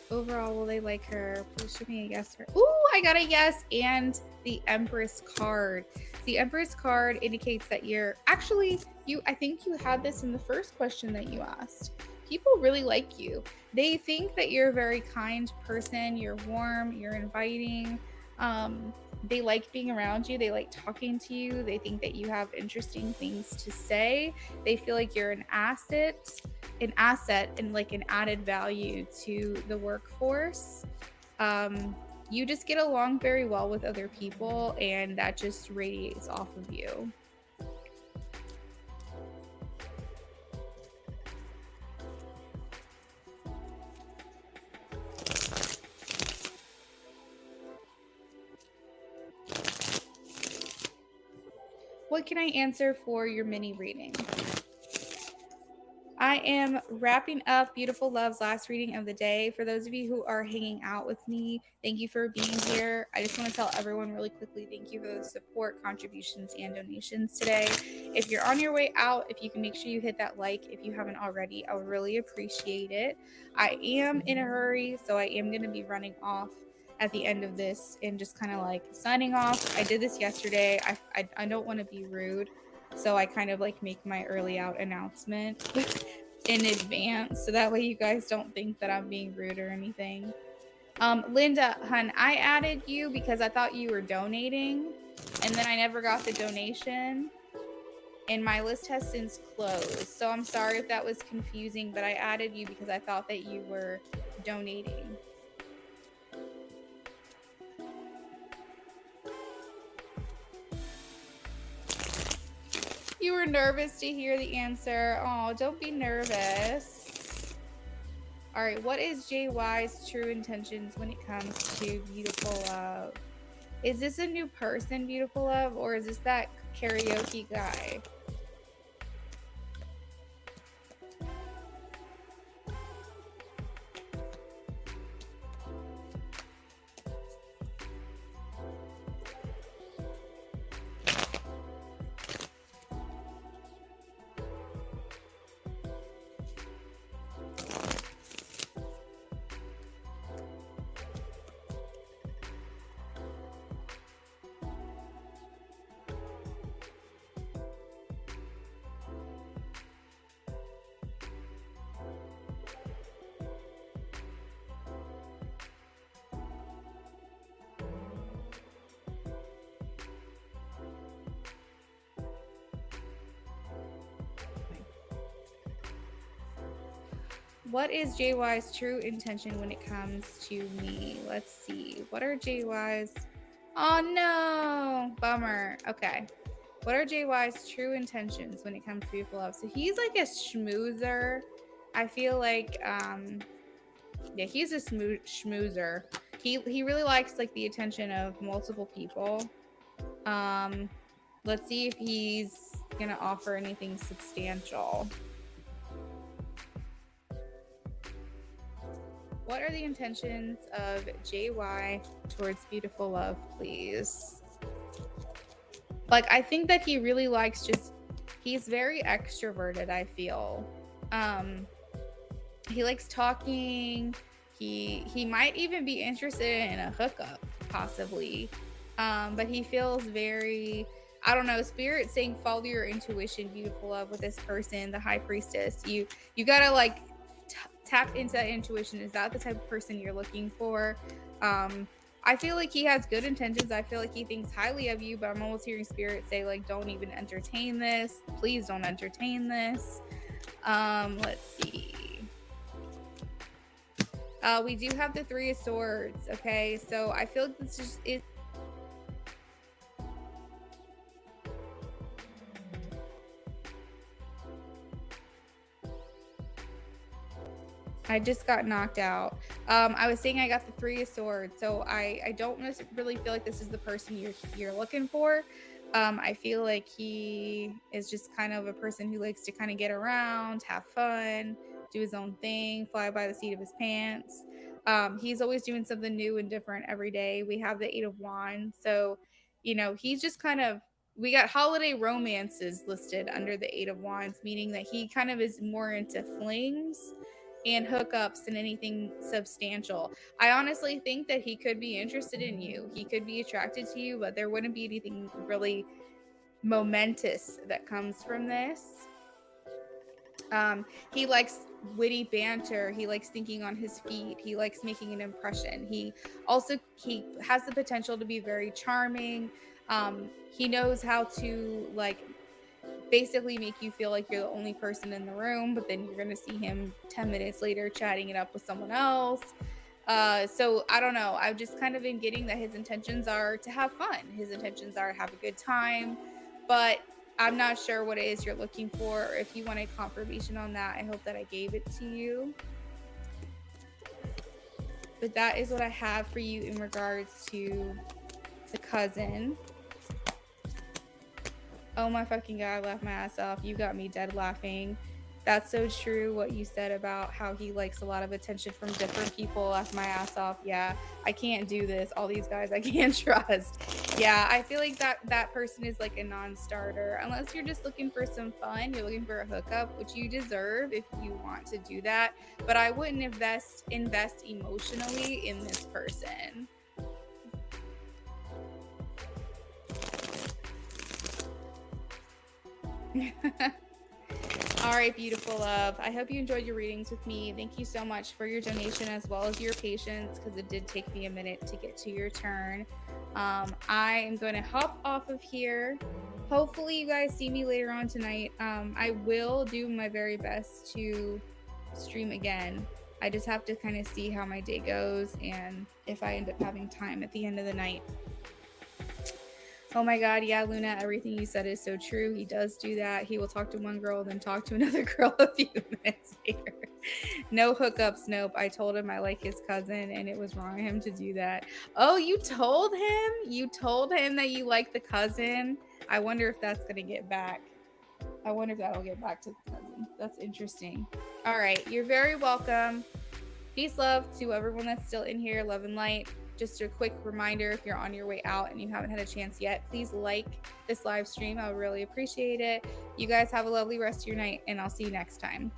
Overall, will they like her? Please show me a yes or... Ooh, I got a yes and the Empress card. The Empress card indicates that you're... Actually, I think you had this in the first question that you asked. People really like you. They think that you're a very kind person. You're warm. You're inviting. They like being around you. They like talking to you. They think that you have interesting things to say. They feel like you're an asset and like an added value to the workforce. You just get along very well with other people, and that just radiates off of you. What can I answer for your mini reading? I am wrapping up Beautiful Love's last reading of the day. For those of you who are hanging out with me, thank you for being here. I just want to tell everyone really quickly, thank you for the support, contributions, and donations today. If you're on your way out, if you can make sure you hit that like if you haven't already, I would really appreciate it. I am in a hurry, so I am going to be running off at the end of this and just kind of like signing off. I did this yesterday. I don't want to be rude, so I kind of like make my early out announcement in advance, so that way you guys don't think that I'm being rude or anything. Linda, hun, I added you because I thought you were donating, and then I never got the donation, and my list has since closed. So I'm sorry if that was confusing, but I added you because I thought that you were donating. You were nervous to hear the answer. Oh, don't be nervous. All right, what is JY's true intentions when it comes to Beautiful Love? Is this a new person, Beautiful Love, or is this that karaoke guy? What is JY's true intention when it comes to me? Let's see. What are JY's? Oh no, bummer. Okay. What are JY's true intentions when it comes to Beautiful Love? So he's like a schmoozer. I feel like, yeah, he's a schmoozer. He really likes like the attention of multiple people. Let's see if he's gonna offer anything substantial. What are the intentions of JY towards Beautiful Love, please? Like, I think that he really likes just, he's very extroverted, I feel. He likes talking. He might even be interested in a hookup, possibly. But he feels very, I don't know, Spirit saying follow your intuition, Beautiful Love, with this person, the High Priestess. You gotta like tap into that intuition. Is that the type of person you're looking for? I feel like he has good intentions. I feel like he thinks highly of you, but I'm almost hearing Spirit say like, don't even entertain this. Please don't entertain this. Let's see. We do have the Three of Swords. Okay, so I feel like this just is. I just got knocked out. I was saying I got the Three of Swords, so I don't really feel like this is the person you're looking for. I feel like he is just kind of a person who likes to kind of get around, have fun, do his own thing, fly by the seat of his pants. He's always doing something new and different every day. We have the Eight of Wands, so you know he's just kind of. We got holiday romances listed under the Eight of Wands, meaning that he kind of is more into flings and hookups than anything substantial. I honestly think that he could be interested in you. He could be attracted to you, but there wouldn't be anything really momentous that comes from this. He likes witty banter. He likes thinking on his feet. He likes making an impression. He has the potential to be very charming. He knows how to like basically make you feel like you're the only person in the room, but then you're gonna see him 10 minutes later chatting it up with someone else. So I don't know. I've just kind of been getting that his intentions are to have fun. His intentions are to have a good time, but I'm not sure what it is you're looking for, or if you wanted confirmation on that. I hope that I gave it to you. But that is what I have for you in regards to the cousin. Oh my fucking god, I laughed my ass off. You got me dead laughing. That's so true what you said about how he likes a lot of attention from different people. Laugh my ass off. Yeah, I can't do this. All these guys I can't trust. Yeah, I feel like that person is like a non-starter. Unless you're just looking for some fun, you're looking for a hookup, which you deserve if you want to do that. But I wouldn't invest emotionally in this person. All right, beautiful love. I hope you enjoyed your readings with me. Thank you so much for your donation as well as your patience, because it did take me a minute to get to your turn. I am going to hop off of here. Hopefully you guys see me later on tonight. I will do my very best to stream again. I just have to kind of see how my day goes and if I end up having time at the end of the night. Oh my God, yeah, Luna, everything you said is so true. He does do that. He will talk to one girl, then talk to another girl a few minutes later. No hookups, nope. I told him I like his cousin, and it was wrong of him to do that. Oh, you told him? You told him that you like the cousin? I wonder if that's going to get back. I wonder if that'll get back to the cousin. That's interesting. All right, you're very welcome. Peace, love to everyone that's still in here. Love and light. Just a quick reminder, if you're on your way out and you haven't had a chance yet, please like this live stream. I would really appreciate it. You guys have a lovely rest of your night, and I'll see you next time.